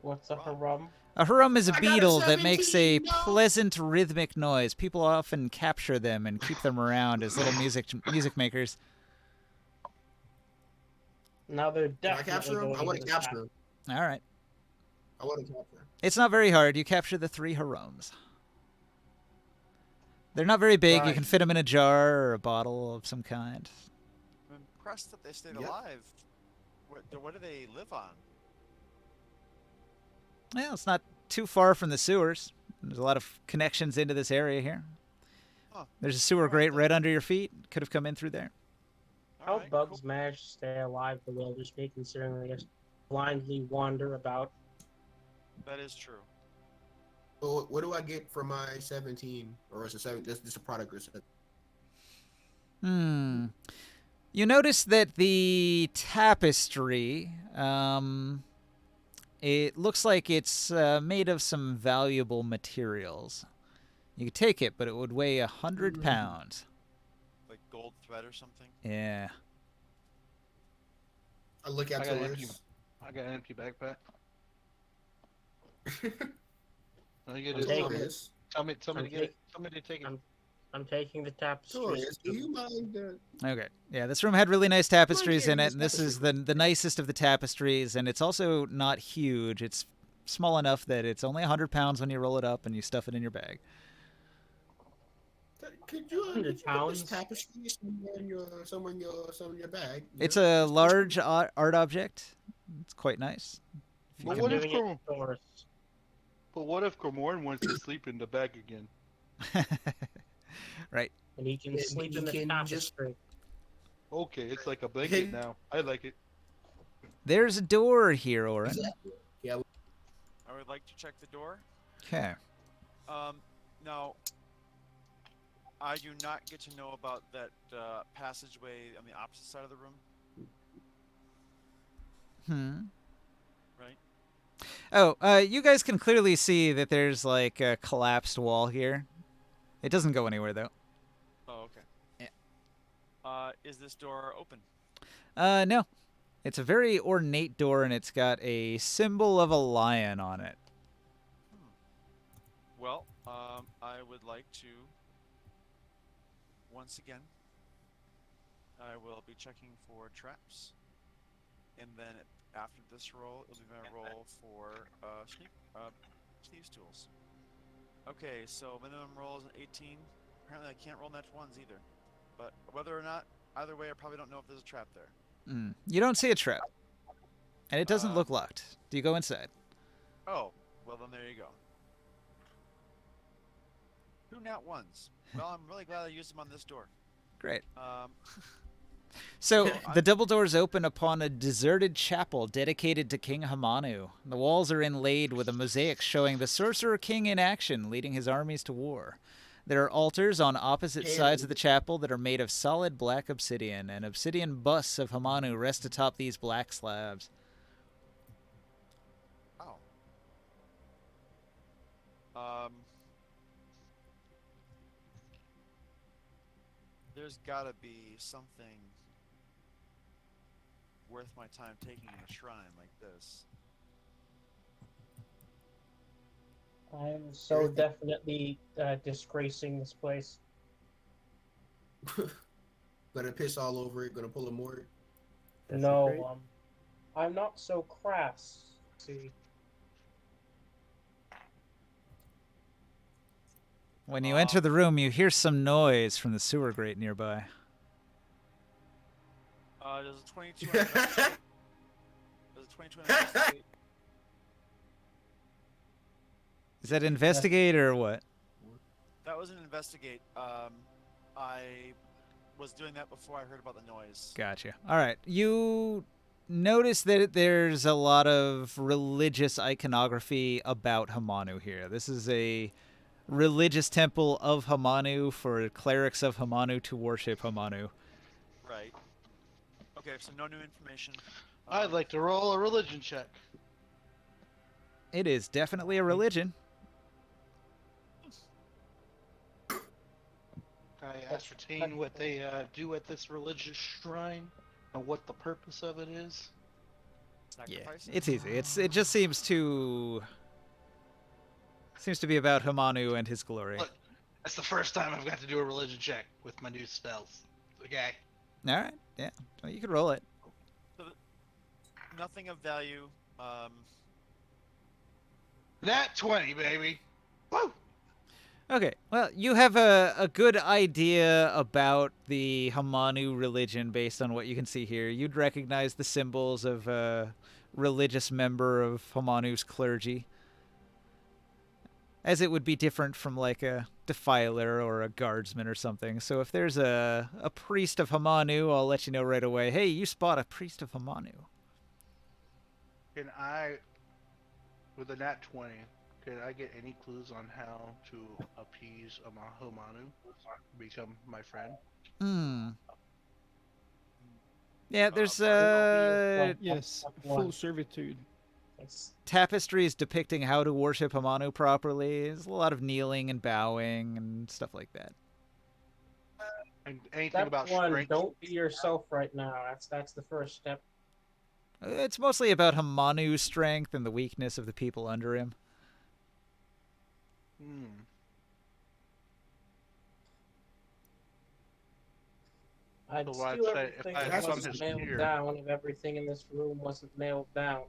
What's a harum? A harum is a I got a beetle that makes a 17, no! pleasant rhythmic noise. People often capture them and keep them around as little music makers. Now they're Can I definitely capture him? going I want into to the capture him. All right. I want to capture him. It's not very hard. You capture the 3 harums. They're not very big. You Right. can fit them in a jar or a bottle of some kind. I'm impressed that they stayed Yep. alive. What do they live on? Well, it's not too far from the sewers. There's a lot of connections into this area here. Huh. There's a sewer Alright grate then. right under your feet. Could have come in through there. How Alright, bugs cool. manage to stay alive the wilderness, considering they just blindly wander about. That is true. So what do I get for my 17? Or is it 7? This is a product or something. You notice that the tapestry, it looks like it's made of some valuable materials. You could take it, but it would weigh 100 pounds. Like gold thread or something. Yeah. I look at I got an empty. Taurus. I got an empty backpack. All you I'm gotta do taking is it. somebody I'm get it. Somebody take it. I'm taking the tapestries. Taurus, do you mind? Okay. Yeah, this room had really nice tapestries in getting it, this and this is tapestry. the nicest of the tapestries, and it's also not huge. It's small enough that it's only 100 pounds when you roll it up and you stuff it in your bag. Could you 100 put this pounds. tapestry somewhere in your bag? It's a large art object. It's quite nice. If you But I'm what can- if giving it to Taurus. Gormorn wants to sleep in the bag again? Right. And he can And sleep he in the can just- tapestry. Okay, it's like a blanket now. I like it. There's a door here, Oren. Exactly. Yeah. I would like to check the door. Okay. Now, I do not get to know about that passageway on the opposite side of the room, Hmm. right? Oh, you guys can clearly see that there's like a collapsed wall here. It doesn't go anywhere though. Oh, okay. Yeah. Is this door open? No. It's a very ornate door and it's got a symbol of a lion on it. Well, I would like to, once again, I will be checking for traps, and then after this roll, it'll be my roll for sneeze tools. Okay, so minimum roll is an 18. Apparently, I can't roll natural ones either. But whether or not, either way, I probably don't know if there's a trap there. You don't see a trap. And it doesn't look locked. Do you go inside? Oh, well then there you go. 2 nat ones. Well, I'm really glad I used them on this door. Great. So, I'm- the double doors open upon a deserted chapel dedicated to King Hamanu. The walls are inlaid with a mosaic showing the Sorcerer King in action, leading his armies to war. There are altars on opposite sides of the chapel that are made of solid black obsidian, and obsidian busts of Hamanu rest atop these black slabs. Oh. There's gotta be something worth my time taking in a shrine like this. I am so definitely disgracing this place. Gonna piss all over it. Gonna pull a Mort. No, I'm not so crass. See, When you enter the room, you hear some noise from the sewer grate nearby. Does a 22 on investigate? Does a 22 on investigate? Is that investigate or what? That was an investigate. I was doing that before I heard about the noise. Gotcha. All right. You notice that there's a lot of religious iconography about Hamanu here. This is a religious temple of Hamanu for clerics of Hamanu to worship Hamanu. Right. Okay, so no new information. I'd like to roll a religion check. It is definitely a religion. I ascertain what they do at this religious shrine and what the purpose of it is. Yeah, Sacrifice? it's easy. It just seems to be about Hamanu and his glory. Look, that's the first time I've got to do a religion check with my new spells. Okay. All right. Yeah. Well, you can roll it. Nothing of value. Nat 20, baby. Woo! Okay, well, you have a good idea about the Hamanu religion based on what you can see here. You'd recognize the symbols of a religious member of Hamanu's clergy, as it would be different from like a defiler or a guardsman or something. So if there's a priest of Hamanu, I'll let you know right away. Hey, you spot a priest of Hamanu. Can I, with a nat 20, can I get any clues on how to appease a Hamanu, become my friend? Yeah, there's Yes, full servitude. tapestries depicting how to worship Hamanu properly. There's a lot of kneeling and bowing and stuff like that. And anything step about one, strength? don't be yourself right now. That's the first step. It's mostly about Hamanu's strength and the weakness of the people under him. I'd So I'd steal say everything if I that have wasn't something nailed here- down if everything in this room wasn't nailed down.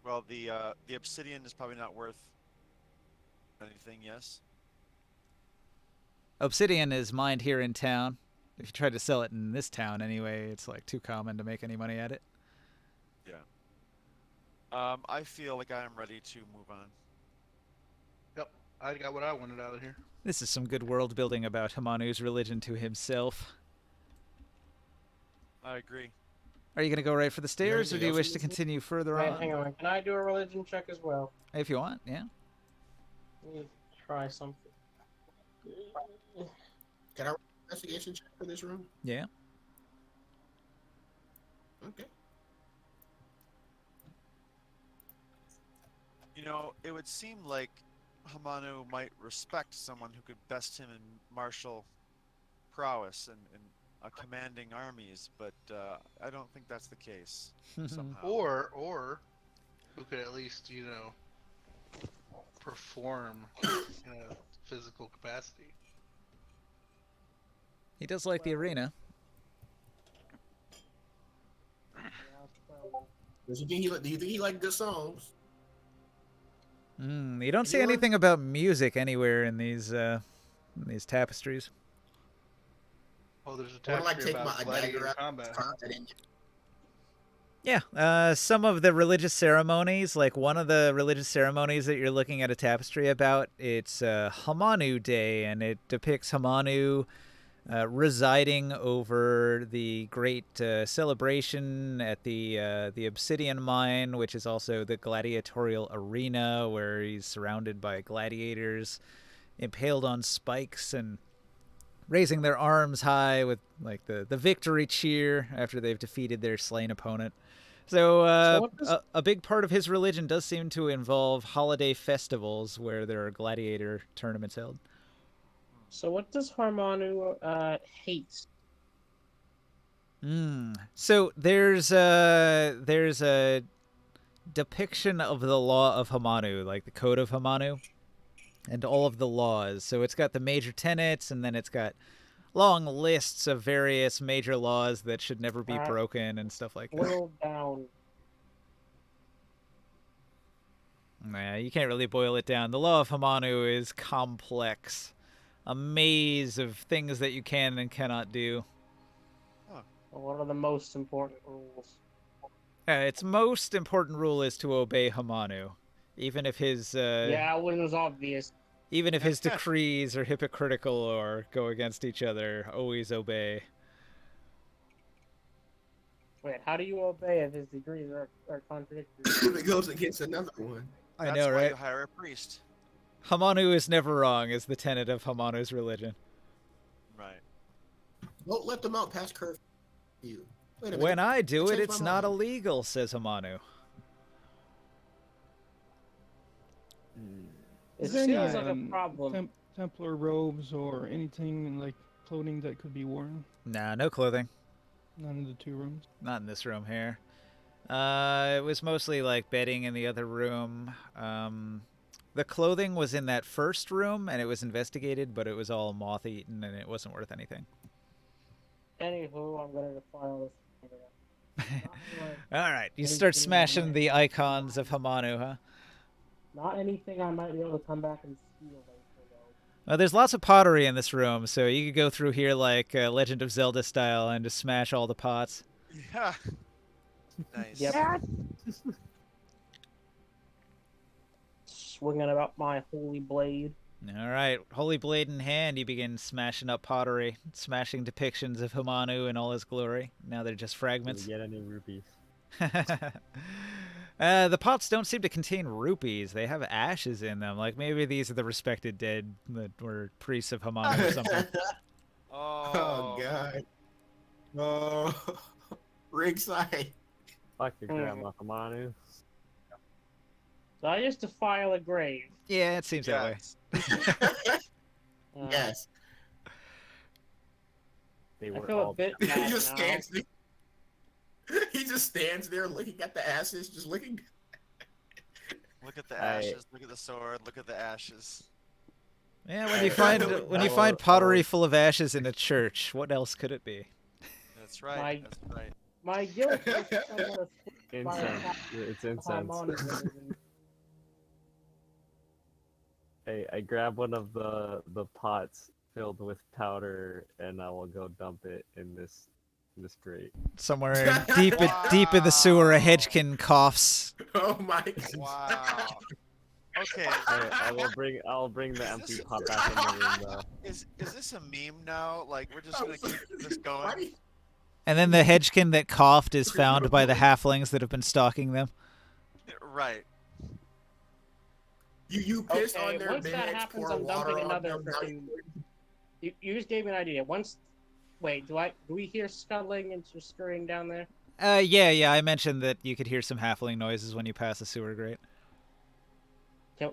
Well, the obsidian is probably not worth anything, yes? Obsidian is mined here in town. If you tried to sell it in this town anyway, it's like too common to make any money at it. Yeah. I feel like I am ready to move on. Yep, I got what I wanted out of here. This is some good world building about Hamanu's religion to himself. I agree. Are you going to go right for the stairs, or anything do you else wish you to need? continue further Wait, on? hang on. Can I do a religion check as well? If you want, yeah. Let me try something. Can I roll an investigation check for this room? Yeah. Okay. You know, it would seem like Hamanu might respect someone who could best him in martial prowess and commanding armies, but I don't think that's the case somehow. Or who could at least, you know, perform in a physical capacity. He does like the arena. Do you think he like good songs? You don't see Anyone? anything about music anywhere in these tapestries. Oh, there's a I wanna, like, tapestry take about my gladiator dagger out. combat. Yeah, some of the religious ceremonies, like one of the religious ceremonies that you're looking at a tapestry about, it's Hamanu Day, and it depicts Hamanu residing over the great celebration at the Obsidian Mine, which is also the gladiatorial arena, where he's surrounded by gladiators, impaled on spikes and raising their arms high with like the victory cheer after they've defeated their slain opponent. So, what does- a big part of his religion does seem to involve holiday festivals where there are gladiator tournaments held. So what does Harmonu hate? So there's a depiction of the law of Hamanu, like the code of Hamanu, and all of the laws. So it's got the major tenets, and then it's got long lists of various major laws that should never be broken and stuff like that. Boil down. Nah, you can't really boil it down. The law of Hamanu is complex. A maze of things that you can and cannot do. What are the most important rules? Its most important rule is to obey Hamanu, even if his Yeah, it was obvious. even if his decrees are hypocritical or go against each other. Always obey. Wait, how do you obey if his degrees are contradictory? It goes against another one. I That's know, why right? you hire a priest. Hamanu is never wrong is the tenet of Hamanu's religion. Right. Don't let them out past curfew. Wait a minute. When I do it, changed it's my not mind. illegal, says Hamanu. It Is there any seems like a problem. Templar robes or anything like clothing that could be worn? Nah, no clothing. None of the two rooms. Not in this room here. It was mostly like bedding in the other room. The clothing was in that first room, and it was investigated, but it was all moth-eaten, and it wasn't worth anything. Anywho, I'm gonna file this. All right, you start smashing the icons of Hamanu, huh? Not anything I might be able to come back and steal later, though. There's lots of pottery in this room, so you could go through here like Legend of Zelda style and just smash all the pots. Yeah. Nice. Yep. Swinging about my holy blade. All right, holy blade in hand, you begin smashing up pottery, smashing depictions of Hamanu in all his glory. Now they're just fragments. Get any rupees? The pots don't seem to contain rupees. They have ashes in them. Like maybe these are the respected dead that were priests of Hamanu or something. Oh, God. Oh, ringside. Fuck your grandma, Hamanu. So I used to file a grave. Yeah, it seems that way. Yes. They I were feel a all bit He bad just now. stands there. He just stands there looking at the ashes, just looking. Look at the ashes. Look at the sword. Look at the ashes. Yeah, when you find pottery full of ashes in a church, what else could it be? That's right. My- That's right. My guilt is somewhat asleep by incense. attack It's incense. harmonic religion. I grab one of the pots filled with powder, and I will go dump it in this grate. Somewhere deep in the sewer, a Wow. hedgekin coughs. Oh my god. Wow. Okay. I'll bring the Is empty this- pot back in the room though. Is this a meme now? Like we're just gonna keep this going? Why do you- And then the hedgekin that coughed is found by the halflings that have been stalking them. Right. You piss Okay, on their once that beds, happens, pour I'm water dumping on another them. now freaking. You just gave me an idea. Wait, do we hear scuttling and scurrying down there? Yeah, I mentioned that you could hear some halfling noises when you pass a sewer grate.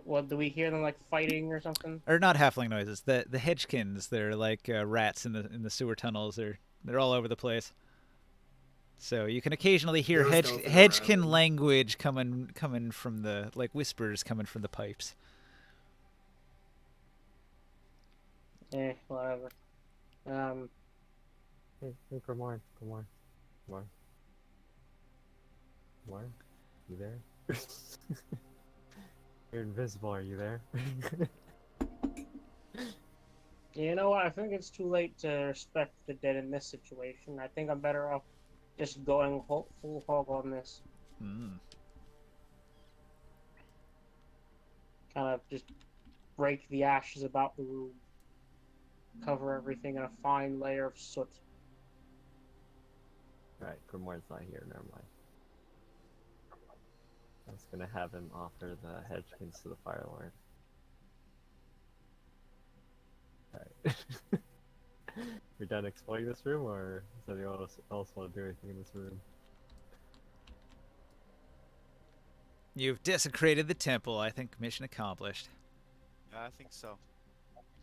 Well, do we hear them like fighting or something? Or not halfling noises. The hedgekins, they're like rats in the sewer tunnels. They're all over the place. So you can occasionally hear They're stealthing hedgekin around. language coming from the like whispers coming from the pipes. Whatever. Hey, Grimoire. You there? You're invisible, are you there? You know what? I think it's too late to respect the dead in this situation. I think I'm better off just going full hog on this. Hmm. Kind of just break the ashes about the room. Cover everything in a fine layer of soot. Alright, Grimoire's not here, never mind. I was gonna have him offer the hedgekins to the Fire Lord. Alright. We're done exploring this room, or does anyone else want to do anything in this room? You've desecrated the temple. I think mission accomplished. Yeah, I think so.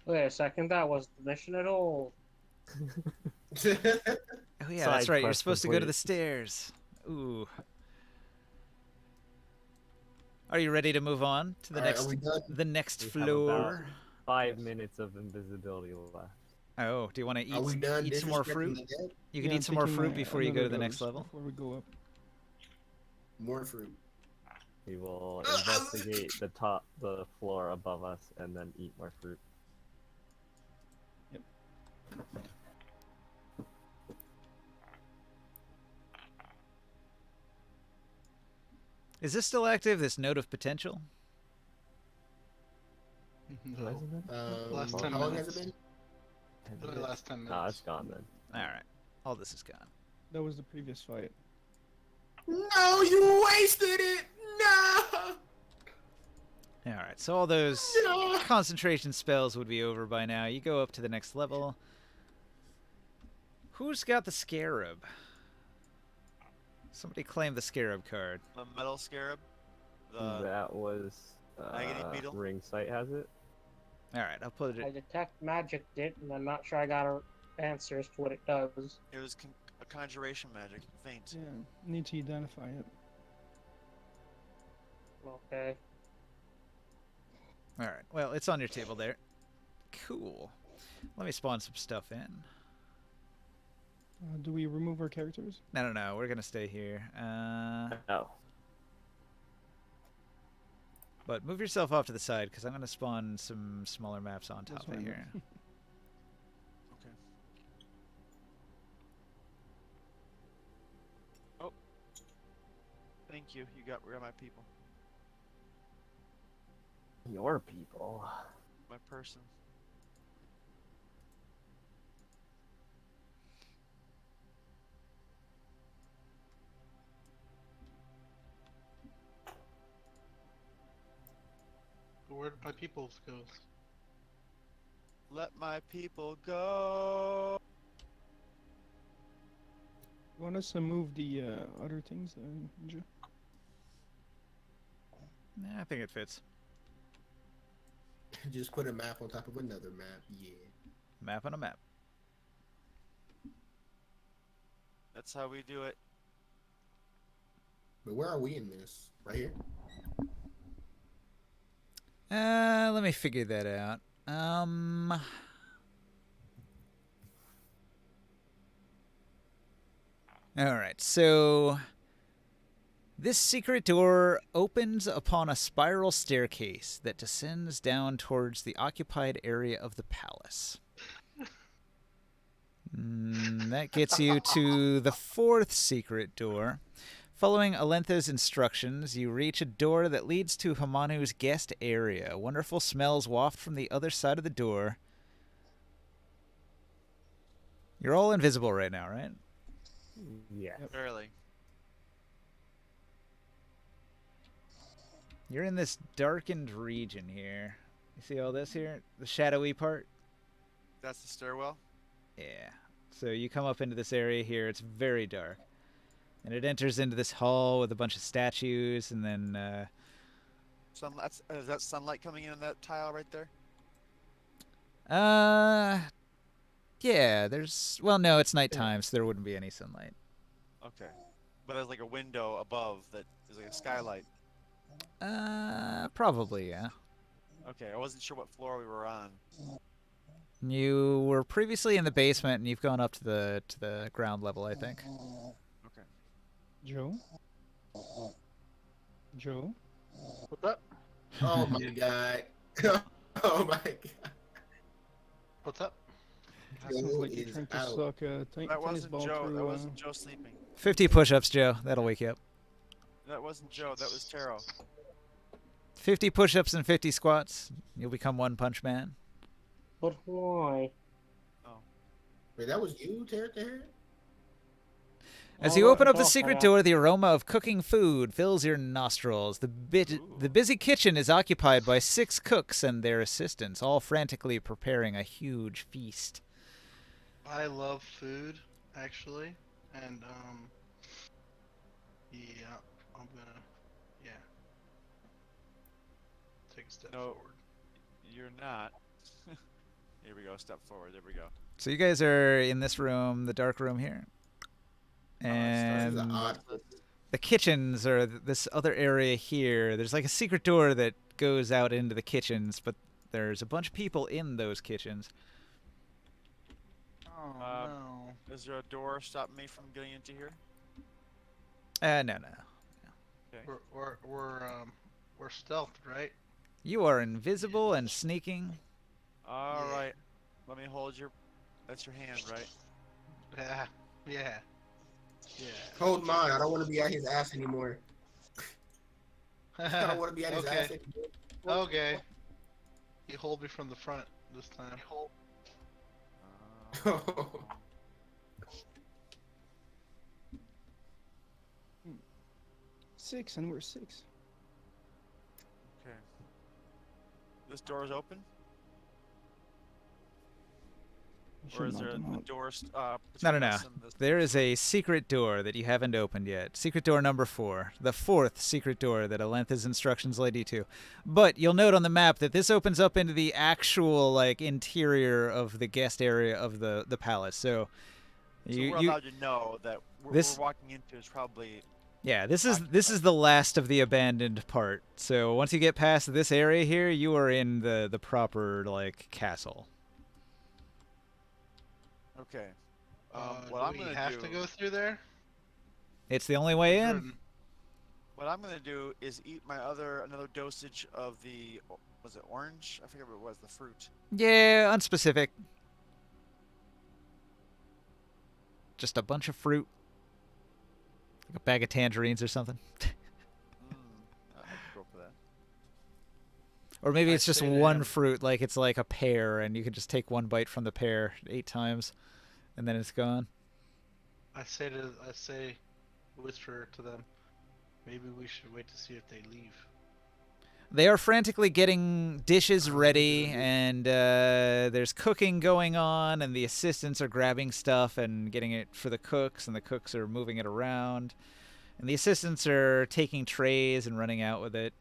Wait a second, that was the mission at all. Oh yeah, that's Side right. You're quest supposed to go to the complete. stairs. Ooh. Are you ready to move on to the All right, are we done? next We have about floor? 5 minutes of invisibility left. Oh, do you want to Are we done eat some more disrespecting fruit? the dead? You can Yeah, eat I'm some more taking fruit before you go to another the next dose level. Before we go up. More fruit. We will investigate the floor above us, and then eat more fruit. Is this still active? This note of potential? No. Last How 10 long has minutes. it been? Only last 10 minutes. Nah, it's gone then. All right, all this is gone. That was the previous fight. No, you wasted it. No. All right, so all those No. concentration spells would be over by now. You go up to the next level. Who's got the scarab? Somebody claim the scarab card. The metal scarab. The That was Agony beetle? Ring Sight has it. All right, I'll put I it. detect magic it, and I'm not sure I got an answer as to what it does. it was a conjuration magic. Faint. Yeah, need to identify it. Okay. All right, well, it's on your table there. Cool. Let me spawn some stuff in. Do we remove our characters? No, we're gonna stay here. Oh. But move yourself off to the side because I'm gonna spawn some smaller maps on top of fine. here. Okay. Oh. Thank you. You got my people. Your people. My person. Where'd my people go? Let my people go. You want us to move the other things, Ninja? Nah, I think it fits. Just put a map on top of another map. Yeah. Map on a map. That's how we do it. But where are we in this? Right here? Let me figure that out. All right, so This secret door opens upon a spiral staircase that descends down towards the occupied area of the palace. That gets you to the fourth secret door. Following Alentha's instructions, you reach a door that leads to Hamanu's guest area. Wonderful smells waft from the other side of the door. You're all invisible right now, right? Yeah. Barely. You're in this darkened region here. You see all this here? The shadowy part? That's the stairwell. Yeah. So you come up into this area here. It's very dark. And it enters into this hall with a bunch of statues, and then Is that sunlight coming in that tile right there? yeah, well, no, it's nighttime, so there wouldn't be any sunlight. Okay. But there's like a window above that is like a skylight. Probably, yeah. Okay, I wasn't sure what floor we were on. You were previously in the basement, and you've gone up to the ground level, I think. Okay. Joe? Joe? What's up? Oh my god. Oh my god. What's up? Sounds Joe like you're is trying to out. suck a That tennis wasn't ball Joe. through. That wasn't Joe sleeping. 50 push-ups, Joe. That'll wake you up. That wasn't Joe. That was Taro. 50 push-ups and 50 squats. You'll become One Punch Man. But why? Wait, that was you, Tara? As Oh, you open up oh, the secret oh. door, the aroma of cooking food fills your nostrils. The busy kitchen is occupied by 6 cooks and their assistants, all frantically preparing a huge feast. I love food, actually, and yeah, I'm gonna, yeah, take a step No. forward. You're not. Here we go. Step forward. There we go. So you guys are in this room, the dark room here. This And is an odd. the kitchens are this other area here. There's like a secret door that goes out into the kitchens, but there's a bunch of people in those kitchens. Oh no. Is there a door stopping me from getting into here? No. Okay. We're stealthed, right? You are invisible and sneaking. All Yeah. right. Let me hold your. That's your hand, right? Yeah. Yeah. Hold mine. I don't want to be at his ass anymore. I don't want to be at his ass Okay. anymore. Okay. You hold me from the front this time. Uh, 6, and we're 6. okay. This door is open, We or should is knock there them a out. door? No. Between us and this- There is a secret door that you haven't opened yet. Secret door number 4. The 4th secret door that Alentha's instructions led you to. But you'll note on the map that this opens up into the actual, like, interior of the guest area of the palace. So, So you, we're you allowed to know that This- we're walking into is probably. yeah, this is the last of the abandoned part. So once you get past this area here, you are in the proper, like, castle. Okay. Do What I'm we gonna have do. to go through there? It's the only way in. Jordan, What I'm gonna do is eat another dosage of the. Was it orange? I forget what it was. The fruit. Yeah, unspecific. Just a bunch of fruit. Like a bag of tangerines or something. I could go for that. Or maybe I it's just say to one him- fruit, like it's like a pear, and you can just take one bite from the pear 8 times, and then it's gone. I say, whisper to them, maybe we should wait to see if they leave. They are frantically getting dishes Oh, ready, good. and there's cooking going on, and the assistants are grabbing stuff and getting it for the cooks, and the cooks are moving it around. And the assistants are taking trays and running out with it.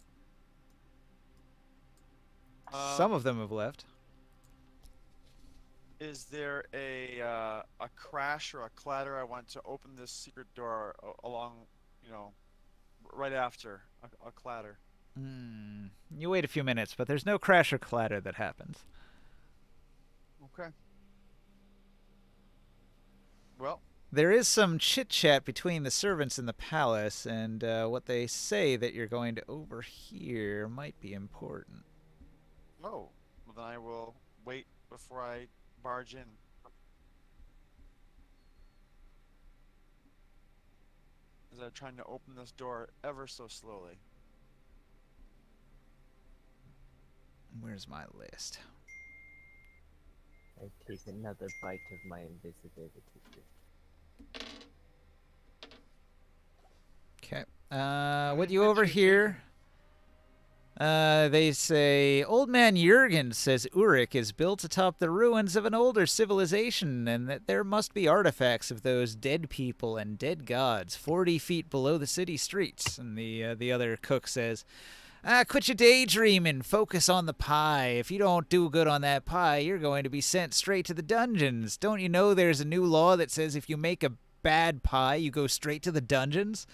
Some of them have left. Is there a crash or a clatter? I want to open this secret door along, right after a clatter. You wait a few minutes, but there's no crash or clatter that happens. Okay. Well, There is some chit chat between the servants in the palace, and what they say that you're going to overhear might be important. Oh, well then I will wait before I barge in. As I'm trying to open this door ever so slowly. Where's my list? I take another bite of my invisibility. Okay. What you overhear? They say, Old Man Jurgen says Uruk is built atop the ruins of an older civilization, and that there must be artifacts of those dead people and dead gods 40 feet below the city streets. And the other cook says, quit your daydreaming, focus on the pie. If you don't do good on that pie, you're going to be sent straight to the dungeons. Don't you know there's a new law that says if you make a bad pie, you go straight to the dungeons?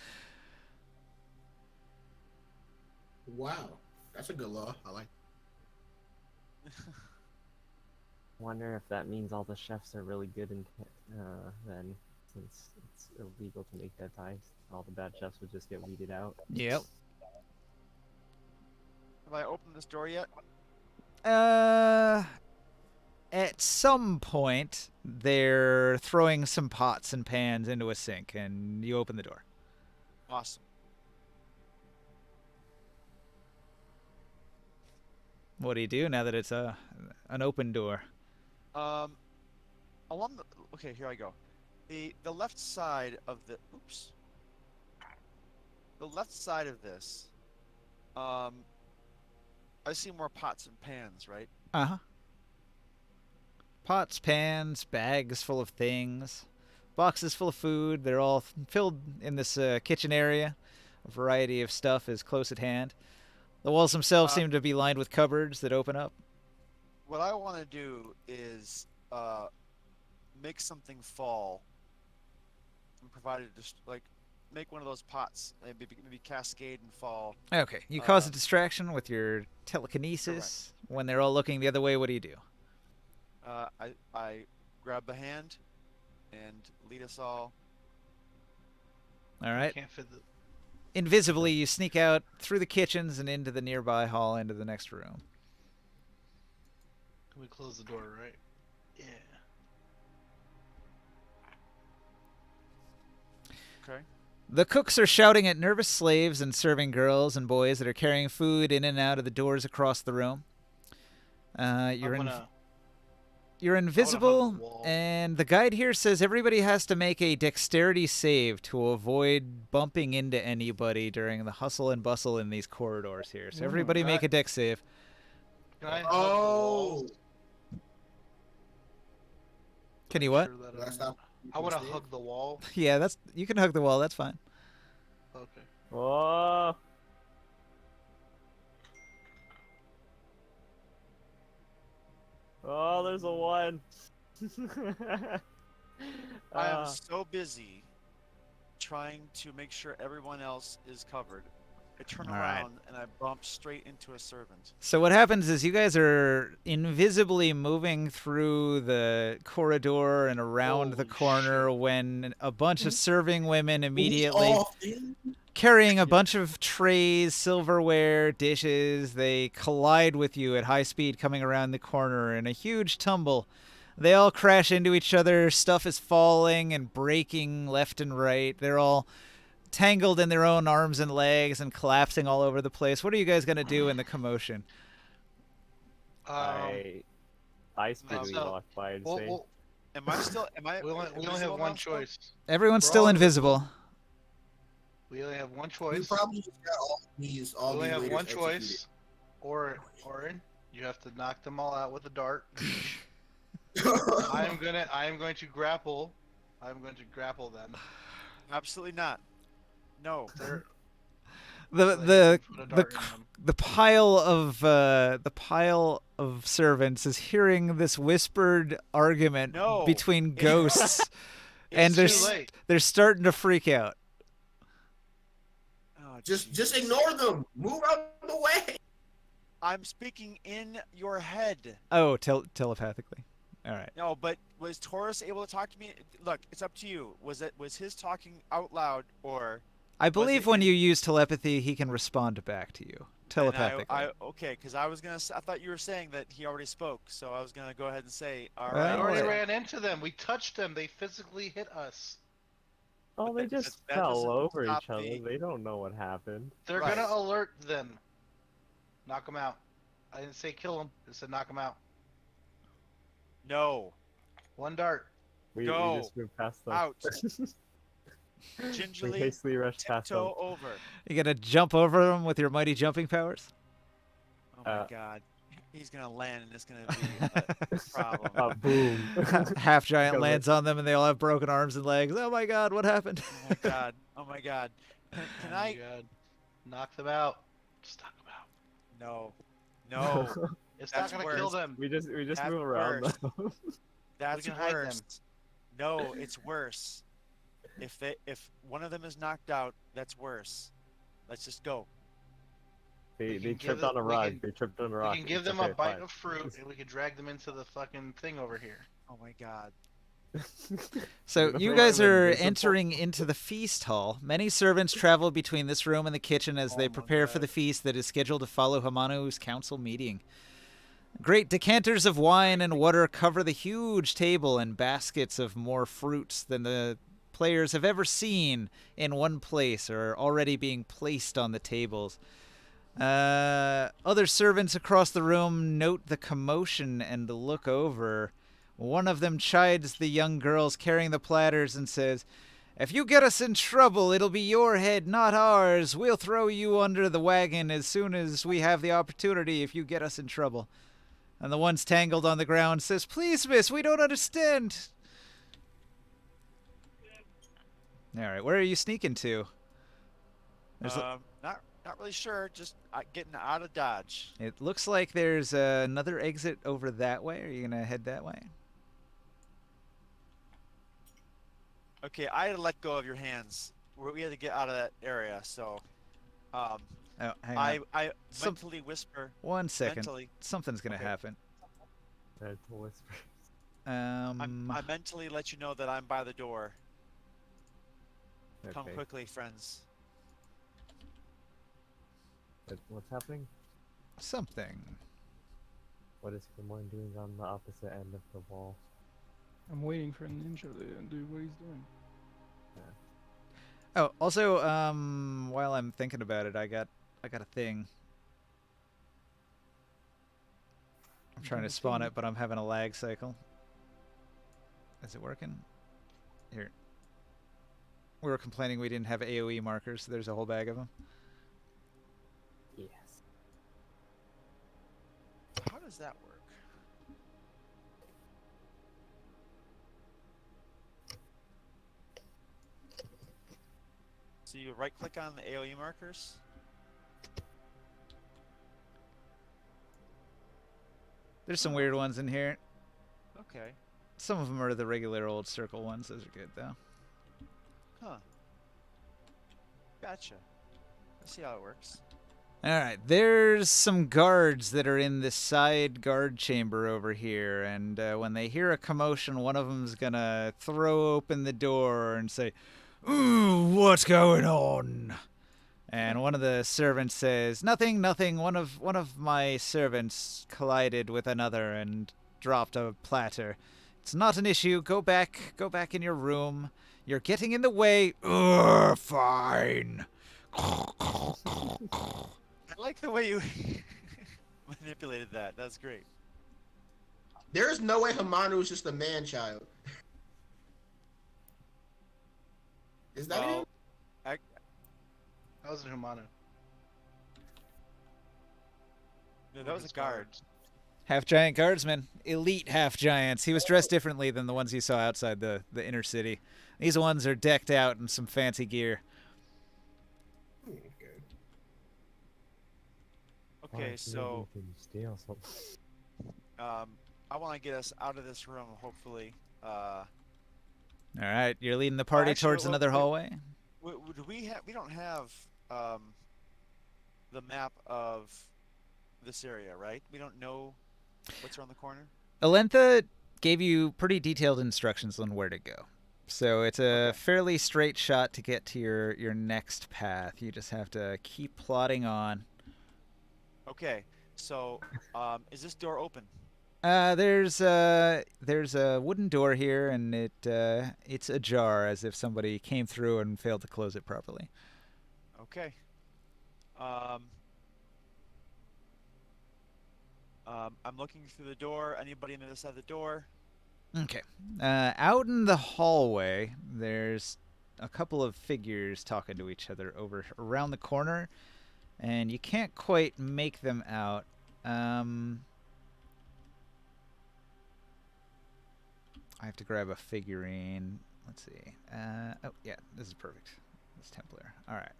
Wow, that's a good law. I like. Wonder if that means all the chefs are really good in then, since it's illegal to make dead pies. All the bad chefs would just get weeded out. Yep. Have I opened this door yet? At some point, they're throwing some pots and pans into a sink, and you open the door. Awesome. What do you do now that it's an open door? Along the okay, here I go. The left side of the the left side of this. I see more pots and pans, right? Uh-huh. Pots, pans, bags full of things, boxes full of food. They're all filled in this kitchen area. A variety of stuff is close at hand. The walls themselves seem to be lined with cupboards that open up. What I want to do is make something fall and provide it just like make one of those pots, maybe cascade and fall. Okay, you cause a distraction with your telekinesis. Correct. When they're all looking the other way, what do you do? I grab the hand and lead us all. All right. Can't fit the. Invisibly, you sneak out through the kitchens and into the nearby hall into the next room. Can we close the door, right? Yeah. Okay. The cooks are shouting at nervous slaves and serving girls and boys that are carrying food in and out of the doors across the room. You're invisible, and the guide here says everybody has to make a dexterity save to avoid bumping into anybody during the hustle and bustle in these corridors here. So everybody make a dex save. Can I Can you what? I want to hug the wall. Yeah, you can hug the wall. That's fine. Okay. Whoa! Oh, there's a one. I am so busy trying to make sure everyone else is covered. I turn around and I bump straight into a servant. So what happens is you guys are invisibly moving through the corridor and around the corner when a bunch of serving women immediately carrying a bunch of trays, silverware, dishes, they collide with you at high speed coming around the corner in a huge tumble. They all crash into each other, stuff is falling and breaking left and right. They're all tangled in their own arms and legs and collapsing all over the place. What are you guys going to do in the commotion? I speedily walk by and say, am I still? We only have one choice. Everyone's still invisible. We only have one choice. We probably just got all these. We only have one choice. Or you have to knock them all out with a dart. I am going to grapple. I'm going to grapple them. Absolutely not. No. The pile of servants is hearing this whispered argument between ghosts, and they're starting to freak out. Oh, just ignore them. Move out of the way. I'm speaking in your head. Oh, telepathically. All right. No, but was Taurus able to talk to me? Look, it's up to you. Was his talking out loud, or I was believe it when in- you use telepathy, he can respond back to you then telepathically. okay, because I was gonna. I thought you were saying that he already spoke, so I was gonna go ahead and say, all Well, right. We already it- ran into them. We touched them. They physically hit us. Oh, they that- just that fell doesn't over stop each other. the- They don't know what happened. They're Right. gonna alert them. Knock them out. I didn't say kill them. I said knock them out. No, One dart. We Go. just moved past them. out. We Gingerly hastily rushed past them. tiptoe over. You gonna jump over them with your mighty jumping powers? Oh my God, he's gonna land, and it's gonna be a problem. Boom. Half giant Go lands on them, and they all have broken arms and legs. Oh my God, what happened? Oh my God. Oh my God. Can Oh I? my God. Knock them out. Just knock them out. No. No. It's That's not gonna kill worse. them. we just That's move around worse. them. That's can hide them. worse. No, it's worse. If one of them is knocked out, that's worse. Let's just go. They can give tripped it- on a we rock. can- They tripped on a We rock. can give It's them okay, a bite fine. of fruit, and we can drag them into the fucking thing over here. Oh my God. So The you floor guys is are invisible. entering into the feast hall. Many servants travel between this room and the kitchen as they Oh my prepare for God. the feast that is scheduled to follow Hamanu's council meeting. Great decanters of wine and water cover the huge table, and baskets of more fruits than the players have ever seen in one place are already being placed on the tables. Other servants across the room note the commotion and look over. One of them chides the young girls carrying the platters and says, "If you get us in trouble, it'll be your head, not ours. We'll throw you under the wagon as soon as we have the opportunity if you get us in trouble." And the one's tangled on the ground says, "Please, miss, we don't understand." All right, where are you sneaking to? There's Not really sure. Just getting out of Dodge. It looks like there's another exit over that way. Are you going to head that way? Okay, I had to let go of your hands. We had to get out of that area, so Oh, hang on. I Some- mentally whisper. 1 second. Mentally, Something's going to Okay. happen. Mental whisper. I mentally let you know that I'm by the door. Come Okay. quickly, friends. What's happening? Something. What is Kimon doing on the opposite end of the wall? I'm waiting for Ninja to do what he's doing. Oh, also, while I'm thinking about it, I got a thing. I'm trying to spawn it, but I'm having a lag cycle. Is it working? Here. We were complaining we didn't have AoE markers. There's a whole bag of them. Yes. How does that work? So you right click on the AoE markers? There's some weird ones in here. Okay. Some of them are the regular old circle ones. Those are good, though. Huh. Gotcha. I see how it works. All right, there's some guards that are in this side guard chamber over here, and when they hear a commotion, one of them's gonna throw open the door and say, "Ooh, what's going on?" And one of the servants says, "Nothing, nothing. One of my servants collided with another and dropped a platter. It's not an issue. Go back in your room. You're getting in the way." "Ugh, fine." I like the way you manipulated that. That's great. There's no way Hamanu is just a man child. Is that him? That wasn't Humano. No, that was a guard. Half giant guardsmen, elite half giants. He was dressed differently than the ones you saw outside the inner city. These ones are decked out in some fancy gear. Okay, so Can you steal something? I want to get us out of this room. Hopefully. All right, you're leading the party actually, towards well, another wait. hallway. Do we have? We don't have the map of this area, right? We don't know what's around the corner. Alentha gave you pretty detailed instructions on where to go. So it's a Okay. fairly straight shot to get to your next path. You just have to keep plodding on. Okay. So, is this door open? There's a wooden door here, and it's ajar, as if somebody came through and failed to close it properly. Okay. I'm looking through the door. Anybody on the other side of the door? Okay. Out in the hallway, there's a couple of figures talking to each other over around the corner, and you can't quite make them out. I have to grab a figurine. Let's see. Oh, yeah, this is perfect. This Templar. All right.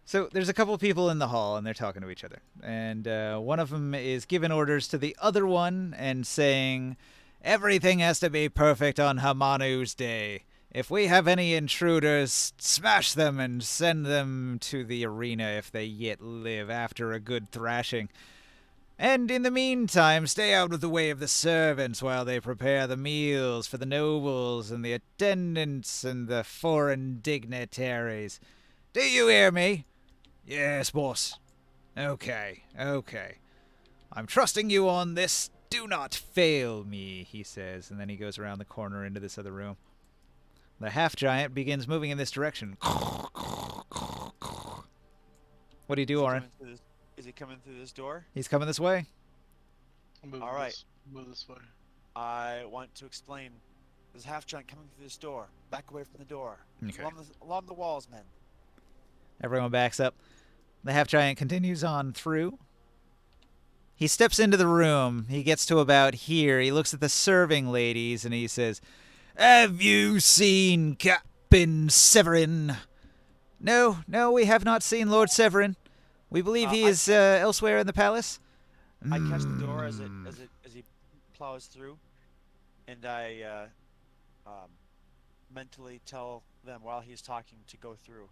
So there's a couple of people in the hall, and they're talking to each other. And one of them is giving orders to the other one and saying, everything has to be perfect on Hamanu's day. If we have any intruders, smash them and send them to the arena if they yet live after a good thrashing. And in the meantime, stay out of the way of the servants while they prepare the meals for the nobles and the attendants and the foreign dignitaries. Do you hear me? Yes, boss. Okay. I'm trusting you on this. Do not fail me, he says, and then he goes around the corner into this other room. The half-giant begins moving in this direction. What do you do, Oren? Is he coming through this door? He's coming this way? All right. Move this way. I want to explain. There's a half-giant coming through this door. Back away from the door. Okay. Along the walls, men. Everyone backs up. The half-giant continues on through. He steps into the room. He gets to about here. He looks at the serving ladies, and he says, have you seen Captain Severin? No, we have not seen Lord Severin. We believe he is elsewhere in the palace. I catch the door as he plows through, and I mentally tell them while he's talking to go through.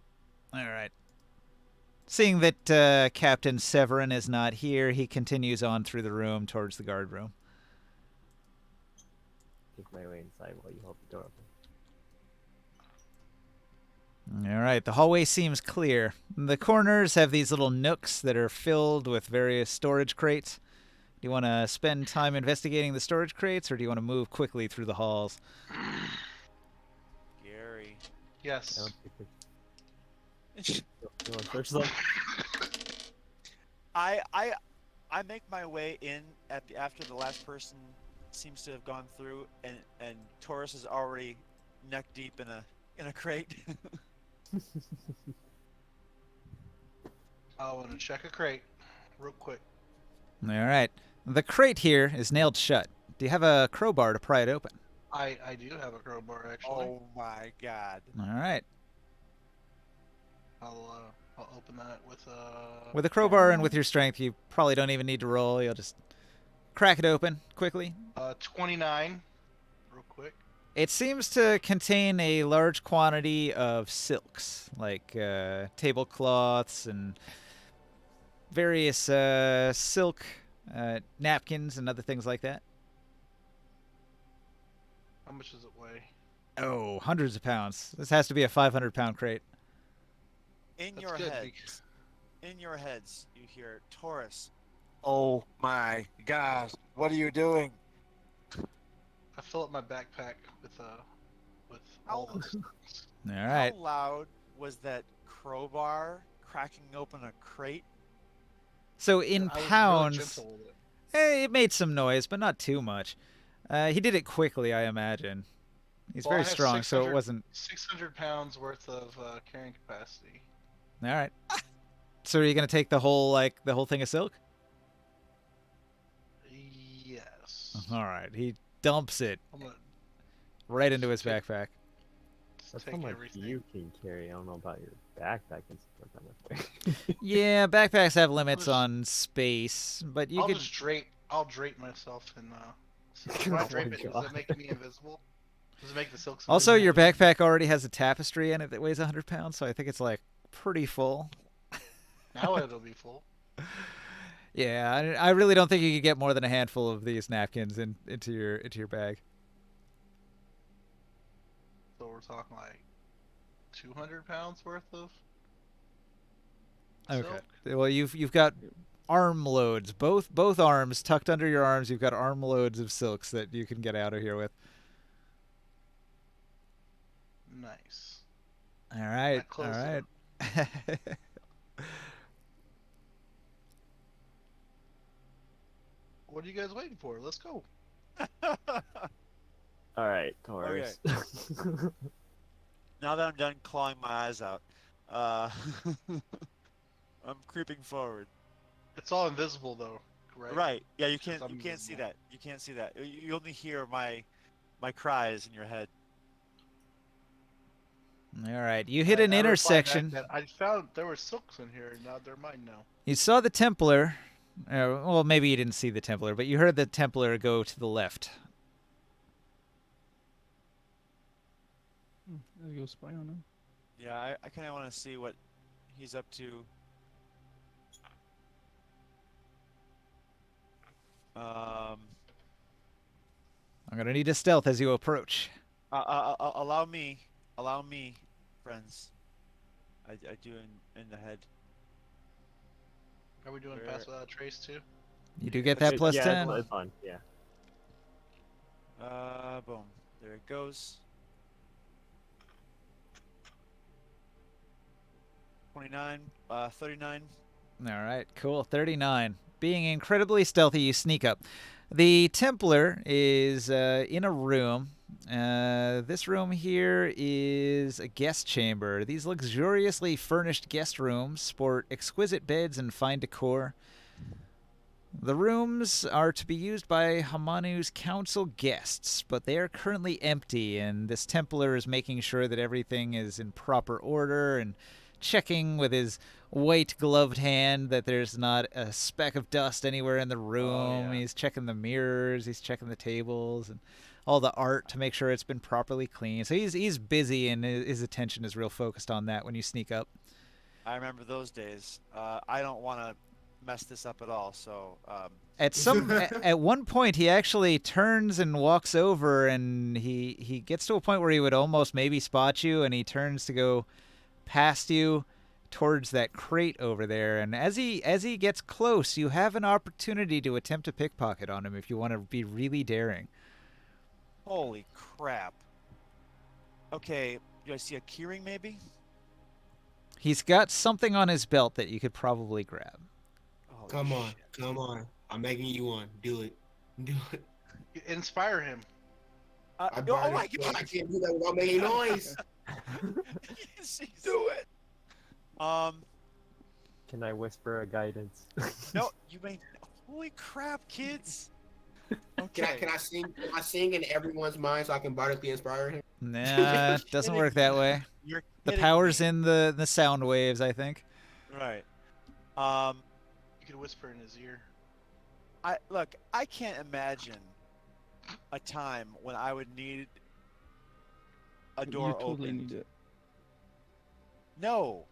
All right. Seeing that Captain Severin is not here, he continues on through the room towards the guard room. Make my way inside while you hold the door open. All right, the hallway seems clear. The corners have these little nooks that are filled with various storage crates. Do you want to spend time investigating the storage crates, or do you want to move quickly through the halls? Gary. Yes. I don't think it's... You want to search them? I make my way in after the last person seems to have gone through, and Taurus is already neck deep in a crate. I want to check a crate real quick. All right. The crate here is nailed shut. Do you have a crowbar to pry it open? I do have a crowbar, actually. Oh my god. All right. I'll open that with a crowbar and with your strength, you probably don't even need to roll. You'll just crack it open quickly. 29, real quick. It seems to contain a large quantity of silks, like tablecloths and various silk napkins and other things like that. How much does it weigh? Oh, hundreds of pounds. This has to be a 500-pound crate. In That's your good, heads, you hear Taurus. Oh my gosh, what are you doing? I fill up my backpack with all those things. All right. How loud was that crowbar cracking open a crate? So in I was really pounds, gentle with it. it made some noise, but not too much. He did it quickly, I imagine. He's Well, I very have strong, so it 600 wasn't... 600 pounds worth of carrying capacity. All right. So are you going to take the whole thing of silk? Yes. All right. He dumps it I'm gonna right into his Take- backpack. That's take how much everything. you can carry. I don't know about your backpack and stuff like that. Yeah, backpacks have limits just- on space, but you I'll could... just drape myself in. When I Oh drape my it, does God. it make me invisible? Does it make the silks? Also, your invisible? backpack already has a tapestry in it that weighs 100 pounds, so I think it's, like, pretty full. Now it'll be full. Yeah, I really don't think you could get more than a handful of these napkins into your bag. So we're talking like 200 pounds worth of Okay. silk. Well, you've got arm loads, both arms tucked under your arms. You've got arm loads of silks that you can get out of here with. Nice. All right, That all close right. What are you guys waiting for? Let's go. All right, Taurus. Now that I'm done clawing my eyes out, I'm creeping forward. It's all invisible though, right? Right. Yeah, you Because can't. I'm You can't see invisible. that. You can't see that. You only hear my cries in your head. All right. You hit an I reply back intersection. that I found there were silks in here. Now they're mine now. You saw the Templar. Well, maybe you didn't see the Templar, but you heard the Templar go to the left. Let's go spy on him. Yeah, I kind of want to see what he's up to. I'm gonna need a stealth as you approach. Allow me, friends. I do in the head. Are we doing Where- pass without a trace too? You do get that plus yeah, 10. it's fun. Yeah. Boom. There it goes. 29, 39. All right, cool. 39. Being incredibly stealthy, you sneak up. The Templar is in a room. This room here is a guest chamber. These luxuriously furnished guest rooms sport exquisite beds and fine decor. The rooms are to be used by Hamanu's council guests, but they are currently empty, and this Templar is making sure that everything is in proper order and checking with his white gloved hand that there's not a speck of dust anywhere in the room. yeah. He's checking the mirrors, he's checking the tables and all the art to make sure it's been properly cleaned. So he's busy, and his attention is real focused on that when you sneak up. I remember those days. I don't want to mess this up at all. So At one point, he actually turns and walks over, and he gets to a point where he would almost maybe spot you, and he turns to go past you towards that crate over there. And as he gets close, you have an opportunity to attempt a pickpocket on him if you want to be really daring. holy crap. Okay, do I see a keyring maybe? He's got something on his belt that you could probably grab. Holy Come on, shit. come on. I'm making you one. Do it. Do it. Inspire him. I oh brought my it. god! I can't do that without making noise. Do it. Can I whisper a guidance? No, you may. Holy crap, kids! Can I sing? Can I sing in everyone's mind so I can bardically inspire him? Nah, it doesn't work that way. You're The kidding power's me. in the sound waves, I think. Right. You could whisper in his ear. I can't imagine a time when I would need a door You totally opened. need it. No,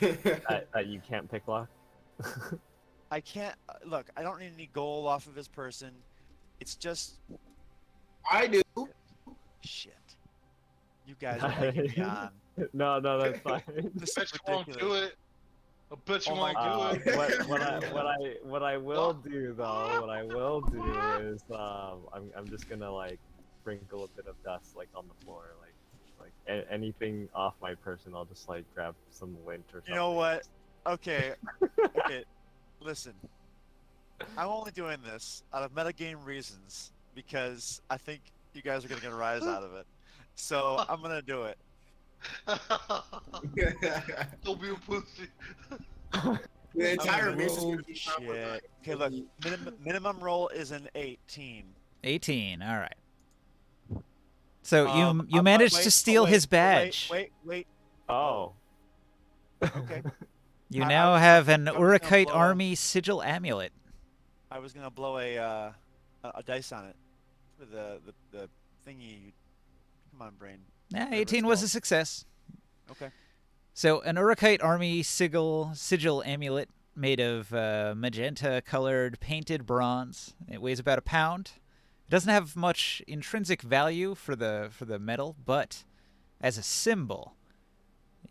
That you can't pick lock? I can't. Look, I don't need any gold off of this person. It's just I do. shit. You guys are making me on. No, that's fine. This Bet is you won't ridiculous. do it. I bet you Oh my won't do God. it. What I will do though, what I will do is I'm just gonna like sprinkle a bit of dust like on the floor, like anything off my person. I'll just like grab some lint or something. You know what? Okay. Okay. Listen. I'm only doing this out of metagame reasons because I think you guys are gonna get a rise out of it. So I'm gonna do it. Don't be a pussy. The entire Oh, mission is gonna be shot with Shit. Okay, look. Minimum roll is an 18. 18. All right. So you but managed wait, to steal wait, his but badge. Wait. Oh. Okay. You I now was- have an I was gonna Urukite blow- army sigil amulet. I was gonna blow a dice on it for the thingy. Come on, brain. Nah, Whatever 18 it's was a called. success. Okay. So an Urukite army sigil amulet made of magenta colored painted bronze. It weighs about a pound. It doesn't have much intrinsic value for the metal, but as a symbol,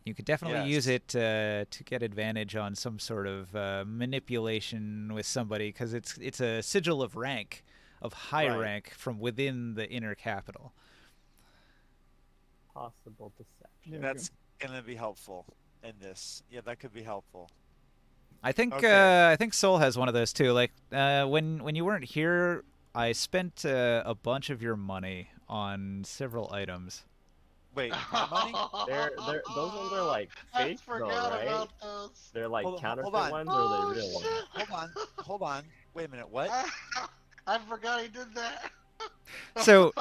you could definitely use Yes. it to get advantage on some sort of manipulation with somebody, because it's a sigil of rank, of high Right. rank from within the inner capital. Possible deception. There we go. That's gonna be helpful in this. Yeah, that could be helpful. I think Okay. I think Soul has one of those too. Like when you weren't here, I spent a bunch of your money on several items. Wait, my money? Those ones are like I fake though, forgot right? about those. They're like Hold counterfeit on. ones, or are they Oh real ones? shit! Hold on. Wait a minute. What? I forgot he did that. So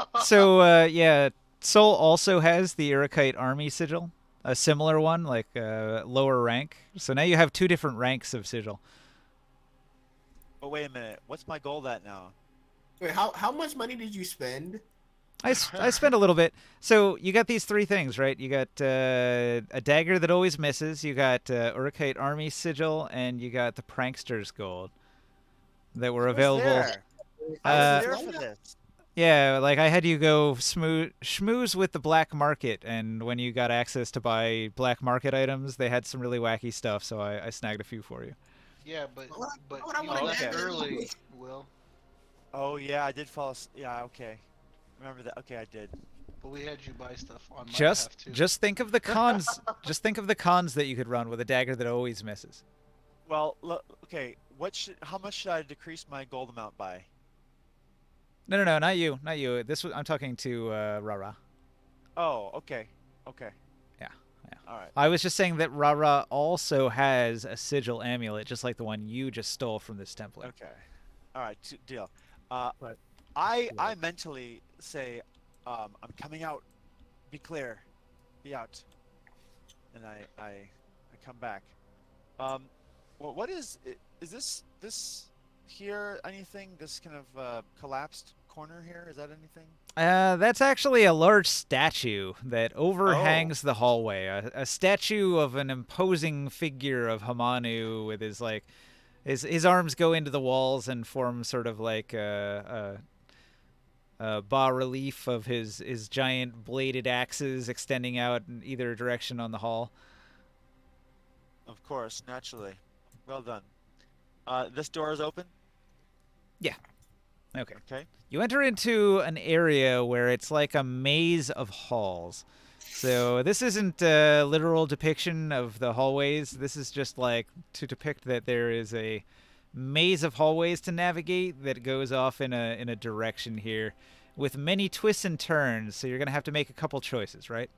yeah, Soul also has the Irakite army sigil, a similar one, like lower rank. So now you have two different ranks of sigil. Oh, wait a minute. What's my goal at now? Wait, how much money did you spend? I spent a little bit. So you got these three things, right? You got a dagger that always misses. You got Urukite army sigil, and you got the prankster's gold that were I was available. there. I Uh, was there for this. Yeah, like I had you go schmooze with the black market, and when you got access to buy black market items, they had some really wacky stuff, so I snagged a few for you. Yeah, but Why would I you want a left dagger? early, Will. Oh yeah, I did fall. Yeah, okay. Remember that? Okay, I did. But we had you buy stuff on my Just behalf too. just think of the cons. Just think of the cons that you could run with a dagger that always misses. Well, okay. How much should I decrease my gold amount by? No, not you, not you. I'm talking to Rara. Oh, okay. Okay. Yeah. All right. I was just saying that Rara also has a sigil amulet, just like the one you just stole from this Templar. Okay. All right. Deal. But I yeah. mentally say, I'm coming out. Be clear. Be out. And I come back. What is this here? Anything? This kind of collapsed corner here? Is that anything? That's actually a large statue that overhangs the hallway. A statue of an imposing figure of Hamanu with his like, his arms go into the walls and form sort of like a bas relief of his giant bladed axes extending out in either direction on the hall. Of course, naturally. Well done. This door is open. Okay. Okay. You enter into an area where it's like a maze of halls. So this isn't a literal depiction of the hallways. This is just like to depict that there is a maze of hallways to navigate that goes off in a direction here with many twists and turns. So you're going to have to make a couple choices, right?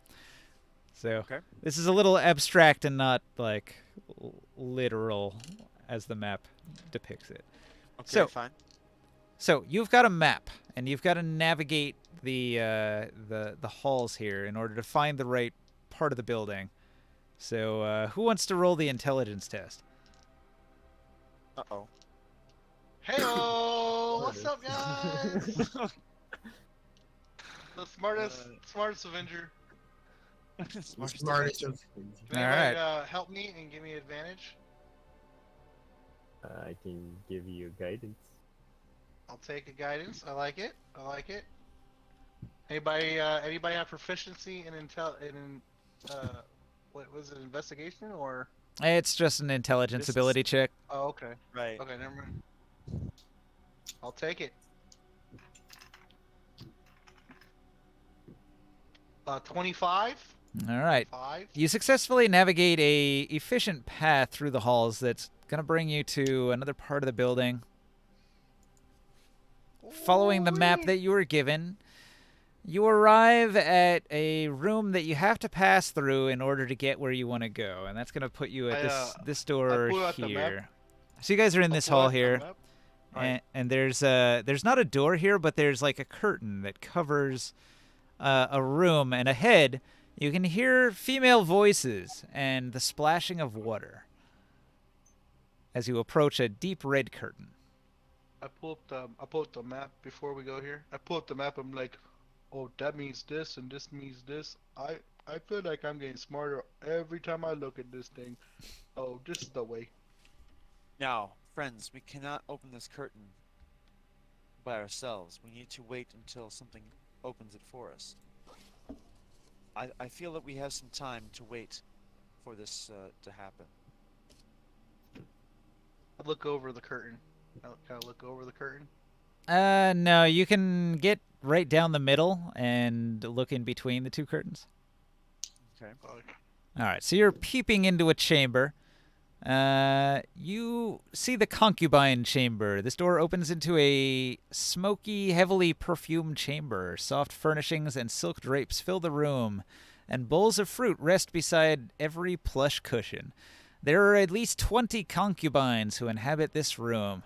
So Okay. this is a little abstract and not like literal as the map depicts it. Okay. So- Fine. So you've got a map, and you've got to navigate the halls here in order to find the right part of the building. So who wants to roll the intelligence test? Uh-oh. Heyo! What's up, guys? The smartest Avenger. Smartest of. Can All anybody, right. help me and give me advantage? I can give you guidance. I'll take a guidance. I like it. I like it. Anybody have proficiency in what was it, investigation or? It's just an intelligence This is- ability check. Oh, okay. Right. Okay, never mind. I'll take it. 25. All right. 5. You successfully navigate a efficient path through the halls that's going to bring you to another part of the building. Following the map that you were given, you arrive at a room that you have to pass through in order to get where you want to go, and that's going to put you at this door pull out the map. here. So you guys are in this hall here, Right. and there's not a door here, but there's like a curtain that covers a room, and ahead you can hear female voices and the splashing of water as you approach a deep red curtain. I pull up the map before we go here. I pull up the map. I'm like, oh, that means this and this means this. I feel like I'm getting smarter every time I look at this thing. Oh, this is the way. Now, friends, we cannot open this curtain by ourselves. We need to wait until something opens it for us. I feel that we have some time to wait for this to happen. Look over the curtain. Can I look over the curtain? No, you can get right down the middle and look in between the two curtains. Okay. All right, so you're peeping into a chamber. You see the concubine chamber. This door opens into a smoky, heavily perfumed chamber. Soft furnishings and silk drapes fill the room, and bowls of fruit rest beside every plush cushion. There are at least 20 concubines who inhabit this room.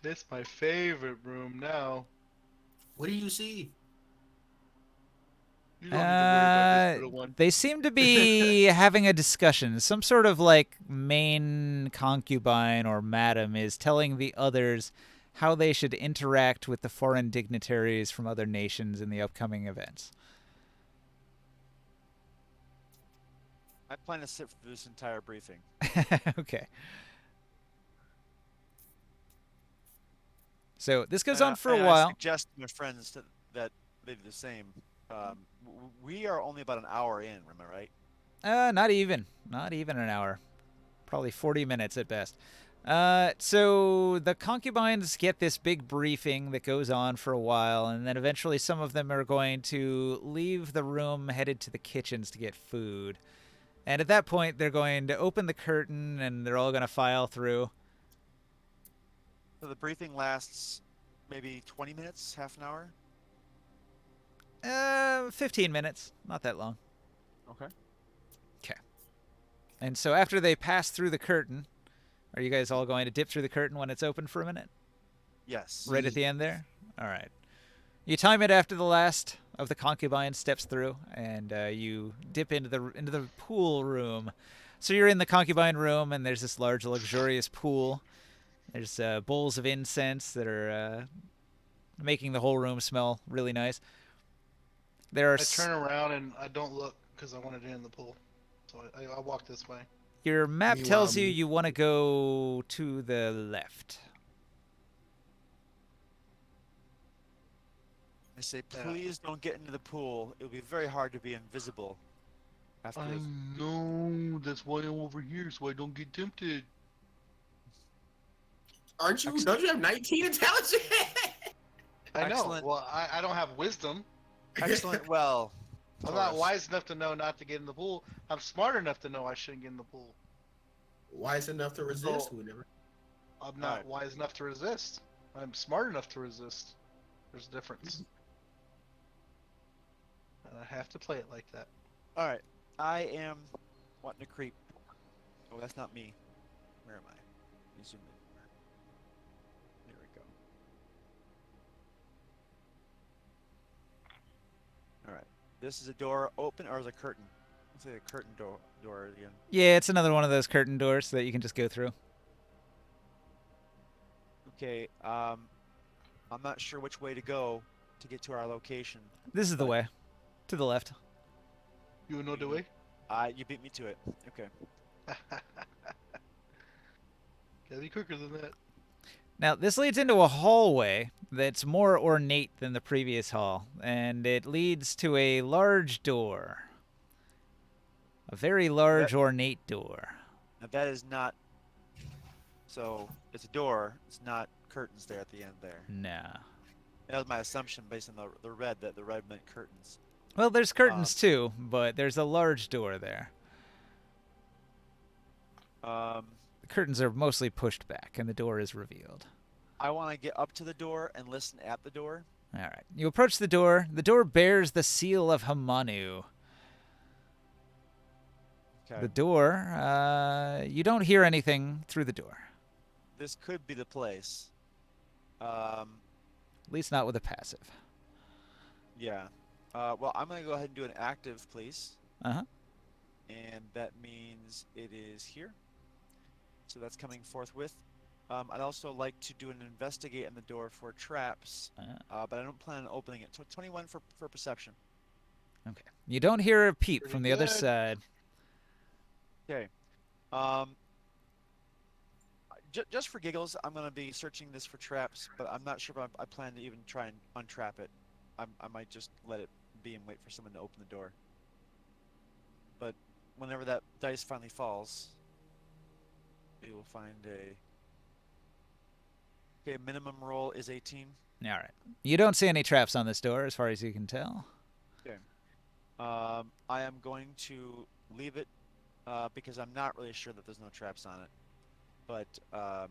It's my favorite room now. What do you see? You don't need to worry about this little one. They seem to be having a discussion. Some sort of like main concubine or madam is telling the others how they should interact with the foreign dignitaries from other nations in the upcoming events. I plan to sit for this entire briefing. Okay. So this goes on for a and while. I suggest to my friends that they do the same. We are only about an hour in, am I right? Not even an hour. Probably 40 minutes at best. So the concubines get this big briefing that goes on for a while, and then eventually some of them are going to leave the room, headed to the kitchens to get food. And at that point, they're going to open the curtain, and they're all going to file through. So the briefing lasts maybe 20 minutes, half an hour? 15 minutes. Not that long. Okay. Okay. And so after they pass through the curtain, are you guys all going to dip through the curtain when it's open for a minute? Yes. Right at the end there? All right. You time it after the last of the concubines steps through, and you dip into the pool room. So you're in the concubine room, and there's this large, luxurious pool. There's bowls of incense that are making the whole room smell really nice. There are. I turn around and I don't look because I wanted to get in the pool, so I walk this way. Your map tells you want to go to the left. I say, please don't get into the pool. It'll be very hard to be invisible. After I know. That's why I'm over here, so I don't get tempted. Aren't you? Don't you have 19 intelligence? I know. Excellent. Well, I don't have wisdom. Excellent. Well, I'm not wise enough to know not to get in the pool. I'm smart enough to know I shouldn't get in the pool. Wise enough to resist? Whatever. I'm not wise enough to resist. I'm smart enough to resist. There's a difference. And I have to play it like that. all right. I am wanting to creep. Oh, that's not me. Where am I? Let me zoom in more. There we go. All right. This is a door open or is a curtain? Let's say a curtain door again. Yeah, it's another one of those curtain doors that you can just go through. Okay. I'm not sure which way to go to get to our location. This is the way. To the left. You know the way? You beat me to it. Okay. Gotta be quicker than that. Now, this leads into a hallway that's more ornate than the previous hall, and it leads to a large door. A very large, ornate door. Now that is not. So it's a door. It's not curtains there at the end there. Nah. That was my assumption based on the red, that the red meant curtains. Well, there's curtains too, but there's a large door there. The curtains are mostly pushed back, and the door is revealed. I want to get up to the door and listen at the door. All right. You approach the door. The door bears the seal of Hamanu. Okay. The door, you don't hear anything through the door. This could be the place. At least not with a passive. Yeah. Well, I'm going to go ahead and do an active, please. Uh-huh. And that means it is here. So that's coming forthwith. I'd also like to do an investigate on the door for traps, but I don't plan on opening it. So 21 for perception. Okay. You don't hear a peep Pretty from the other good. side. Okay. Just for giggles, I'm gonna be searching this for traps, but I'm not sure if I plan to even try and untrap it. I might just let it be and wait for someone to open the door. But whenever that dice finally falls, we will find a. Okay, minimum roll is 18. All right. You don't see any traps on this door, as far as you can tell. Okay. I am going to leave it because I'm not really sure that there's no traps on it. But I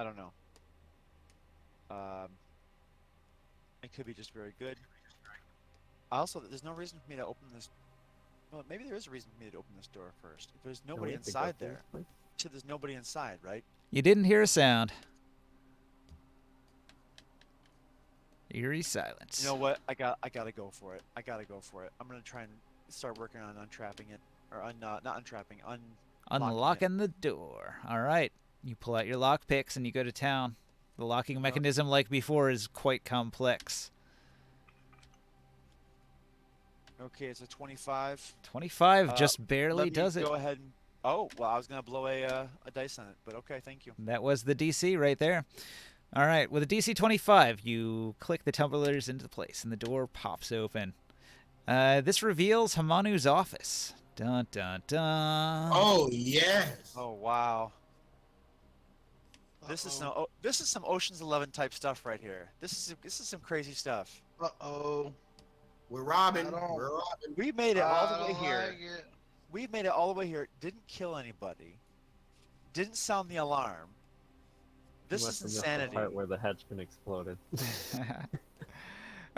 don't know. It could be just very good. Also, there's no reason for me to open this. Well, maybe there is a reason for me to open this door first. If there's nobody wait, the inside go there, through, so there's nobody inside, right? You didn't hear a sound. Eerie silence. You know what? I gotta go for it. I gotta go for it. I'm gonna try and start working on untrapping it, or not untrapping, Unlocking the door. All right. You pull out your lock picks and you go to town. The locking mechanism, like before, is quite complex. Okay, it's a 25. 25 just barely Let me does it. go ahead and. Oh, well, I was gonna blow a dice on it, but okay, thank you. That was the DC right there. All right, with a DC 25, you click the tumblers into place, and the door pops open. This reveals Hamanu's office. Dun dun dun. Oh yes. Oh wow. This is some Ocean's 11 type stuff right here. This is some crazy stuff. Uh-oh. We're robbing. I don't- We're robbing. We made it all the I way don't here. like it. We made it all the way here. Didn't kill anybody. Didn't sound the alarm. This You is must have missed insanity. The part where the hedgekin exploded.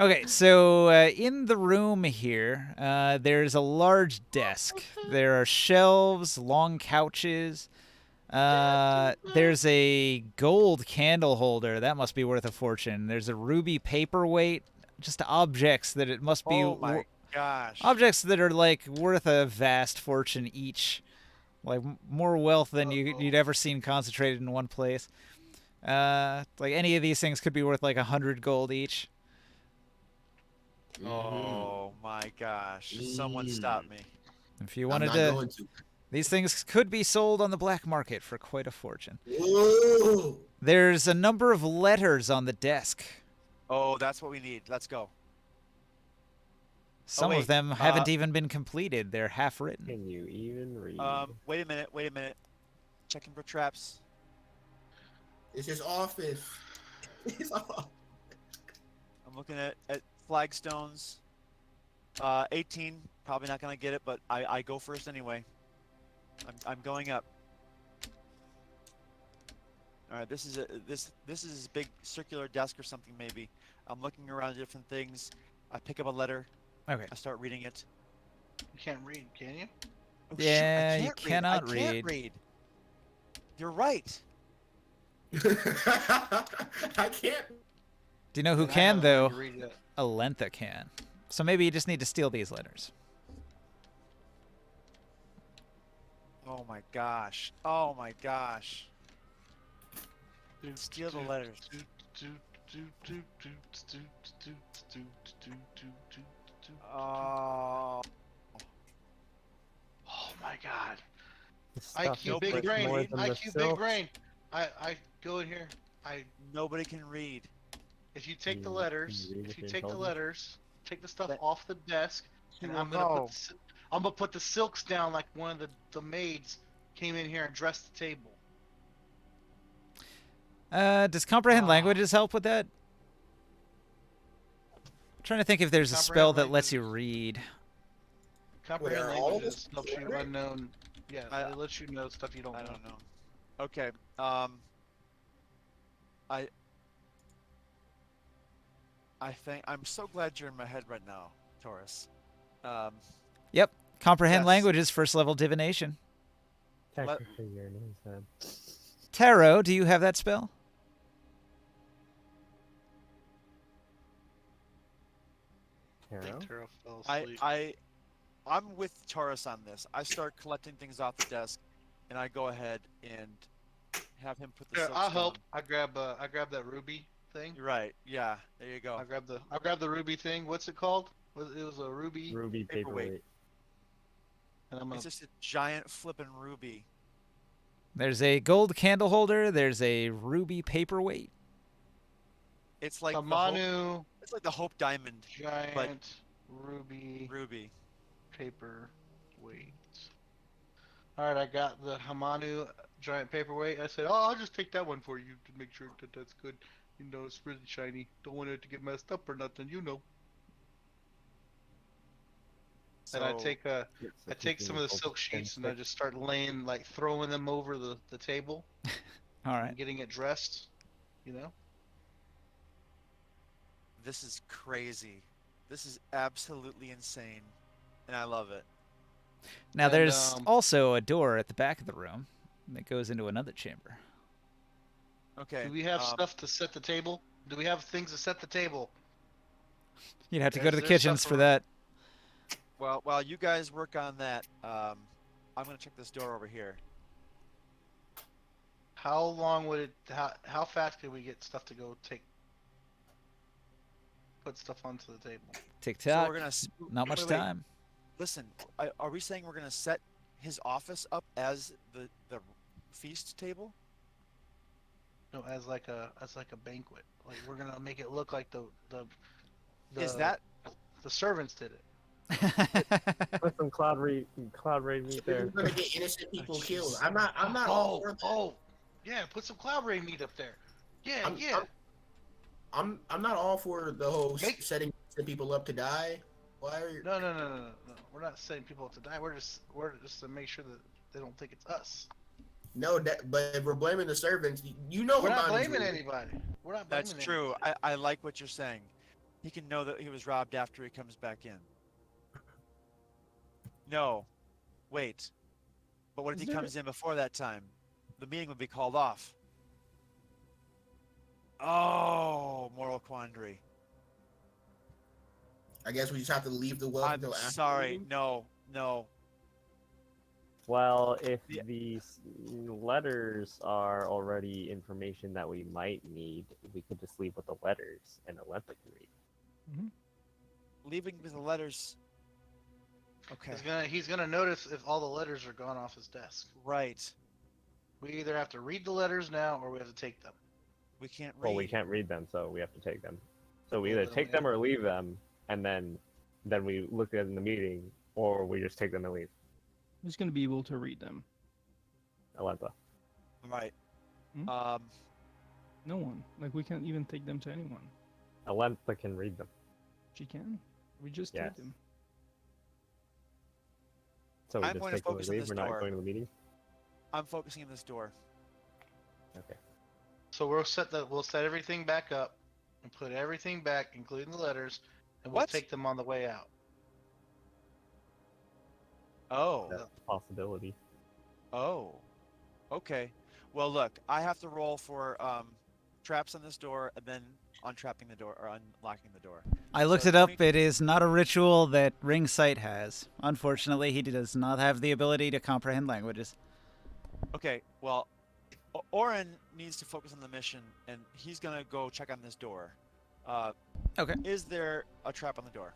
Okay, so in the room here, there's a large desk. There are shelves, long couches. There's a gold candle holder. That must be worth a fortune. There's a ruby paperweight. Just objects that it must be. Oh my gosh. Objects that are like worth a vast fortune each. Like more wealth than you'd ever seen concentrated in one place. Like any of these things could be worth like 100 gold each. Oh my gosh. Someone stop me. If you I'm wanted not to, going to. these things could be sold on the black market for quite a fortune. Ooh. There's a number of letters on the desk. Oh, that's what we need. Let's go. Some of wait, them haven't even been completed. They're half written. Can you even read? Wait a minute. Checking for traps. It's his office. His office. I'm looking at flagstones. 18. Probably not gonna get it, but I go first anyway. I'm going up. All right, this is his big circular desk or something maybe. I'm looking around at different things. I pick up a letter. Okay. I start reading it. You can't read, can you? Oh, shoot, Yeah, I you can't cannot read. I can't read. You're right. I can't. Do you know who And I can, haven't though? learned to read yet. Alentha can. So maybe you just need to steal these letters. Oh my gosh. Oh my gosh. Steal the letters. Oh. Oh my god. This stuff IQ is big worth brain. more than the IQ big silk. brain. I go in here. Nobody can read. If you take the Can letters, you read if if you you're take the intelligent? letters, take the stuff That- off the desk, and will I'm gonna know. put the silks down like one of the maids came in here and dressed the table. Does comprehend Ah. languages help with that? I'm trying to think if there's a spell that lets you read. Comprehend Wait, are all of languages us helps you illiterate? unknown. Yeah, I- it lets you know stuff you don't I know. don't know. Okay. I think I'm so glad you're in my head right now, Taurus. Yep. Comprehend Yes. languages, first level divination. Technically, you're in his head. Tarot, do you have that spell? I Tarot? think Taro fell asleep. I'm with Taurus on this. I start collecting things off the desk, and I go ahead and have him put the Here, silks I'll help. down. I grab that ruby thing. You're right. Yeah. There you go. I grab the ruby thing. What's it called? It was a ruby, Ruby Paperweight. paperweight. and I'm gonna It's just a giant flippin' ruby. There's a gold candle holder. There's a ruby paperweight. It's like Hamanu it's like the Hope Diamond giant ruby ruby. paper weight. All right, I got the Hamanu giant paperweight. I said, "Oh, I'll just take that one for you to make sure that that's good. You know, it's really shiny. Don't want it to get messed up or nothing. You know." So And I take It's I take some of the silk sheets and I just start laying, like throwing them over the table All right. and getting it dressed. You know. this is crazy. This is absolutely insane, and I love it. Now And, there's also a door at the back of the room that goes into another chamber. Okay. Do we have stuff to set the table? Do we have things to set the table? You'd have to go Is to the there kitchens stuff for around- that. Well, while you guys work on that, I'm gonna check this door over here. How long would it? How fast can we get stuff to go put stuff onto the table? Tick So tock. we're gonna Not much wait, wait. time. Listen. Are we saying we're gonna set his office up as the feast table? No, as like a banquet. Like we're gonna make it look like the Is that the servants did it. Put some cloud raid meat We're there. gonna get innocent people killed. jeez. I'm not all for that. Yeah, put some cloud ray meat up there. Yeah, I'm- yeah. I'm not all for the whole Make- setting people up to die. Why are you? No. We're not setting people up to die. We're just to make sure that they don't think it's us. No, but if we're blaming the servants, you know We're not Hamani's blaming rude. anybody. We're not blaming That's true. anybody. I like what you're saying. He can know that he was robbed after he comes back in. No. Wait. But what if Is he there- comes in before that time? The meeting would be called off. Oh, moral quandary. I guess we just have to leave the well I'm until after. sorry. No. Well, if Yeah. these letters are already information that we might need, we could just leave with the letters and Olympic can read. Leaving with the letters. Okay. He's gonna notice if all the letters are gone off his desk. Right. We either have to read the letters now or we have to take them. We can't read. Well, we can't read them, so we have to take them. So we Well, either then take we them have- or leave them, and then we look at it in the meeting, or we just take them and leave. Who's gonna be able to read them? Alenta. Right. Hmm? No one. Like we can't even take them to anyone. Alenta can read them. She can. We just Yes. take them. So we I'm just going to take them and focus on leave. this We're not door. going to the meeting. I'm focusing on this door. Okay. So we'll set everything back up and put everything back, including the letters, and we'll What? take them on the way out. Oh. That's a possibility. Oh. Okay. Well, look, I have to roll for traps on this door and then untrapping the door or unlocking the door. I looked So it up. 20 It is not a ritual that Ring Sight has. Unfortunately, he does not have the ability to comprehend languages. Okay. Well, Oren needs to focus on the mission, and he's gonna go check on this door. Okay. Is there a trap on the door?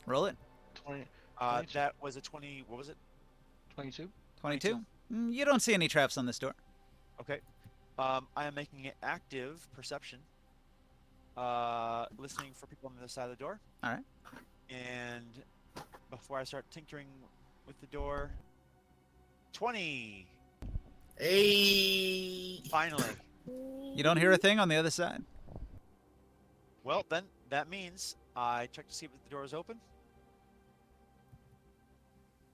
Roll it. 20, 22. That was a 20. What was it? 22? 22. You don't see any traps on this door. Okay. I am making it active perception. Listening for people on the other side of the door. All right. And before I start tinkering with the door, 20. Hey. Finally. You don't hear a thing on the other side. Well, then that means I check to see if the door is open.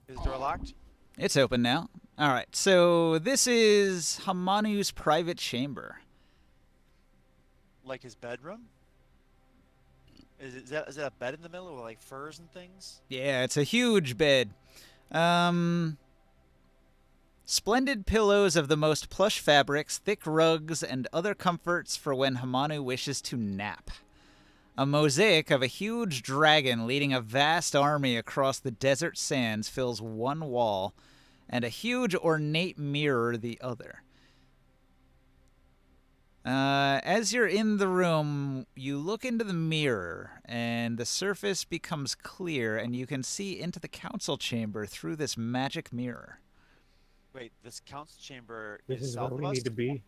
Is the door locked? It's open now. All right. So this is Hamanu's private chamber. Like his bedroom? Is that a bed in the middle with like furs and things? Yeah, it's a huge bed. Splendid pillows of the most plush fabrics, thick rugs, and other comforts for when Hamanu wishes to nap. A mosaic of a huge dragon leading a vast army across the desert sands fills one wall, and a huge ornate mirror the other. As you're in the room, you look into the mirror, and the surface becomes clear, and you can see into the council chamber through this magic mirror. Wait, this council chamber This is is where south we of us? need to be.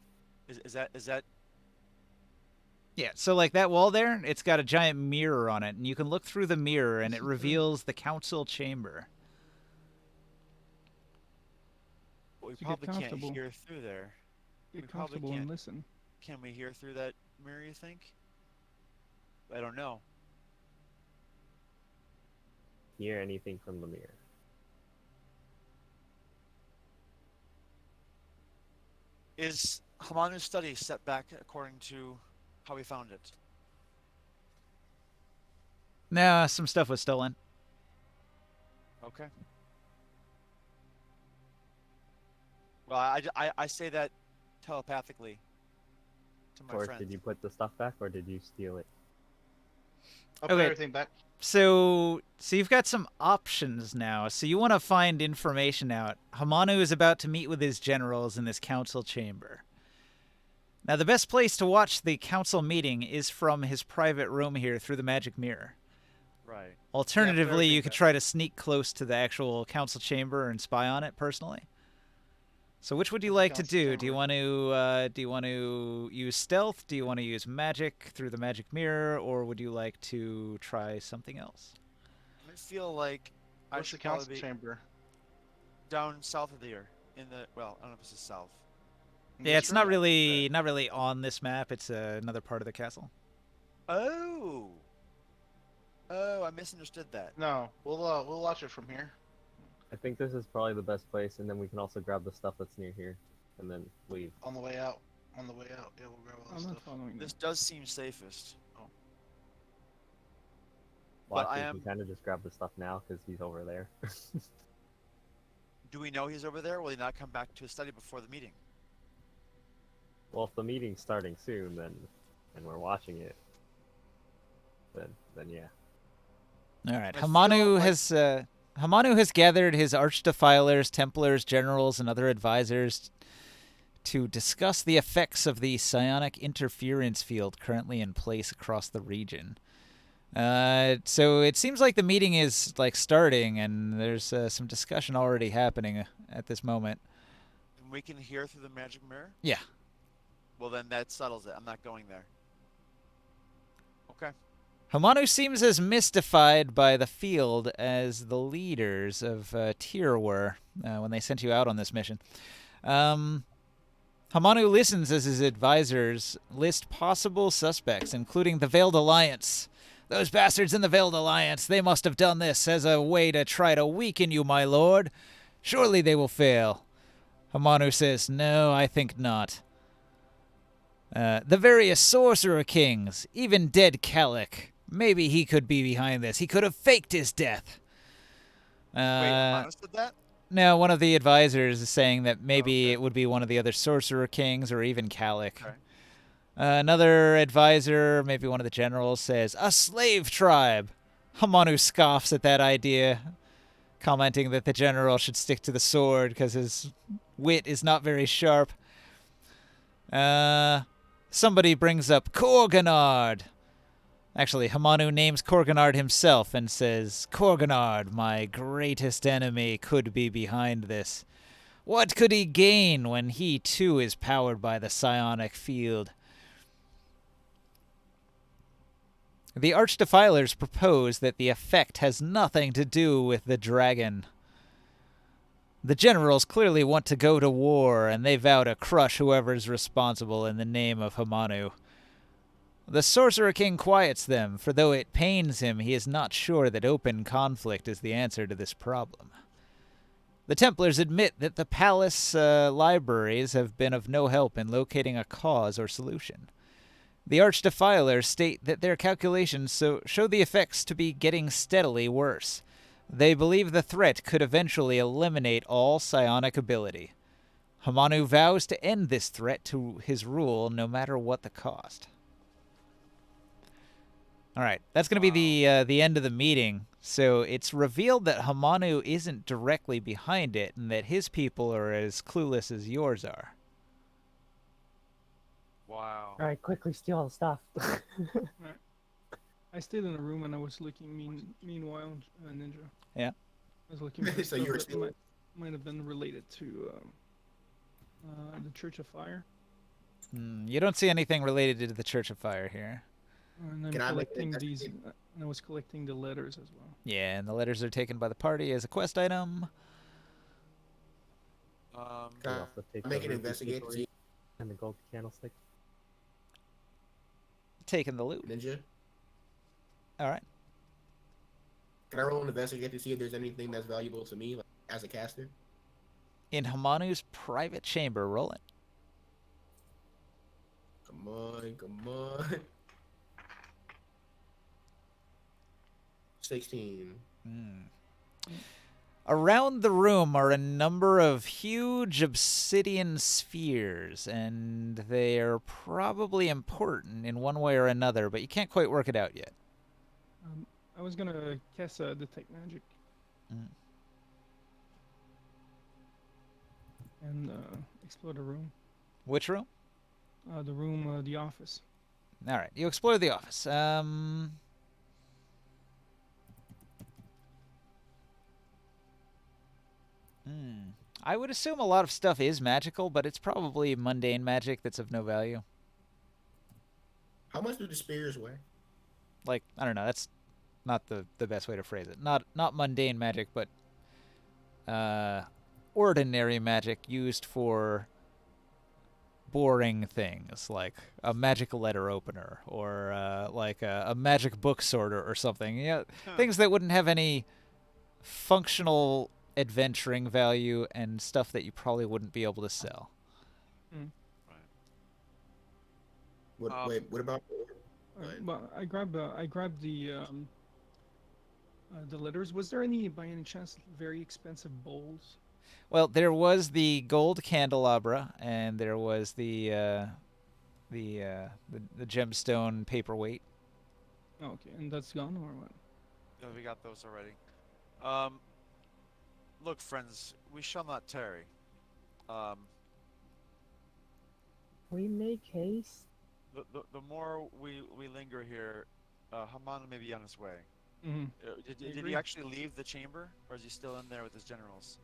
Is that Yeah, so like that wall there, it's got a giant mirror on it, and you can look through the mirror, and it reveals the council chamber. we So get probably can't comfortable. hear through there. Get We probably comfortable and can't. listen. Can we hear through that mirror, you think? I don't know. Hear anything from the mirror? Is Hamanu's study set back according to how we found it? No, some stuff was stolen. Okay. Well, I say that telepathically to my Or friend. did you put the stuff back, or did you steal it? I'll put Okay. everything back. So you've got some options now. So you want to find information out. Hamanu is about to meet with his generals in this council chamber. Now, the best place to watch the council meeting is from his private room here through the magic mirror. Right. Alternatively, you everything could back. try to sneak close to the actual council chamber and spy on it personally. So which would you The like to council do? chamber. Do you want to use stealth? Do you want to use magic through the magic mirror, or would you like to try something else? I feel like I What's the should probably council be chamber? down south of here. In the I don't know if this is south. In Yeah, this it's not room? really on this map. It's another part of the castle. Oh. Oh, I misunderstood that. No, we'll watch it from here. I think this is probably the best place, and then we can also grab the stuff that's near here, and then leave. On the way out. On the way out. Yeah, we'll grab all I'm this not stuff. following This them. does seem safest. Well, But I actually, am- we kind of just grab the stuff now because he's over there. Do we know he's over there? Will he not come back to his study before the meeting? Well, if the meeting's starting soon, then, and we're watching it, then yeah. All right, I feel Hamanu has gathered his archdefilers, templars, generals, and other advisors to discuss the effects of the psionic interference field currently in place across the region. So it seems like the meeting is like starting, and there's some discussion already happening at this moment. And we can hear through the magic mirror? Yeah. Well, then that settles it. I'm not going there. Okay. Hamanu seems as mystified by the field as the leaders of Tyr were when they sent you out on this mission. Hamanu listens as his advisors list possible suspects, including the Veiled Alliance. Those bastards in the Veiled Alliance, they must have done this as a way to try to weaken you, my lord. Surely they will fail. Hamanu says, no, I think not. The various sorcerer kings, even dead Kalik. Maybe he could be behind this. He could have faked his death. Wait, Hamanu said that? No, one of the advisors is saying that maybe Okay. it would be one of the other sorcerer kings or even Kalik. Okay. Another advisor, maybe one of the generals, says, a slave tribe. Hamanu scoffs at that idea, commenting that the general should stick to the sword because his wit is not very sharp. Somebody brings up Korganard. Actually, Hamanu names Korganard himself and says, Korganard, my greatest enemy, could be behind this. What could he gain when he too is powered by the psionic field? The Archdefilers propose that the effect has nothing to do with the dragon. The generals clearly want to go to war, and they vow to crush whoever's responsible in the name of Hamanu. The Sorcerer King quiets them, for though it pains him, he is not sure that open conflict is the answer to this problem. The Templars admit that the palace libraries have been of no help in locating a cause or solution. The Archdefilers state that their calculations show the effects to be getting steadily worse. They believe the threat could eventually eliminate all psionic ability. Hamanu vows to end this threat to his rule no matter what the cost. All right, that's going to be the end of the meeting. So it's revealed that Hamanu isn't directly behind it and that his people are as clueless as yours are. Wow. All right, quickly steal all the stuff. I stayed in the room and I was looking. Meanwhile, Ninja. Yeah. I was looking for So stuff you were that still. might have been related to the Church of Fire. You don't see anything related to the Church of Fire here. And I'm Can I make an collecting these. investigation? And I was collecting the letters as well. Yeah, and the letters are taken by the party as a quest item. We Can also take I make the an ruby investigate to jewelry see and the gold candlestick. Taking the loot. Ninja? All right. Can I roll an investigate to see if there's anything that's valuable to me, like, as a caster? In Hamanu's private chamber, roll it. Come on, come on. 16. Around the room are a number of huge obsidian spheres, and they are probably important in one way or another, but you can't quite work it out yet. I was gonna cast detect magic. And explore the room. Which room? The office. All right, you explore the office. I would assume a lot of stuff is magical, but it's probably mundane magic that's of no value. How much do the spears weigh? Like, I don't know, that's not the best way to phrase it. Not mundane magic, but ordinary magic used for boring things, like a magic letter opener or like a magic book sorter or something. Yeah, things that wouldn't have any functional adventuring value and stuff that you probably wouldn't be able to sell. Wait, what about? Well, I grabbed the letters. Was there any, by any chance, very expensive bowls? Well, there was the gold candelabra, and there was the gemstone paperweight. Oh, okay, and that's gone or what? No, we got those already. Look, friends, we shall not tarry. We make haste. The more we linger here, Haman may be on his way. Mm-hmm. Did he actually leave the chamber, or is he still in there with his generals?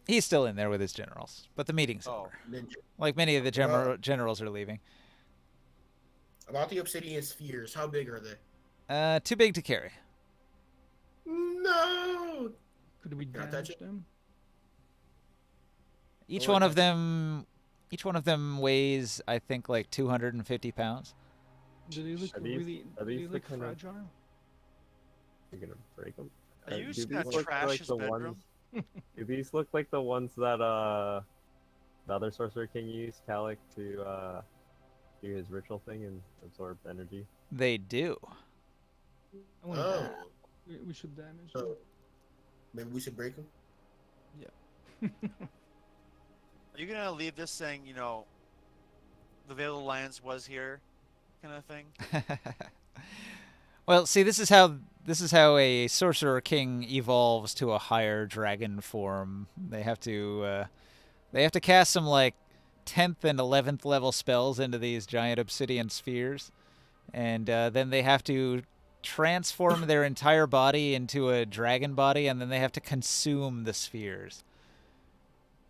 He's still in there with his generals, but the meeting's over. Ninja. Like many of the generals are leaving. About the obsidian spheres, how big are they? Too big to carry. No. Could we Can I touch damage it? them? Each Or one of touch them weighs, I think, like 250 pounds. Do they look Are these- really? are Do they these the look kind of- fragile? You're gonna break them. Are you do using these that look trash like as the bedroom? ones? Do these look like the ones that the other sorcerer king used, Calic, to do his ritual thing and absorb energy? They do. I want Oh, that. We should damage so them. maybe we should break them. Are you gonna leave this saying, you know, the Veil Alliance was here, kind of thing? Well, see, this is how a sorcerer king evolves to a higher dragon form. They have to cast some like 10th and 11th level spells into these giant obsidian spheres, and then they have to transform their entire body into a dragon body, and then they have to consume the spheres.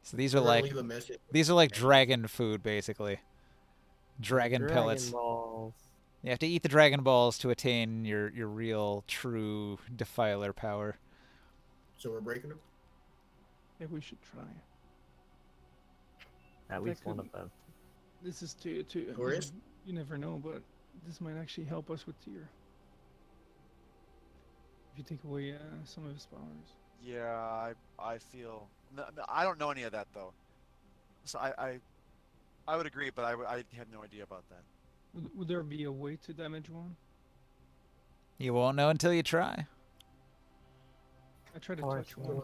So these are We're gonna like leave a message. dragon food, basically. Dragon pellets. Balls. You have to eat the Dragon Balls to attain your real, true Defiler power. So we're breaking them. Maybe we should try. At That least one could- of them. This is to Tourist? you never know, but this might actually help us with Tyr. If you take away some of his powers. Yeah, I feel. No, I don't know any of that though. So I would agree, but I have no idea about that. Would there be a way to damage one? You won't know until you try. I try to Oh, I touch see. one.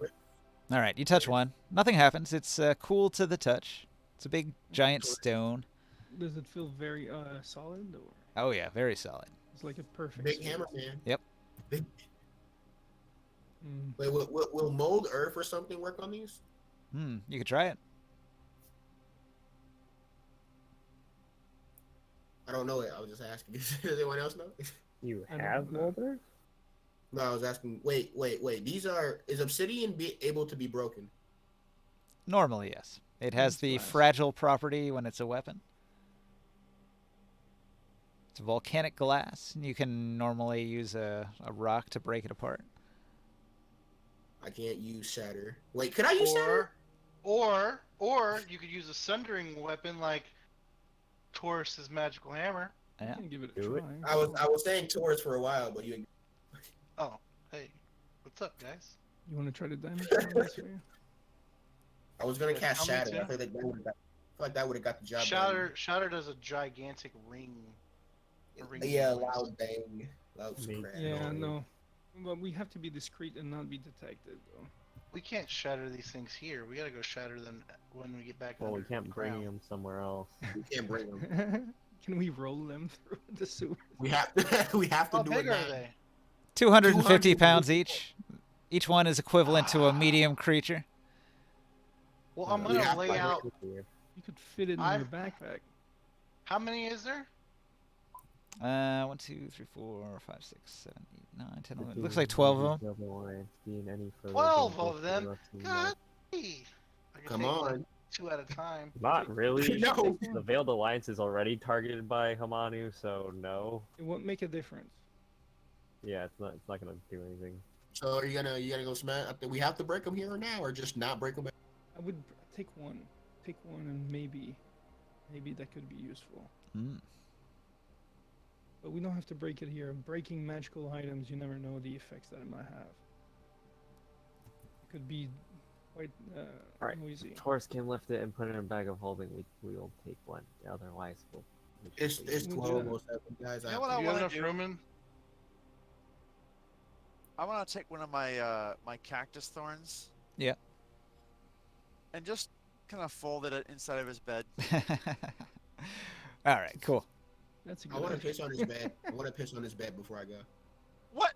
All right, you touch one. Nothing happens. It's cool to the touch. It's a big, giant stone. Does it feel very solid, or Oh yeah, very solid. it's like a perfect? Big sphere? hammer man. Yep. Big. Mm. Wait, will mold earth or something work on these? You could try it. I don't know it. I was just asking. Does anyone else know? You I don't have know. Molder? No, I was asking. Wait. Is obsidian able to be broken? Normally, yes. It has It's the glass. fragile property when it's a weapon. It's volcanic glass. You can normally use a rock to break it apart. I can't use shatter. Wait, could I use shatter? Or you could use a sundering weapon like Taurus's magical hammer. You Yeah. can give it a Do it. try. I was saying Taurus for a while, but you. Oh, hey, what's up, guys? You want to try the damage on this way? I was gonna Yeah, cast tell me shatter. to. I feel like that would have got the job Shatter does a gigantic ring. done. Yeah, loud bang, loud Me- scratch. Yeah, Noise. no. But we have to be discreet and not be detected, though. We can't shatter these things here. We gotta go shatter them when we get back. Well, we can't bring underground. them somewhere else. We can't bring them. Can we roll them through the sewer? We have to. We have to How do big it are now. they? 250 pounds 250. each. Each one is equivalent to a medium creature. Well, I'm We gonna have lay to- out. You could fit it in I've- your backpack. How many is there? 1, 2, 3, 4, 5, 6, 7, 8, 9, 10, 11. Looks like 12 of them. 12 of them? God. I can Come take, like, on. 2 at a time. Not really. No. The Veiled Alliance is already targeted by Hamanu, so no. It won't make a difference. Yeah, it's not gonna do anything. So are you gonna go smash? We have to break them here or now, or just not break them? I would take one. Take one and maybe that could be useful. Mm. But we don't have to break it here. Breaking magical items, you never know the effects that it might have. It could be quite Alright. noisy. Taurus can lift it and put it in a bag of holding. We'll take one. Otherwise, we'll. It's We'll 12 do or 7 guys. You know what Do I you have want enough to do? room in? I want to take one of my my cactus thorns. Yeah. And just kind of fold it inside of his bed. All right, cool. That's a I good want to idea. piss on his bed. I want to piss on his bed before I go. What?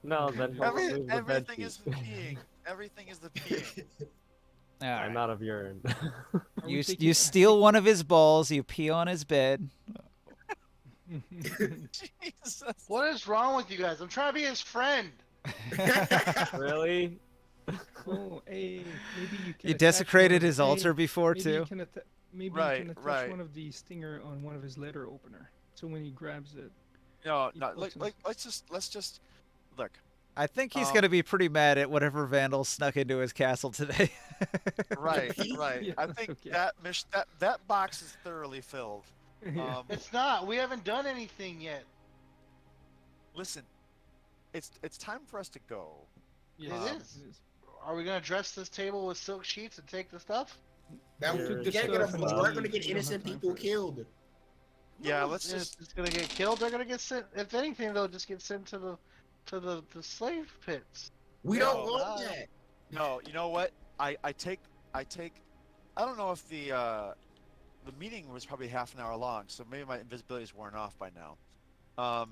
No, then he'll remove the bed Everything is sheet. the peeing. Everything is the peeing. All right. I'm out of urine. Are we You taking- you steal one of his balls, you pee on his bed. Jesus. What is wrong with you guys? I'm trying to be his friend. Really? Oh, hey, maybe you can. You attach desecrated one- his hey, altar before maybe you too. can maybe Right, you can attach right. one of the stinger on one of his letter opener. So when he grabs it, No, He no. puts him- Let's just look. I think he's Um, gonna be pretty mad at whatever vandal snuck into his castle today. Right, right. Yeah, I that's think okay. that box is thoroughly filled. yeah. It's not. We haven't done anything yet. Listen, it's time for us to go. Yes, it is. Are we gonna dress this table with silk sheets and take the stuff? That We took we the can't stuff get and we're leave. gonna get We don't have innocent time people for it. killed. Yeah, No, let's if just. it's gonna get killed. They're gonna get sent. If anything, they'll just get sent to the slave pits. We No, don't want that. No, you know what? I take. I don't know if the meeting was probably half an hour long, so maybe my invisibility is worn off by now. Like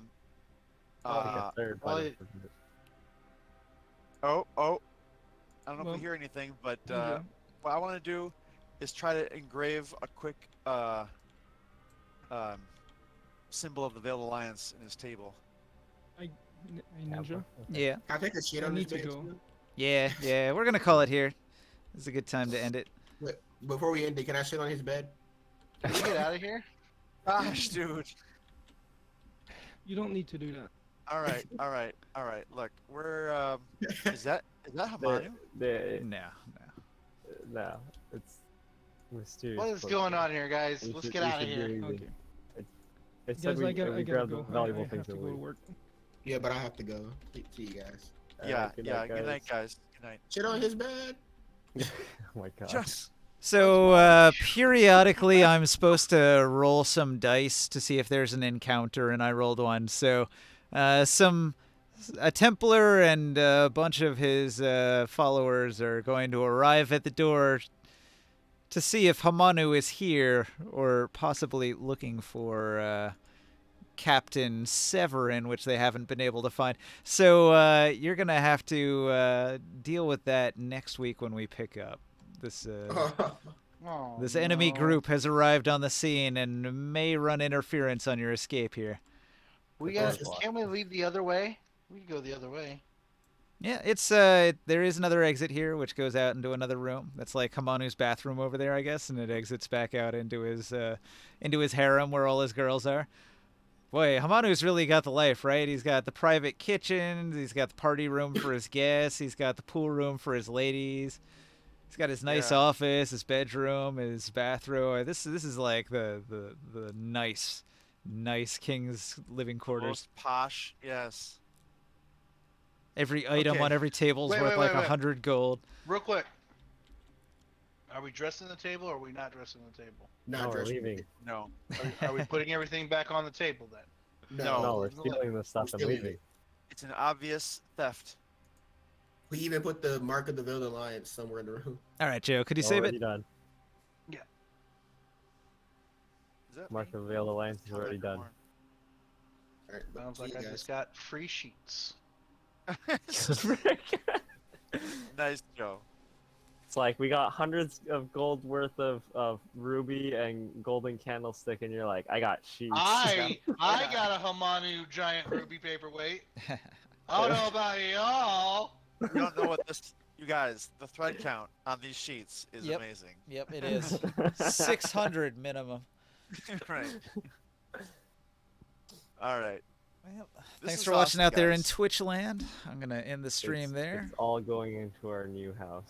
a third well, by the- it- Oh. I don't know Well, if we hear anything, but yeah. what I want to do is try to engrave a quick symbol of the Veiled Alliance in his table. Hey, Ninja. Yeah, Can I take a shit I on need this to bed? go. yeah. We're gonna call it here. This is a good time to end it. Wait, before we end it, can I shit on his bed? Can we get out of here? Gosh, dude. You don't need to do that. All right. Look, we're is that Hamanu? No. It's mysterious. What is but going on here, guys? we Let's should- get we out of should here. do anything. Okay. It said Guys, I gotta grab the go. valuable I have things to and go to leave. work. Yeah, but I have to go. See you guys. Yeah, Good yeah. night, Good night, guys. Good night. Shit on his bed. Oh my god. Just So periodically, I'm supposed to roll some dice to see if there's an encounter, and I rolled one. So a Templar and a bunch of his followers are going to arrive at the door to see if Hamanu is here, or possibly looking for Captain Severin, which they haven't been able to find. So you're gonna have to deal with that next week when we pick up this. Oh, This enemy no. group has arrived on the scene and may run interference on your escape here. We That's got. just- Can't we lead the other way? We can go the other way. Yeah, it's there is another exit here which goes out into another room. That's like Hamanu's bathroom over there, I guess, and it exits back out into his harem where all his girls are. Boy, Hamanu's really got the life, right? He's got the private kitchen, he's got the party room for his guests, he's got the pool room for his ladies. He's got his nice Yeah. office, his bedroom, his bathroom. This is like the nice king's living quarters. Most posh. Yes. Every item Okay. on every table is Wait, worth wait, like wait, wait. 100 gold. Real quick. Are we dressing the table or are we not dressing the table? No, Not we're dressed. leaving. No. Are we putting everything back on the table then? No. No, we're stealing the stuff and stealing leaving. it. It's an obvious theft. We even put the mark of the Villain Alliance somewhere in the room. All right, Joe, could you save Already it? done. Is that Mark me? of Veil Alliance is Tell already done. everyone. All right, but Sounds see like you I guys. just got free sheets. Nice, Joe. It's like we got hundreds of gold worth of ruby and golden candlestick, and you're like, I got sheets. I got a Hamanu giant ruby paperweight. I don't know about y'all. You don't know what this. You guys, the thread count on these sheets is Yep. amazing. Yep, it is 600 minimum. Right. All right. Well, This thanks is for watching awesome, out there in guys. Twitch land. I'm gonna end the stream there. It's all going into our new house.